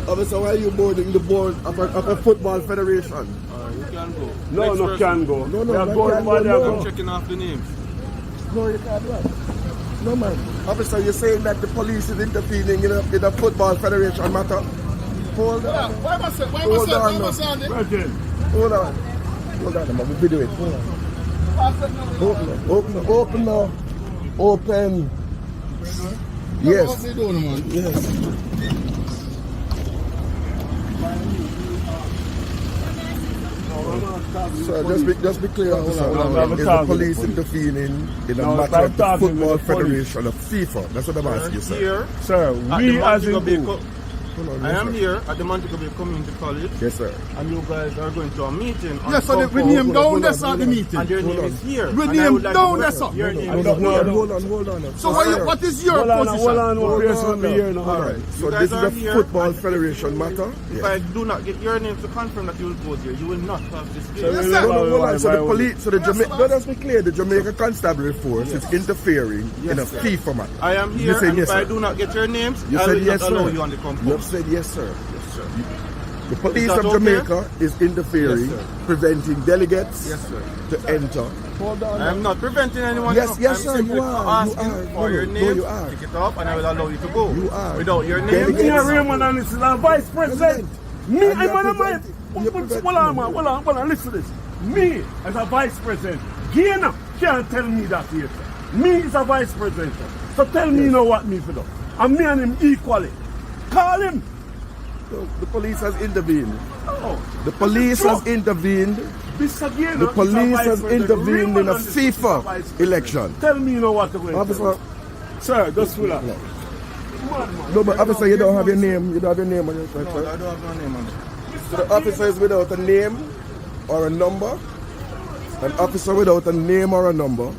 Officer, why are you boarding the board of a football federation? You can go. No, no, can go. No, we are going by there. I'm checking off the names. No, you can't run. No, man. Officer, you're saying that the police is intervening in a football federation matter? Hold on. Why must I Hold on. Hold on, man. We'll video it. Hold on. Open now. Open. Yes. What are you doing, man? Yes. So just be clear, officer. Is the police intervening in a matter of the Football Federation of FIFA? That's what I'm asking you, sir. Here, sir, we as in I am here at the Montego Bay Community College. Yes, sir. And you guys are going to a meeting. Yes, so we name down that's at the meeting. And your name is here. We name down that's up. Your name is here. Hold on. So what is your position? Hold on. All right. So this is a Football Federation matter. If I do not get your name to confirm that you will go there, you will not have this case. Yes, sir. Hold on. So the police, let's be clear, the Jamaica Constabulary Force is interfering in a FIFA matter. I am here, and if I do not get your names, I will not allow you on the compound. You have said yes, sir. The police of Jamaica is interfering, preventing delegates to enter. Hold on. I am not preventing anyone. Yes, sir, you are. For your name, you are. Pick it up, and I will allow you to go. You are. Without your name. Me and Raymond and this is our vice president. Me, I'm on the mind. Hold on, listen to this. Me, as a vice president, Gina can't tell me that here. Me is a vice president. So tell me now what me for do. And me and him equally. Call him. The police has intervened. Oh, the police has intervened. The police has intervened in a FIFA election. Tell me you know what to do. Officer, sir, just pull up. No, but officer, you don't have your name. You don't have your name on your side, sir. No, I don't have my name on it. So the officer is without a name or a number. An officer without a name or a number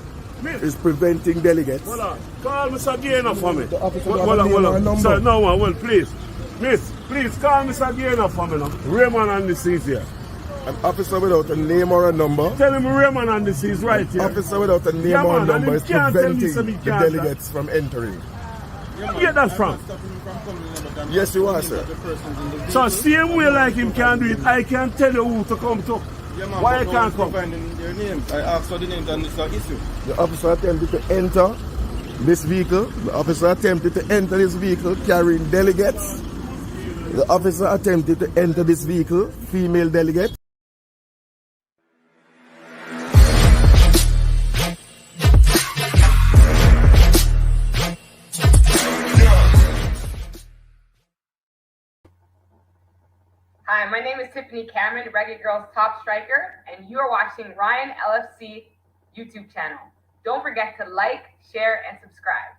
is preventing delegates. Hold on. Call Mr. Gainer for me. The officer hold on. Sir, no one, well, please. Miss, please call Mr. Gainer for me now. Raymond and this is here. An officer without a name or a number. Tell him Raymond and this is right here. An officer without a name or a number is preventing the delegates from entering. Where you get that from? Yes, you are, sir. So same way like him can do it, I can tell you who to come to. Yeah, man, why I can't come? Their names. I asked for the names and it's an issue. The officer attempted to enter this vehicle. The officer attempted to enter this vehicle carrying delegates. The officer attempted to enter this vehicle, female delegate. Hi, my name is Tiffany Cameron, Reggae Girls top striker, and you are watching Ryan LFC YouTube channel. Don't forget to like, share, and subscribe.